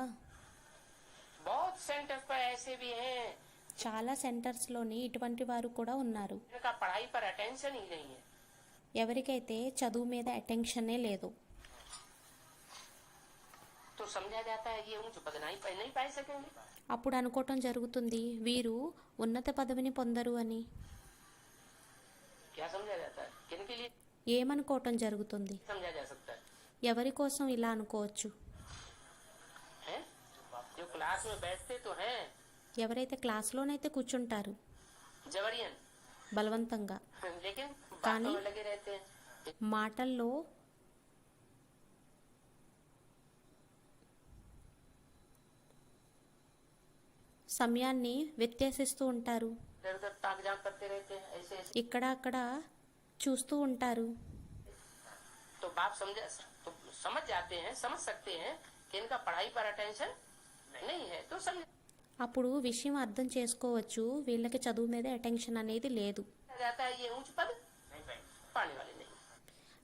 A: बहुत सेंटर पर ऐसे भी हैं
B: చాలా సెంటర్స్లోని ఇటువంటి వారు కూడా ఉన్నారు.
A: जिनका पढ़ाई पर अटेंशन ही नहीं है।
B: ఎవరికైతే చదువు మీద అటెన్షనే లేదు.
A: तो समझा जाता है ये ऊंच पद नहीं पाई सकेंगे।
B: అప్పుడు అనుకోవటం జరుగుతుంది, వీరు ఉన్నత పదవిని పొందరు అని.
A: क्या समझा जाता है? किनके लिए
B: ఏమనుకోవటం జరుగుతుంది?
A: समझा जा सकता है?
B: ఎవరి కోసం ఇలా అనుకోవచ్చు?
A: हैं? जो क्लास में बैठते तो हैं
B: ఎవరైతే క్లాస్లోనైతే కూర్చుంటారు
A: जबरियन,
B: బలవంతంగా,
A: लेकिन
B: कानी?
A: बातों में लगे रहते हैं।
B: మాటల్లో సమయాన్ని వ్యత్యాసిస్తూ ఉంటారు,
A: इधर उधर ताक झांक करते रहते हैं, ऐसे ऐसे।
B: ఇక్కడ అక్కడ చూస్తూ ఉంటారు.
A: तो बाप तो समझ जाते हैं, समझ सकते हैं कि इनका पढ़ाई पर अटेंशन नहीं है, तो समझ
B: అప్పుడు విషయం అర్థం చేసుకోవచ్చు, వీళ్ళకి చదువు మీద అటెన్షన్ అనేది లేదు.
A: जाता है ये ऊंच पद पाने वाले नहीं।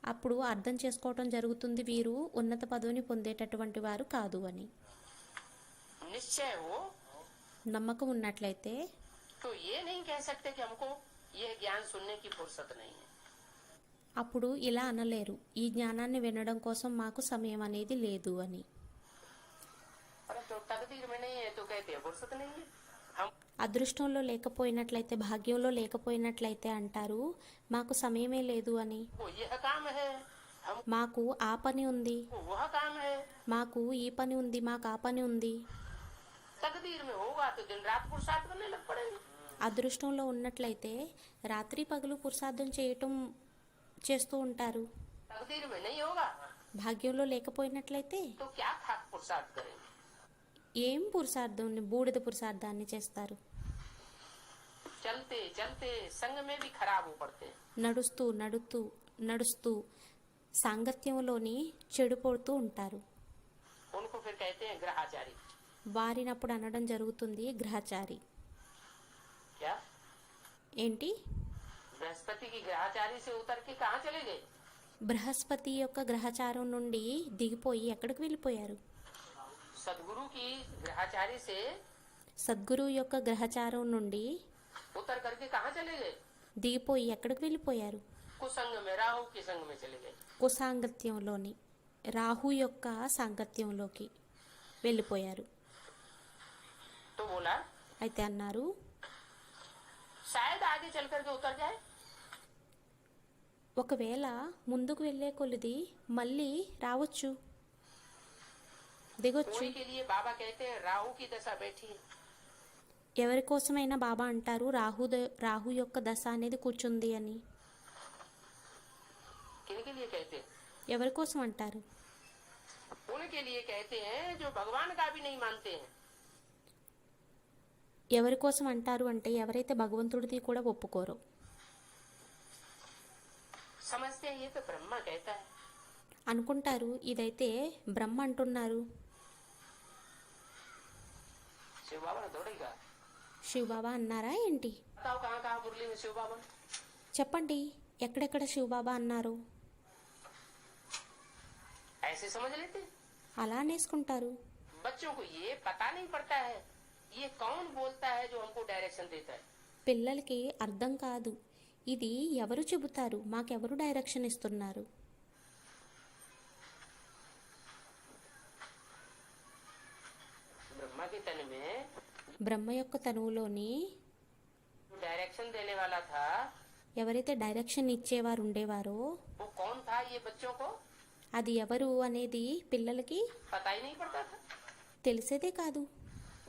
B: అప్పుడు అర్థం చేసుకోవటం జరుగుతుంది, వీరు ఉన్నత పదవిని పొందేటటువంటి వారు కాదు అని.
A: निश्चय हो
B: నమ్మకం ఉన్నట్లయితే
A: तो ये नहीं कह सकते कि हमको ये ज्ञान सुनने की फुर्सत नहीं है।
B: అప్పుడు ఇలా అనలేరు, ఈ జ్ఞానాన్ని వినడం కోసం మాకు సమయం అనేది లేదు అని.
A: अरे तो तकदीर में नहीं है तो कहते हैं फुर्सत नहीं है। हम
B: అదృష్టంలో లేకపోయినట్లయితే, భాగ్యంలో లేకపోయినట్లయితే అంటారు మాకు సమయమే లేదు అని.
A: को यह काम है, हमको
B: మాకు ఆ పని ఉంది,
A: वह काम है।
B: మాకు ఈ పని ఉంది, మాకు ఆ పని ఉంది.
A: तकदीर में होगा तो दिन रात पुरुषार्थ करने लग पड़ेंगे।
B: అదృష్టంలో ఉన్నట్లయితే రాత్రి పగలు పురుషార్థం చేస్తూ ఉంటారు.
A: तकदीर में नहीं होगा
B: భాగ్యంలో లేకపోయినట్లయితే
A: तो क्या खाक पुरुषार्थ करेंगे।
B: ఏం పురుషార్థం, బూడిద పురుషార్థాన్ని చేస్తారు.
A: चलते चलते संग में भी खराब हो पड़ते हैं।
B: నడుస్తూ నడుస్తూ నడుస్తూ సాంగత్యంలోని చెడిపోతూ ఉంటారు.
A: उनको फिर कहते हैं ग्रहाचारी।
B: వారినప్పుడు అనడం జరుగుతుంది గ్రహచారి.
A: क्या
B: ఏంటి?
A: बृहस्पति की ग्रहाचारी से उतर के कहाँ चले गए।
B: బృహస్పతి యొక్క గ్రహచారం నుండి దిగిపోయి ఎక్కడికి వెళ్ళిపోయారు?
A: सदगुरु की ग्रहाचारी से
B: సద్గురువు యొక్క గ్రహచారం నుండి
A: उतर करके कहाँ चले गए।
B: దిగిపోయి ఎక్కడికి వెళ్ళిపోయారు?
A: कुसंग में, राहु के संग में चले गए।
B: కుసాంగత్యంలోని రాహు యొక్క సాంగత్యంలోకి వెళ్ళిపోయారు.
A: तो बोला
B: అయితే అన్నారు
A: शायद आगे चल करके उतर जाए।
B: ఒకవేళ ముందుకు వెళ్ళే కొలిది మళ్ళీ రావచ్చు, దిగొచ్చు.
A: कोई के लिए बाबा कहते हैं राहु की दशा बैठी है।
B: ఎవరి కోసమైనా బాబా అంటారు రాహు యొక్క దశ అనేది కూర్చుంది అని.
A: किन के लिए कहते हैं।
B: ఎవరి కోసం అంటారు?
A: उनके लिए कहते हैं जो भगवान का भी नहीं मानते हैं।
B: ఎవరి కోసం అంటారు అంటే ఎవరైతే భగవంతుడిది కూడా ఒప్పుకోరో.
A: समझते हैं ये तो ब्रह्मा कहता है।
B: అనుకుంటారు ఇదైతే బ్రహ్మ అంటున్నారు.
A: शिव बाबा ने दौड़ेगा।
B: శివబాబా అన్నారా ఏంటి?
A: बताओ कहाँ कहाँ मुरली में शिव बाबा।
B: చెప్పండి ఎక్కడెక్కడ శివబాబా అన్నారు?
A: ऐसे समझ लेते हैं।
B: అలా అనేసుకుంటారు.
A: बच्चों को ये पता नहीं पड़ता है ये कौन बोलता है जो हमको डायरेक्शन देता है।
B: పిల్లలకి అర్థం కాదు ఇది ఎవరు చెబుతారు, మాకెవరు డైరెక్షన్ ఇస్తున్నారు.
A: ब्रह्मा के तन में
B: బ్రహ్మ యొక్క తనువులోని
A: जो डायरेक्शन देने वाला था
B: ఎవరైతే డైరెక్షన్ ఇచ్చేవారు ఉండేవారో
A: वो कौन था ये बच्चों को
B: అది ఎవరు అనేది పిల్లలకి
A: पता ही नहीं पड़ता था।
B: తెలిసేదే కాదు.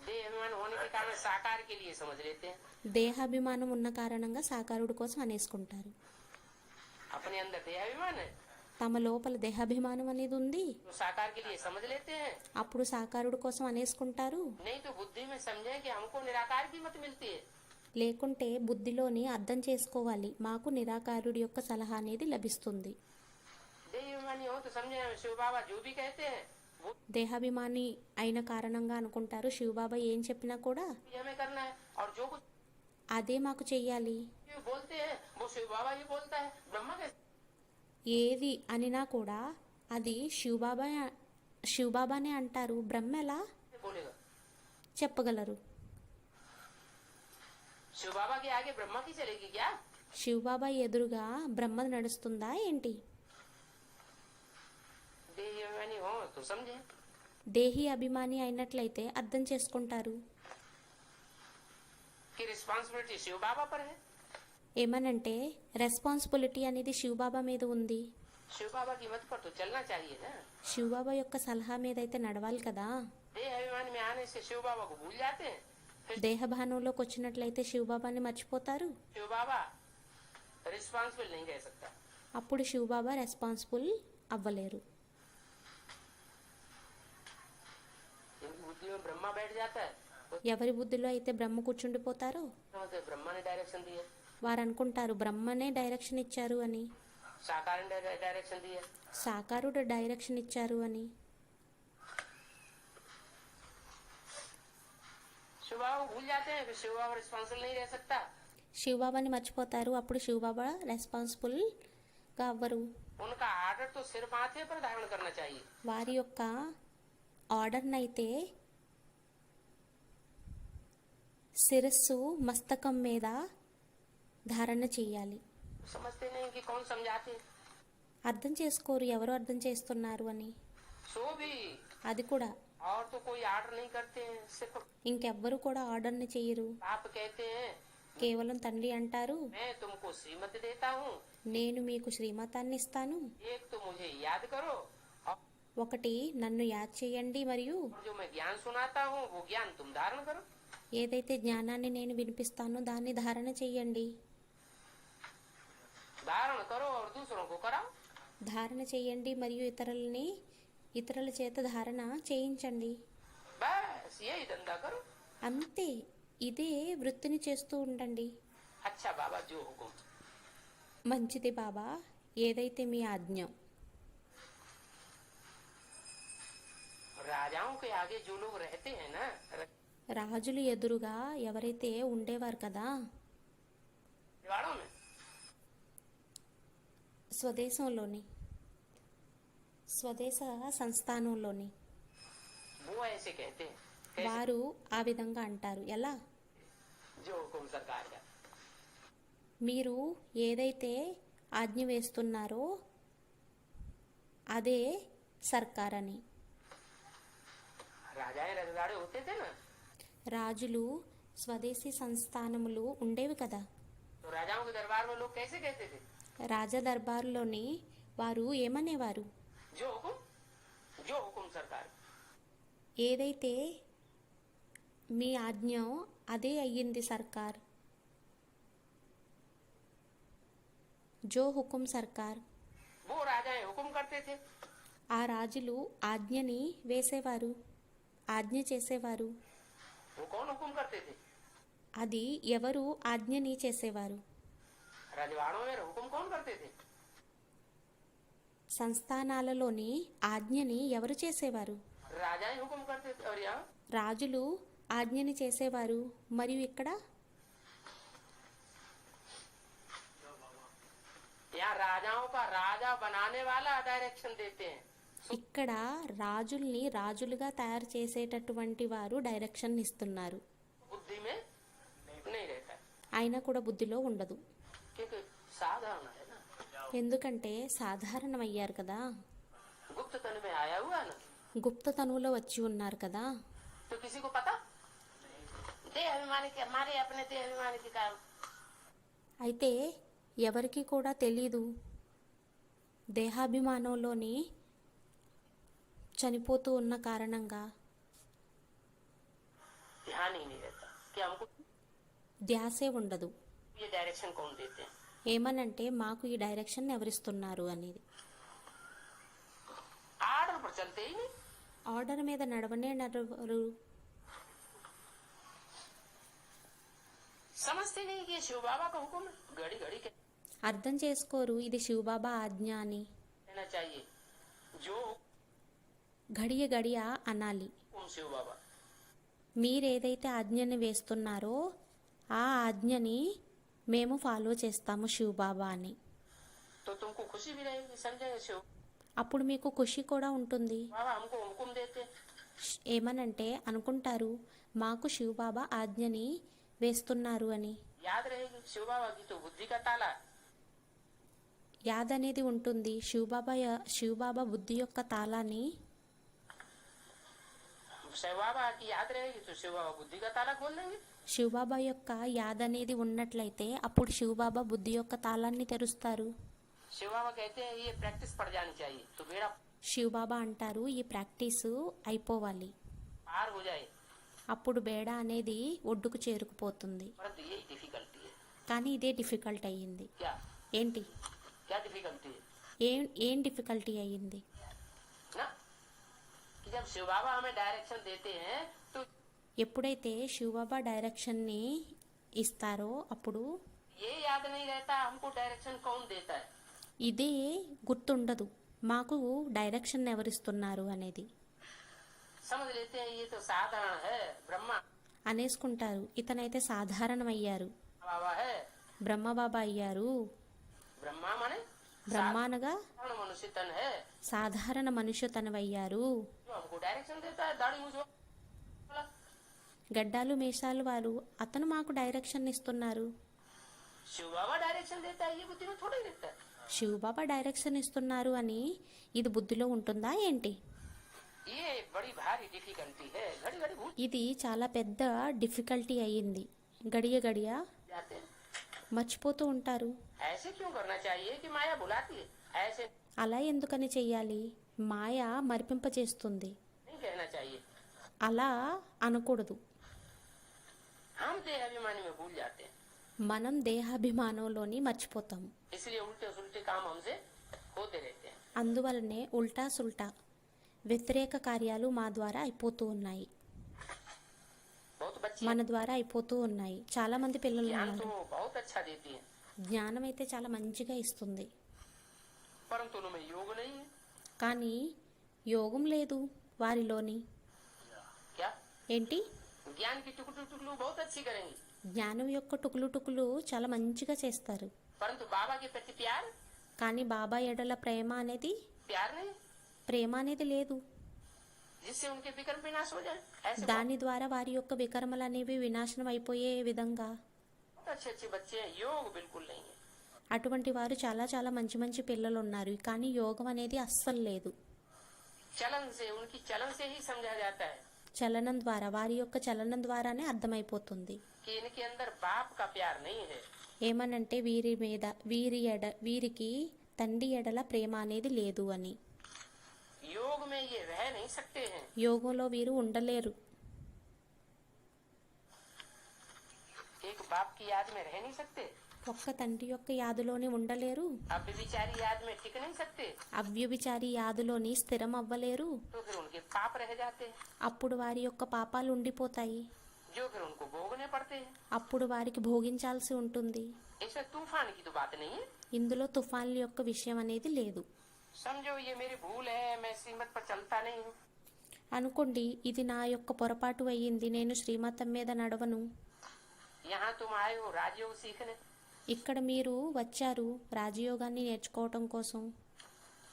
A: देह अभिमान होने के कारण साकार के लिए समझ लेते हैं।
B: దేహాభిమానం ఉన్న కారణంగా సాకారుడి కోసం అనేసుకుంటారు.
A: अपने अंदर देह अभिमान है
B: తమ లోపల దేహాభిమానం అనేది ఉంది,
A: तो साकार के लिए समझ लेते हैं।
B: అప్పుడు సాకారుడి కోసం అనేసుకుంటారు.
A: नहीं तो बुद्धि में समझे कि हमको निराकार की मत मिलती है।
B: లేకుంటే బుద్ధిలోని అర్థం చేసుకోవాలి మాకు నిరాకారుడి యొక్క సలహా అనేది లభిస్తుంది.
A: देह अभिमानी हो तो समझे हम शिव बाबा जो भी कहते हैं वो
B: దేహాభిమాని అయిన కారణంగా అనుకుంటారు శివబాబా ఏం చెప్పినా కూడా
A: भी हमें करना है और जो कुछ
B: అదే మాకు చెయ్యాలి.
A: भी बोलते हैं वो शिव बाबा ही बोलता है। ब्रह्मा कैसे
B: ఏది అనినా కూడా అది శివబాబానే అంటారు. బ్రహ్మ ఎలా
A: बोलेगा।
B: చెప్పగలరు?
A: शिव बाबा के आगे ब्रह्मा की चलेगी क्या।
B: శివబాబా ఎదురుగా బ్రహ్మ నడుస్తుందా ఏంటి?
A: देह अभिमानी हो तो समझे
B: దేహి అభిమాని అయినట్లయితే అర్థం చేసుకుంటారు.
A: कि रिस्पॉन्सिबिलिटी शिव बाबा पर है।
B: ఏమనంటే రెస్పాన్సిబిలిటీ అనేది శివబాబా మీద ఉంది.
A: शिव बाबा की मत पर तो चलना चाहिए ना।
B: శివబాబా యొక్క సలహా మీద అయితే నడవాలి కదా.
A: देह अभिमान में आने से शिव बाबा को भूल जाते हैं। फिर
B: దేహభానంలోకి వచ్చినట్లయితే శివబాబాని మర్చిపోతారు.
A: शिव बाबा रिस्पॉन्सिबल नहीं कह सकता।
B: అప్పుడు శివబాబా రెస్పాన్సిబుల్ అవ్వలేరు.
A: इनकी बुद्धि में ब्रह्मा बैठ जाता है तो
B: ఎవరి బుద్ధిలో అయితే బ్రహ్మ కూర్చుండిపోతారో
A: तो ब्रह्मा ने डायरेक्शन दी है,
B: వారు అనుకుంటారు బ్రహ్మనే డైరెక్షన్ ఇచ్చారు అని,
A: साकार ने डायरेक्शन दी है।
B: సాకారుడు డైరెక్షన్ ఇచ్చారు అని.
A: शिव बाबा को भूल जाते हैं फिर शिव बाबा रिस्पॉन्सिबल नहीं रह सकता।
B: శివబాబాని మర్చిపోతారు. అప్పుడు శివబాబా రెస్పాన్సిబుల్గా అవ్వరు.
A: उनका आर्डर तो सिर माथे पर धारण करना चाहिए।
B: వారి యొక్క ఆర్డర్ని అయితే శిరస్సు మస్తకం మీద ధారణ చేయాలి.
A: समझते नहीं कि कौन समझाते,
B: అర్థం చేసుకోరు ఎవరు అర్థం చేస్తున్నారు అని.
A: सो भी
B: అది కూడా
A: और तो कोई आर्डर नहीं करते हैं, सिर्फ
B: ఇంకెవ్వరు కూడా ఆర్డర్ని చెయ్యరు.
A: आप कहते हैं
B: కేవలం తండ్రి అంటారు,
A: मैं तुमको श्रीमत देता हूँ,
B: నేను మీకు శ్రీమతాన్ని ఇస్తాను.
A: एक तो मुझे याद करो और
B: ఒకటి నన్ను యాద్ చేయండి, మరియు
A: जो मैं ज्ञान सुनाता हूँ वो ज्ञान तुम धारण करो.
B: ఏదైతే జ్ఞానాన్ని నేను వినిపిస్తానో దాన్ని ధారణ చెయ్యండి.
A: धारण करो और दूसरों को कराओ.
B: ధారణ చెయ్యండి మరియు ఇతరుల చేత ధారణ చేయించండి.
A: बस यही धंधा करो.
B: అంతే, ఇదే వృత్తిని చేస్తూ ఉండండి.
A: अच्छा बाबा जो हुकुम.
B: మంచిది బాబా, ఏదైతే మీ ఆజ్ఞ.
A: राजाओं के आगे जो लोग रहते हैं ना,
B: రాజులు ఎదురుగా ఎవరైతే ఉండేవారు కదా,
A: रजवाड़ों में
B: స్వదేశ సంస్థానంలోని
A: वो ऐसे कहते हैं, कैसे?
B: వారు ఆ విధంగా అంటారు. ఎలా?
A: जो हुकुम सरकार का.
B: మీరు ఏదైతే ఆజ్ఞ వేస్తున్నారో అదే సర్కార్ అని.
A: राजाएं रजवाड़े होते थे ना,
B: రాజులు స్వదేశీ సంస్థానములు ఉండేవి కదా.
A: तो राजाओं के दरबार में लोग कैसे कहते थे,
B: రాజా దర్బారులోని వారు ఏమనేవారు?
A: जो हुकुम सरकार.
B: ఏదైతే మీ ఆజ్ఞ అదే అయ్యింది సర్కార్. జో హుకుం సర్కార్.
A: वो राजाएं हुकुम करते थे,
B: ఆ రాజులు ఆజ్ఞని వేసేవారు, ఆజ్ఞ చేసేవారు.
A: वो कौन हुकुम करते थे,
B: అది ఎవరు ఆజ్ఞని చేసేవారు?
A: रजवाड़ों में हुकुम कौन करते थे,
B: సంస్థానాలలోని ఆజ్ఞని ఎవరు చేసేవారు?
A: राजाएं हुकुम करते थे. और यहाँ
B: రాజులు ఆజ్ఞని చేసేవారు. మరియు ఇక్కడ
A: राजाओं का राजा बनाने वाला डायरेक्शन देते हैं.
B: ఇక్కడ రాజుల్ని రాజులుగా తయారు చేసేటటువంటి వారు డైరెక్షన్ ఇస్తున్నారు.
A: बुद्धि में नहीं रहता है,
B: అయినా కూడా బుద్ధిలో ఉండదు.
A: क्योंकि साधारण है ना,
B: ఎందుకంటే సాధారణమయ్యారు కదా,
A: गुप्त तन में आया हुआ है ना,
B: గుప్తతనువులో వచ్చి ఉన్నారు కదా.
A: तो किसी को पता देह अभिमानी के, हमारे अपने देह अभिमानी के कारण
B: అయితే ఎవరికి కూడా తెలీదు, దేహాభిమానంలోని చనిపోతూ ఉన్న కారణంగా
A: ध्यान ही नहीं रहता कि हमको
B: ధ్యాసే ఉండదు.
A: ये डायरेक्शन कौन देते हैं.
B: ఏమనంటే మాకు ఈ డైరెక్షన్ ఎవరిస్తున్నారు అనేది.
A: आर्डर पर चलते ही नहीं.
B: ఆర్డర్ మీద నడవరు.
A: समझते नहीं कि ये शिव बाबा का हुक्म है. घड़ी घड़ी
B: అర్థం చేసుకోరు ఇది శివబాబా ఆజ్ఞ అని.
A: कहना चाहिए जो
B: గడియ గడియ అనాలి.
A: हुक्म शिव बाबा.
B: మీరేదైతే ఆజ్ఞని వేస్తున్నారో ఆ ఆజ్ఞని మేము ఫాలో చేస్తాము శివబాబా అని.
A: तो तुमको खुशी भी रहेगी, समझे शिव
B: అప్పుడు మీకు ఖుషి కూడా ఉంటుంది.
A: बाबा हमको हुक्म देते.
B: ఏమనంటే అనుకుంటారు మాకు శివబాబా ఆజ్ఞని వేస్తున్నారు అని.
A: याद रहेगी शिव बाबा की तो बुद्धि का ताला है.
B: యాద్ అనేది ఉంటుంది. శివబాబా బుద్ధి యొక్క తాళాన్ని
A: शिव बाबा की याद रहेगी तो शिव बाबा बुद्धि का ताला खोल देंगे.
B: శివబాబా యొక్క యాద్ అనేది ఉన్నట్లయితే అప్పుడు శివబాబా బుద్ధి యొక్క తాళాన్ని తెరుస్తారు.
A: शिव बाबा कहते हैं ये प्रैक्टिस पड़ जानी चाहिए तो बेड़ा
B: శివబాబా అంటారు ఈ ప్రాక్టీసు అయిపోవాలి,
A: पार हो जाए.
B: అప్పుడు బేడ అనేది ఒడ్డుకు చేరుకుపోతుంది.
A: परंतु यही डिफिकल्टी है.
B: కానీ ఇదే డిఫికల్ట్ అయ్యింది.
A: क्या
B: ఏంటి?
A: क्या डिफिकल्टी है
B: ఏం డిఫికల్టీ అయ్యింది?
A: ना कि जब शिव बाबा हमें डायरेक्शन देते हैं तो
B: ఎప్పుడైతే శివబాబా డైరెక్షన్ని ఇస్తారో అప్పుడు
A: ये याद नहीं रहता हमको डायरेक्शन कौन देता है.
B: ఇదే గుర్తుండదు మాకు డైరెక్షన్ ఎవరిస్తున్నారు అనేది.
A: समझ लेते हैं ये तो साधारण है, ब्रह्मा
B: అనేసుకుంటారు ఇతనైతే సాధారణమయ్యారు,
A: बाबा है.
B: బ్రహ్మబాబా అయ్యారు.
A: ब्रह्मा माने
B: బ్రహ్మానగా
A: साधारण मनुष्य तन है
B: సాధారణ మనుష్యతనవయ్యారు.
A: जो हमको डायरेक्शन देता है. दाढ़ी मूछ वाला
B: గడ్డాలు మీసాలు వారు అతను మాకు డైరెక్షన్ ఇస్తున్నారు.
A: शिव बाबा डायरेक्शन देता है, ये बुद्धि में थोड़ा ही रहता है।
B: శివబాబా డైరెక్షన్ ఇస్తున్నారు అని ఇది బుద్ధిలో ఉంటుందా ఏంటి?
A: ये बड़ी भारी डिफिकल्टी है, घड़ी घड़ी भूल
B: ఇది చాలా పెద్ద డిఫికల్టీ అయ్యింది. గడియ గడియ
A: जाते हैं।
B: మర్చిపోతూ ఉంటారు.
A: ऐसे क्यों करना चाहिए कि माया बुलाती है, ऐसे
B: అలా ఎందుకని చెయ్యాలి? మాయ మరిపింపచేస్తుంది.
A: नहीं कहना चाहिए।
B: అలా అనకూడదు.
A: हम देह अभिमानी में भूल जाते हैं,
B: మనం దేహాభిమానంలోని మర్చిపోతాం.
A: इसलिए उल्टे सुलटे काम हमसे होते रहते हैं।
B: అందువలనే ఉల్టా సుల్టా వ్యతిరేక కార్యాలు మా ద్వారా అయిపోతూ ఉన్నాయి,
A: बहुत बच्चे
B: మన ద్వారా అయిపోతూ ఉన్నాయి. చాలా మంది పిల్లలు
A: ज्ञान तो
B: ఉన్నారు.
A: बहुत अच्छा देती है,
B: జ్ఞానం అయితే చాలా మంచిగా ఇస్తుంది,
A: परंतु उनमें योग नहीं है।
B: కానీ యోగం లేదు వారిలోని.
A: क्या
B: ఏంటి?
A: ज्ञान की टुकड़ू बहुत अच्छी करेंगी,
B: జ్ఞానం యొక్క టుకులు చాలా మంచిగా చేస్తారు,
A: परंतु बाबा के प्रति प्यार
B: కానీ బాబా ఎడల ప్రేమ అనేది
A: प्यार नहीं,
B: లేదు.
A: जिससे उनके विक्रम विनाश हो जाए। ऐसे
B: దాని ద్వారా వారి యొక్క వికర్మలు అనేవి వినాశనం అయిపోయే విధంగా
A: बहुत अच्छे अच्छे बच्चे हैं, योग बिल्कुल नहीं है।
B: అటువంటి వారు చాలా మంచి మంచి పిల్లలు ఉన్నారు, కానీ యోగం అనేది అస్సలు లేదు.
A: चलन से, उनकी चलन से ही समझा जाता है
B: చలనం ద్వారా, వారి యొక్క చలనం ద్వారానే అర్థమైపోతుంది
A: कि इनके अंदर बाप का प्यार नहीं है।
B: ఏమనంటే వీరికి తండ్రి ఎడల ప్రేమ అనేది లేదు అని.
A: योग में ये रह नहीं सकते हैं।
B: యోగంలో వీరు ఉండలేరు,
A: एक बाप की याद में रह नहीं सकते,
B: ఒక్క తండ్రి యొక్క యాదులోని ఉండలేరు,
A: अब विचारी याद में टिक नहीं सकते,
B: అవ్యభిచారి యాదులోని స్థిరం అవ్వలేరు.
A: तो फिर उनके पाप रह जाते हैं,
B: అప్పుడు వారి యొక్క పాపాలు ఉండిపోతాయి,
A: जो फिर उनको भोगने पड़ते हैं।
B: అప్పుడు వారికి భోగించాల్సి ఉంటుంది.
A: इसमें तूफान की तो बात नहीं है।
B: ఇందులో తుఫాన్ల యొక్క విషయం అనేది లేదు.
A: समझो ये मेरी भूल है, मैं श्रीमत पर चलता नहीं हूँ,
B: అనుకోండి, ఇది నా యొక్క పొరపాటు అయ్యింది, నేను శ్రీమతం మీద నడవను.
A: यहाँ तुम आए हो राजयोग सीखने,
B: ఇక్కడ మీరు వచ్చారు రాజయోగాన్ని నేర్చుకోవటం కోసం.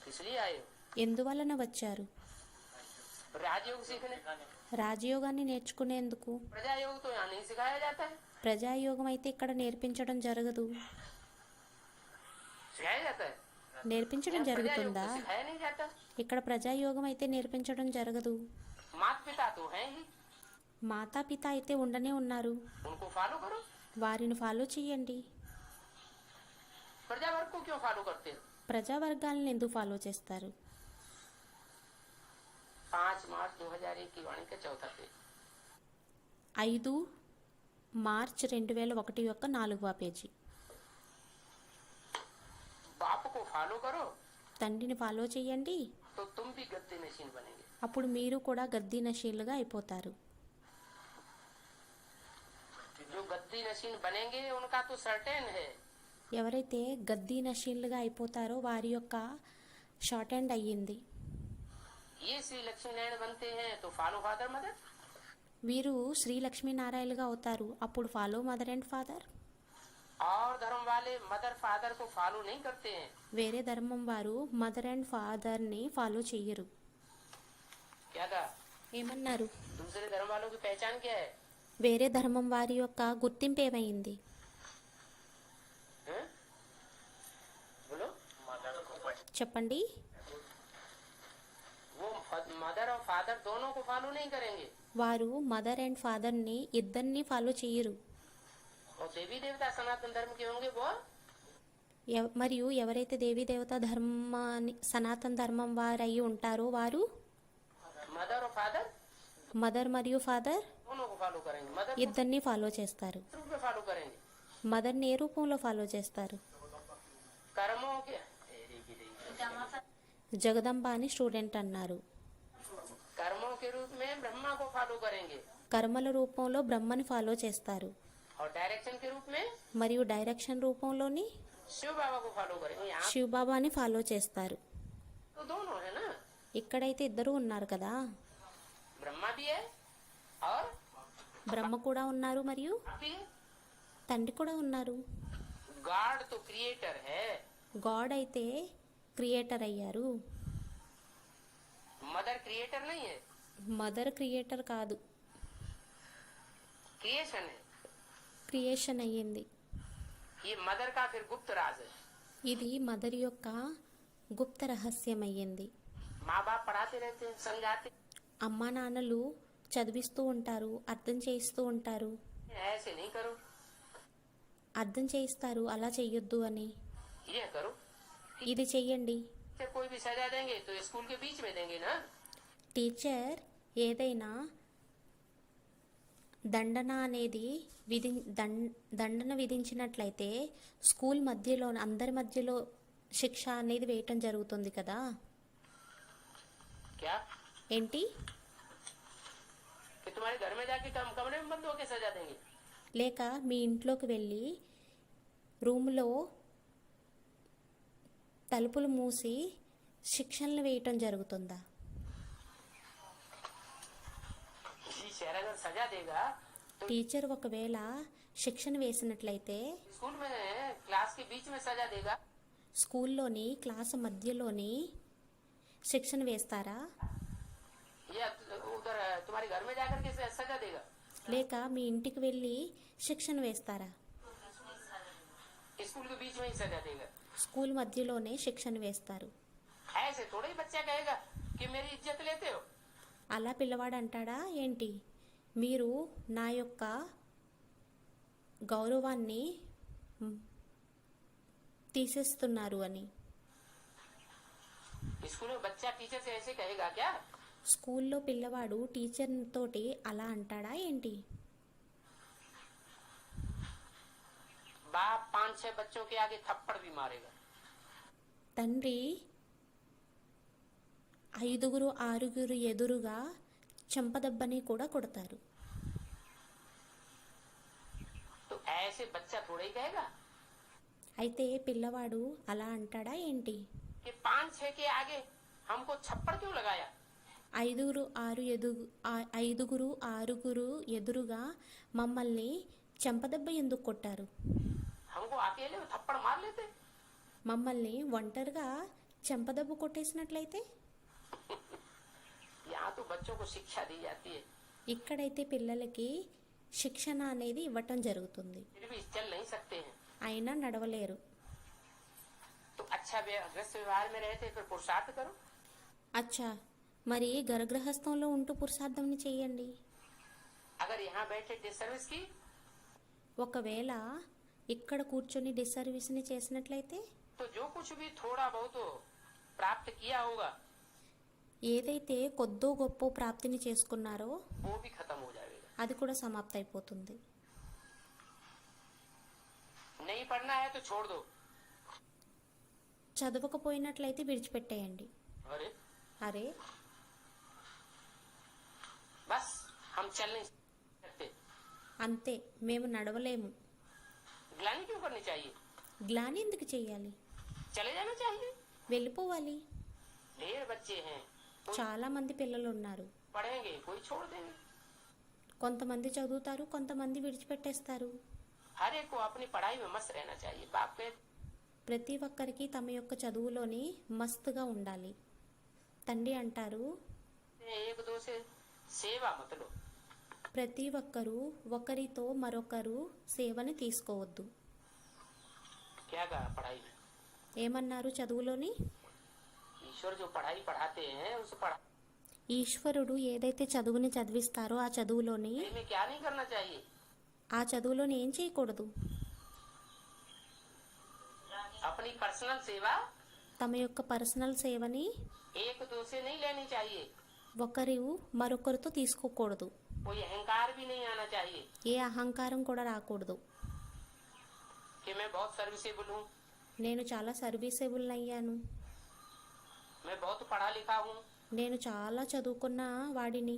A: इसलिए आए हो
B: ఎందువలన వచ్చారు?
A: राजयोग सीखने।
B: రాజయోగాన్ని నేర్చుకునేందుకు.
A: प्रजा योग तो यहाँ नहीं सिखाया जाता है,
B: ప్రజాయోగం అయితే ఇక్కడ నేర్పించడం జరగదు.
A: सिखाया जाता है,
B: నేర్పించడం
A: यहाँ प्रजा योग
B: జరుగుతుందా?
A: तो सिखाया नहीं जाता।
B: ఇక్కడ ప్రజాయోగం అయితే నేర్పించడం జరగదు.
A: माता पिता तो हैं ही,
B: మాతాపిత అయితే ఉండనే ఉన్నారు,
A: उनको फॉलो करो।
B: వారిని ఫాలో చేయండి.
A: प्रजा वर्ग को क्यों फॉलो करते हो?
B: ప్రజావర్గాలను ఎందుకు ఫాలో చేస్తారు?
A: 5 मार्च 2001 की वाणी का चौथा पेज।
B: 5 మార్చ్ 2001 యొక్క 4వ పేజీ.
A: बाप को फॉलो करो
B: తండ్రిని ఫాలో చేయండి,
A: तो तुम भी गद्दे नशीन बनेंगे।
B: అప్పుడు మీరు కూడా గద్దీనశీలుగా అయిపోతారు.
A: जो गद्दी नशीन बनेंगे उनका तो सर्टेन है,
B: ఎవరైతే గద్దీనశీలుగా అయిపోతారో వారి యొక్క షార్ట్ హ్యాండ్ అయ్యింది.
A: ये श्री लक्ष्मी नारायण बनते हैं तो फॉलो फादर मदर,
B: వీరు శ్రీ లక్ష్మీనారాయణగా అవుతారు, అప్పుడు ఫాలో మదర్ అండ్ ఫాదర్.
A: और धर्म वाले मदर फादर को फॉलो नहीं करते हैं।
B: వేరే ధర్మం వారు మదర్ అండ్ ఫాదర్ని ఫాలో చెయ్యరు.
A: क्या कहा?
B: ఏమన్నారు?
A: दूसरे धर्म वालों की पहचान क्या है?
B: వేరే ధర్మం వారి యొక్క గుర్తింపు ఏమైంది?
A: हैं? बोलो।
B: చెప్పండి.
A: वो मदर और फादर दोनों को फॉलो नहीं करेंगे,
B: వారు మదర్ అండ్ ఫాదర్ని ఇద్దరిని ఫాలో చెయ్యరు.
A: और देवी देवता सनातन धर्म के होंगे वो
B: మరియు ఎవరైతే దేవీ దేవతా ధర్మాన్ని సనాతన ధర్మం వారు అయి ఉంటారో వారు
A: मदर और फादर
B: మదర్ మరియు ఫాదర్
A: दोनों को फॉलो करेंगे। मदर को
B: ఇద్దరిని ఫాలో చేస్తారు.
A: किस रूप में फॉलो करेंगे?
B: మదర్ని ఏ రూపంలో ఫాలో చేస్తారు?
A: कर्मों के
B: జగదంబ అని స్టూడెంట్ అన్నారు.
A: कर्मों के रूप में ब्रह्मा को फॉलो करेंगे,
B: కర్మల రూపంలో బ్రహ్మని ఫాలో చేస్తారు,
A: और डायरेक्शन के रूप में
B: మరియు డైరెక్షన్ రూపంలోని
A: शिव बाबा को फॉलो करेंगे। यहाँ
B: శివబాబాని ఫాలో చేస్తారు.
A: तो दोनों है ना,
B: ఇక్కడైతే ఇద్దరు ఉన్నారు కదా,
A: ब्रह्मा भी है और
B: బ్రహ్మ కూడా ఉన్నారు మరియు
A: बाप भी है।
B: తండ్రి కూడా ఉన్నారు.
A: गॉड तो क्रिएटर है,
B: గాడ్ అయితే క్రియేటర్ అయ్యారు,
A: मदर क्रिएटर नहीं है।
B: మదర్ క్రియేటర్ కాదు.
A: क्रिएशन है।
B: క్రియేషన్ అయ్యింది.
A: ये मदर का फिर गुप्त राज है।
B: ఇది మదర్ యొక్క గుప్త రహస్యం అయ్యింది.
A: माँ बाप पढ़ाते रहते हैं, समझाते
B: అమ్మా నాన్నలు చదివిస్తూ ఉంటారు, అర్థం చేయిస్తూ ఉంటారు,
A: हैं, ऐसे नहीं करो,
B: అర్థం చేయిస్తారు అలా చెయ్యొద్దు అని.
A: ये करो।
B: ఇది చెయ్యండి.
A: फिर कोई भी सजा देंगे तो स्कूल के बीच में देंगे ना।
B: టీచర్ ఏదైనా దండన అనేది దండన విధించినట్లయితే స్కూల్ మధ్యలో అందరి మధ్యలో శిక్ష అనేది వేయటం జరుగుతుంది కదా.
A: क्या
B: ఏంటి?
A: कि तुम्हारे घर में जाके कमरे में बंद होके सजा देंगे।
B: లేక మీ ఇంట్లోకి వెళ్ళి రూమ్లో తలుపులు మూసి శిక్షణలు వేయటం జరుగుతుందా?
A: टीचर अगर सजा देगा तो
B: టీచర్ ఒకవేళ శిక్షణ వేసినట్లయితే
A: स्कूल में क्लास के बीच में सजा देगा,
B: స్కూల్లోని క్లాసు మధ్యలోని శిక్షణ వేస్తారా?
A: या उधर तुम्हारे घर में जाकर के सजा देगा।
B: లేక మీ ఇంటికి వెళ్ళి శిక్షణ వేస్తారా?
A: स्कूल के बीच में ही सजा देगा।
B: స్కూల్ మధ్యలోనే శిక్షణ వేస్తారు.
A: ऐसे थोड़ा ही बच्चा कहेगा कि मेरी इज्जत लेते हो।
B: అలా పిల్లవాడు అంటాడా ఏంటి, మీరు నా యొక్క గౌరవాన్ని తీసేస్తున్నారు అని.
A: स्कूल में बच्चा टीचर से ऐसे कहेगा क्या?
B: స్కూల్లో పిల్లవాడు టీచర్ తోటి అలా అంటాడా ఏంటి?
A: बाप 5-6 बच्चों के आगे थप्पड़ भी मारेगा।
B: తండ్రి 5-6 ఎదురుగా చెంపదెబ్బని కూడా కొడతారు.
A: तो ऐसे बच्चा थोड़ा ही कहेगा
B: అయితే పిల్లవాడు అలా అంటాడా ఏంటి?
A: कि 5-6 के आगे हमको थप्पड़ क्यों लगाया।
B: 5-6 ఎదురుగా మమ్మల్ని చెంపదెబ్బ ఎందుకు కొట్టారు?
A: हमको अकेले में थप्पड़ मार लेते।
B: మమ్మల్ని ఒంటరిగా చెంపదెబ్బ కొట్టేసినట్లయితే.
A: यहाँ तो बच्चों को शिक्षा दी जाती है,
B: ఇక్కడైతే పిల్లలకి శిక్షణ అనేది ఇవ్వటం జరుగుతుంది,
A: फिर भी चल नहीं सकते हैं।
B: అయినా నడవలేరు.
A: तो अच्छा गृहस्थ व्यवहार में रहते फिर पुरुषार्थ करो।
B: అచ్చా, మరి గర్భగృహస్థంలో ఉంటూ పురుషార్థంని చేయండి.
A: अगर यहाँ बैठे डिसर्विस की
B: ఒకవేళ ఇక్కడ కూర్చొని డిసర్వీస్ని చేసినట్లయితే
A: तो जो कुछ भी थोड़ा बहुत प्राप्त किया होगा
B: ఏదైతే కొద్దో గొప్ప ప్రాప్తిని చేసుకున్నారో
A: वो भी खत्म हो जाएगा।
B: అది కూడా సమాప్తి అయిపోతుంది.
A: नहीं पढ़ना है तो छोड़ दो।
B: చదవకపోయినట్లయితే విడిచిపెట్టేయండి.
A: अरे
B: అరే,
A: बस हम चल नहीं सकते,
B: అంతే, మేము నడవలేము.
A: ग्लानि क्यों करनी चाहिए?
B: గ్లాని ఎందుకు చెయ్యాలి?
A: चले जाना चाहिए।
B: వెళ్ళిపోవాలి.
A: ढेर बच्चे हैं, कोई
B: చాలా మంది పిల్లలు ఉన్నారు.
A: पढ़ेंगे कोई छोड़ देंगे।
B: కొంతమంది చదువుతారు, కొంతమంది విడిచిపెట్టేస్తారు.
A: हर एक को अपनी पढ़ाई में मस्त रहना चाहिए। बाप कहते
B: ప్రతి ఒక్కరికి తమ యొక్క చదువులోని మస్తుగా ఉండాలి. తండ్రి అంటారు,
A: हैं, एक दो से सेवा मत लो।
B: ప్రతి ఒక్కరూ ఒకరితో మరొకరు సేవని తీసుకోవద్దు.
A: क्या कहा पढ़ाई में?
B: ఏమన్నారు చదువులోని?
A: ईश्वर जो पढ़ाई पढ़ाते हैं उस पढ़ाई
B: ఈశ్వరుడు ఏదైతే చదువుని చదివిస్తారో ఆ చదువులోని
A: में क्या नहीं करना चाहिए?
B: ఆ చదువులోని ఏం చేయకూడదు?
A: अपनी पर्सनल सेवा
B: తమ యొక్క పర్సనల్ సేవని
A: एक दो से नहीं लेनी चाहिए।
B: ఒకరు మరొకరితో తీసుకోకూడదు.
A: कोई अहंकार भी नहीं आना चाहिए
B: ఏ అహంకారం కూడా రాకూడదు.
A: कि मैं बहुत सर्विसेबल हूँ,
B: నేను చాలా సర్వీసెబుల్ అయ్యాను,
A: मैं बहुत पढ़ा लिखा हूँ,
B: నేను చాలా చదువుకున్న వాడిని,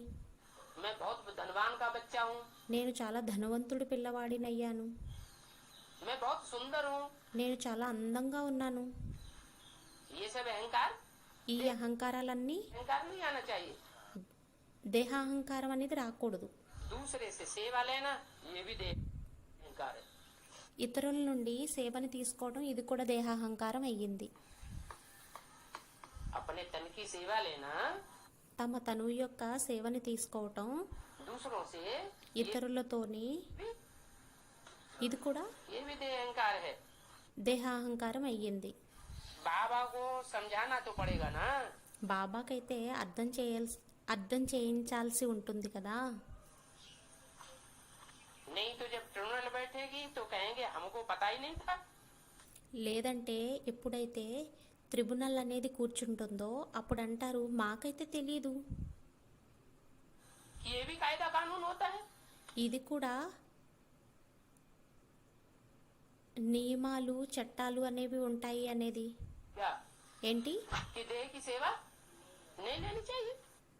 A: मैं बहुत धनवान का बच्चा हूँ,
B: నేను చాలా ధనవంతుడి పిల్లవాడినయ్యాను,
A: मैं बहुत सुंदर हूँ।
B: నేను చాలా అందంగా ఉన్నాను.
A: ये सब अहंकार
B: ఈ అహంకారాలన్నీ
A: अहंकार नहीं आना चाहिए।
B: దేహాహంకారం అనేది రాకూడదు.
A: दूसरे से सेवा लेना ये भी देह अहंकार है।
B: ఇతరుల నుండి సేవని తీసుకోవడం ఇది కూడా దేహాహంకారం అయ్యింది.
A: अपने तन की सेवा लेना
B: తమ తనువు యొక్క సేవని తీసుకోవటం
A: दूसरों से
B: ఇతరులతోని ఇది కూడా
A: ये भी देह अहंकार है।
B: దేహాహంకారం అయ్యింది.
A: बाबा को समझाना तो पड़ेगा ना।
B: బాబాకైతే అర్థం చేయించాల్సి ఉంటుంది కదా.
A: नहीं तो जब ट्रिब्यूनल बैठेगी तो कहेंगे हमको पता ही नहीं था।
B: లేదంటే ఎప్పుడైతే ట్రిబ్యునల్ అనేది కూర్చుంటుందో అప్పుడు అంటారు మాకైతే తెలీదు.
A: ये भी कायदा कानून होता है।
B: ఇది కూడా నియమాలు చట్టాలు అనేవి ఉంటాయి అనేది
A: क्या
B: ఏంటి
A: कि देह की सेवा नहीं लेनी चाहिए।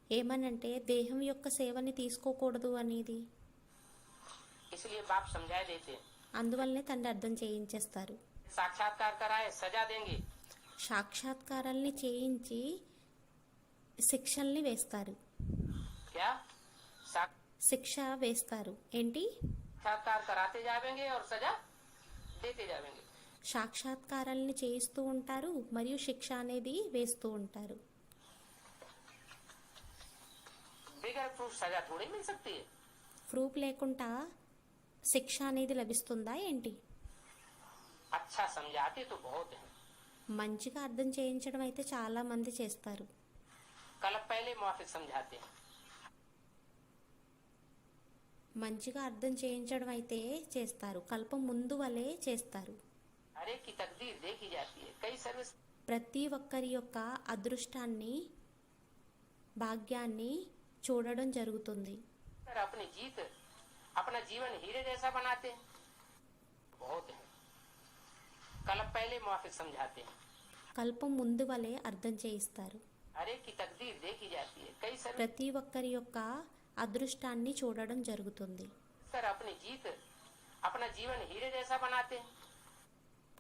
B: ఏమనంటే దేహం యొక్క సేవని తీసుకోకూడదు అనేది.
A: इसलिए बाप समझाए देते हैं।
B: అందువల్లనే తండ్రి అర్థం చేయించేస్తారు.
A: साक्षात्कार कराए सजा देंगे।
B: సాక్షాత్కారాల్ని చేయించి శిక్షల్ని వేస్తారు.
A: क्या
B: శిక్ష వేస్తారు ఏంటి
A: साक्षात्कार कराते जाएंगे और सजा देते जाएंगे।
B: సాక్షాత్కారాల్ని చేయిస్తూ ఉంటారు మరియు శిక్ష అనేది వేస్తూ ఉంటారు.
A: बगैर प्रूफ सजा थोड़ी मिल सकती है।
B: ప్రూఫ్ లేకుండా శిక్ష అనేది లభిస్తుందా ఏంటి?
A: अच्छा समझाते तो बहुत है।
B: మంచిగా అర్థం చేయించడం అయితే చాలా మంది చేస్తారు.
A: कल पहले मुआफिक समझाते हैं।
B: మంచిగా అర్థం చేయించడం అయితే చేస్తారు, కల్పం ముందు వలె చేస్తారు.
A: हर एक की तकदीर देखी जाती है। कई सर्विस
B: ప్రతి ఒక్కరి యొక్క అదృష్టాన్ని భాగ్యాన్ని చూడడం జరుగుతుంది.
A: अपनी जीत अपना जीवन हीरे जैसा बनाते हैं बहुत है। कल पहले मुआफिक समझाते हैं।
B: కల్పం ముందు వలె అర్థం చేయిస్తారు.
A: हर एक की तकदीर देखी जाती है। कई सर्विस
B: ప్రతి ఒక్కరి యొక్క అదృష్టాన్ని చూడడం జరుగుతుంది.
A: अपनी जीत अपना जीवन हीरे जैसा बनाते हैं।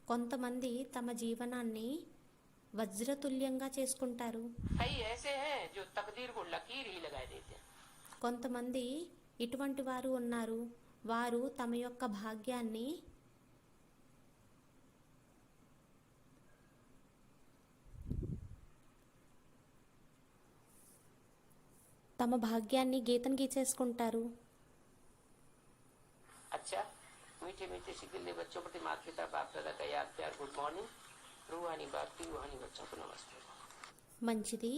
B: కొంతమంది తమ జీవనాన్ని వజ్రతుల్యంగా చేసుకుంటారు.
A: कई ऐसे हैं जो तकदीर को लकीर ही लगा देते हैं।
B: కొంతమంది ఇటువంటి వారు ఉన్నారు, వారు తమ యొక్క భాగ్యాన్ని గీతం గీచేసుకుంటారు.
A: अच्छा मीठे मीठे शिकिले बच्चों प्रति माता पिता बाप दादा का याद प्यार गुड मॉर्निंग। रूहानी बाप की रूहानी बच्चों को नमस्ते।
B: మంచిది.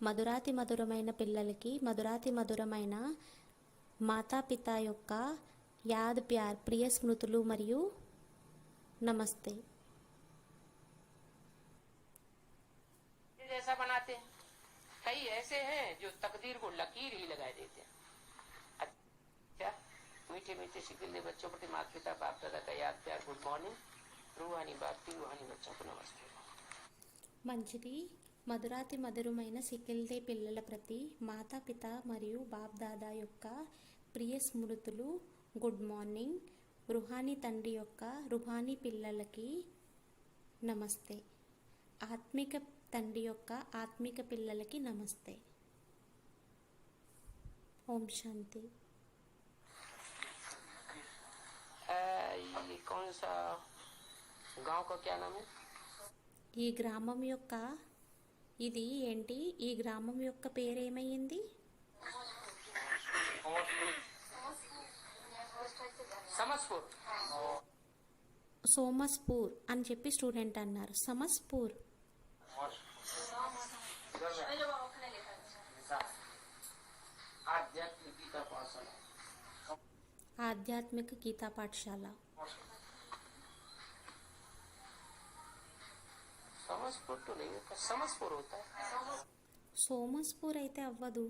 B: మధురాతి మధురమైన పిల్లలకి మధురాతి మధురమైన మాతాపిత యొక్క యాద్ ప్యార్ ప్రియ స్మృతులు మరియు నమస్తే.
A: ये जैसा बनाते हैं। कई ऐसे हैं जो तकदीर को लकीर ही लगा देते हैं। अच्छा मीठे मीठे शिकिले बच्चों प्रति माता पिता बाप दादा का याद प्यार गुड मॉर्निंग। रूहानी बाप की रूहानी बच्चों को नमस्ते।
B: మంచిది. మధురాతి మధురమైన సికిల్దే పిల్లల ప్రతి మాతాపిత మరియు బాప్ దాదా యొక్క ప్రియ స్మృతులు గుడ్ మార్నింగ్. రుహానీ తండ్రి యొక్క రుహానీ పిల్లలకి నమస్తే. ఆత్మిక తండ్రి యొక్క ఆత్మిక పిల్లలకి నమస్తే. ఓం శాంతి.
A: ये कौन सा गांव का क्या नाम है?
B: ఈ గ్రామం యొక్క ఇది ఏంటి? ఈ గ్రామం యొక్క పేరేమయ్యింది?
A: समसपुर।
B: సోమస్పూర్ అని చెప్పి స్టూడెంట్ అన్నారు. సమస్పూర్
A: आध्यात्मिक गीता पाठशाला।
B: ఆధ్యాత్మిక గీతా పాఠశాల.
A: समसपुर तो नहीं होता, समसपुर होता है।
B: సోమస్పూర్ అయితే అవ్వదు,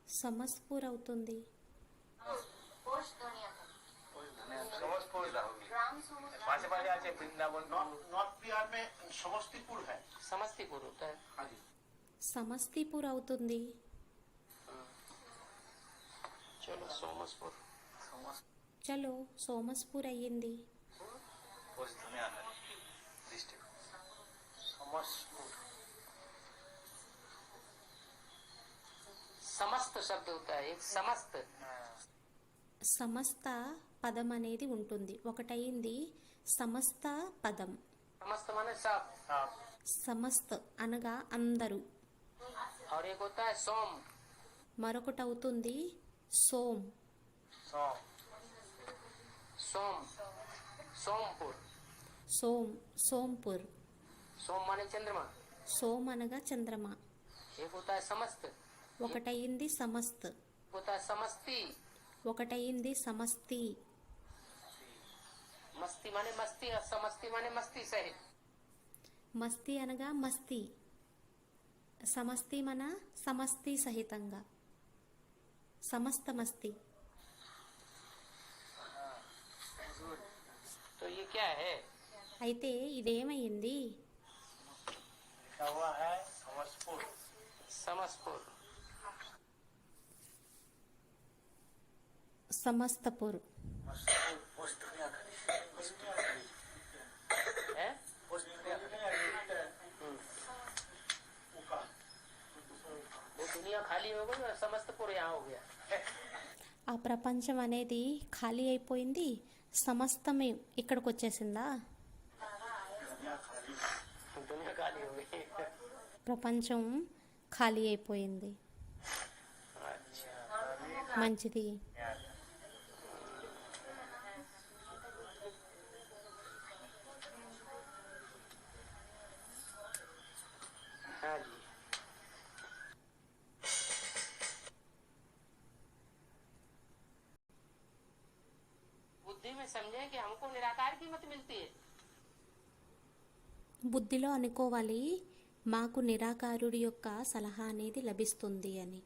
B: సమస్పూర్ అవుతుంది.
C: पासे पासे आचे वृंदावन
D: नॉर्थ बिहार में समस्तीपुर है।
A: समस्तीपुर होता है।
C: हाँ जी
B: సమస్తీపూర్ అవుతుంది.
A: चलो सोमसपुर।
B: చలో సోమస్పూర్ అయ్యింది.
C: पोस्ट में आना डिस्ट्रिक्ट
D: समस्तीपुर
A: समस्त शब्द होता है एक समस्त।
B: సమస్త పదం అనేది ఉంటుంది. ఒకటయింది సమస్త పదం.
A: समस्त माने सब।
B: సమస్త అనగా అందరూ.
A: और एक होता है सोम
B: మరొకటి అవుతుంది సోమ్.
C: सौंफ
A: सोम सोमपुर
B: సోంపూర్.
A: सोम माने चंद्रमा,
B: సోమ్ అనగా చంద్రమ.
A: एक होता है समस्त,
B: ఒకటయింది సమస్త్.
A: होता है समस्ती.
B: ఒకటయింది సమస్తి.
A: मस्ती माने मस्ती और समस्ती माने मस्ती सहित.
B: మస్తి అనగా మస్తి. సమస్తి మన సమస్తి సహితంగా. సమస్త మస్తి.
A: तो ये क्या है?
B: అయితే ఇదేమైంది?
D: लिखा हुआ है समसपुर।
A: समसपुर.
B: సమస్తపూర్.
A: है? वो दुनिया खाली हो गई और समस्तपुर यहाँ हो गया.
B: ఆ ప్రపంచం అనేది ఖాళీ అయిపోయింది, సమస్తమే ఇక్కడికి వచ్చేసిందా?
A: दुनिया खाली हो गई.
B: ప్రపంచం ఖాళీ అయిపోయింది.
A: अच्छा,
B: మంచిది.
A: हाँ जी. बुद्धि में समझे कि हमको निराकार की मत मिलती है.
B: బుద్ధిలో అనుకోవాలి మాకు నిరాకారుడి యొక్క సలహా అనేది లభిస్తుంది అని.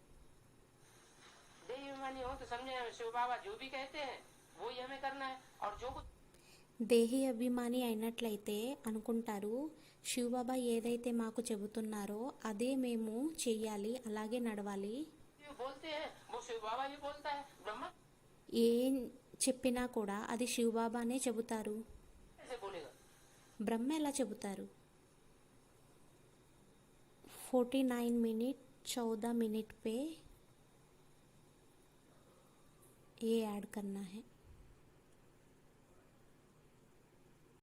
A: देवी अभिमानी हो तो समझे हमें शिव बाबा जो भी कहते हैं वो ही हमें करना है, और जो कुछ
B: దేహి అభిమాని అయినట్లయితే అనుకుంటారు శివబాబా ఏదైతే మాకు చెబుతున్నారో అదే మేము చెయ్యాలి, అలాగే నడవాలి.
A: ये बोलते हैं वो शिव बाबा ही बोलता है. ब्रह्मा
B: ఏం చెప్పినా కూడా అది శివబాబానే చెబుతారు.
A: कैसे बोलेगा?
B: బ్రహ్మ ఎలా చెబుతారు? 49 मिनट 14 मिनट पे ये ऐड करना है.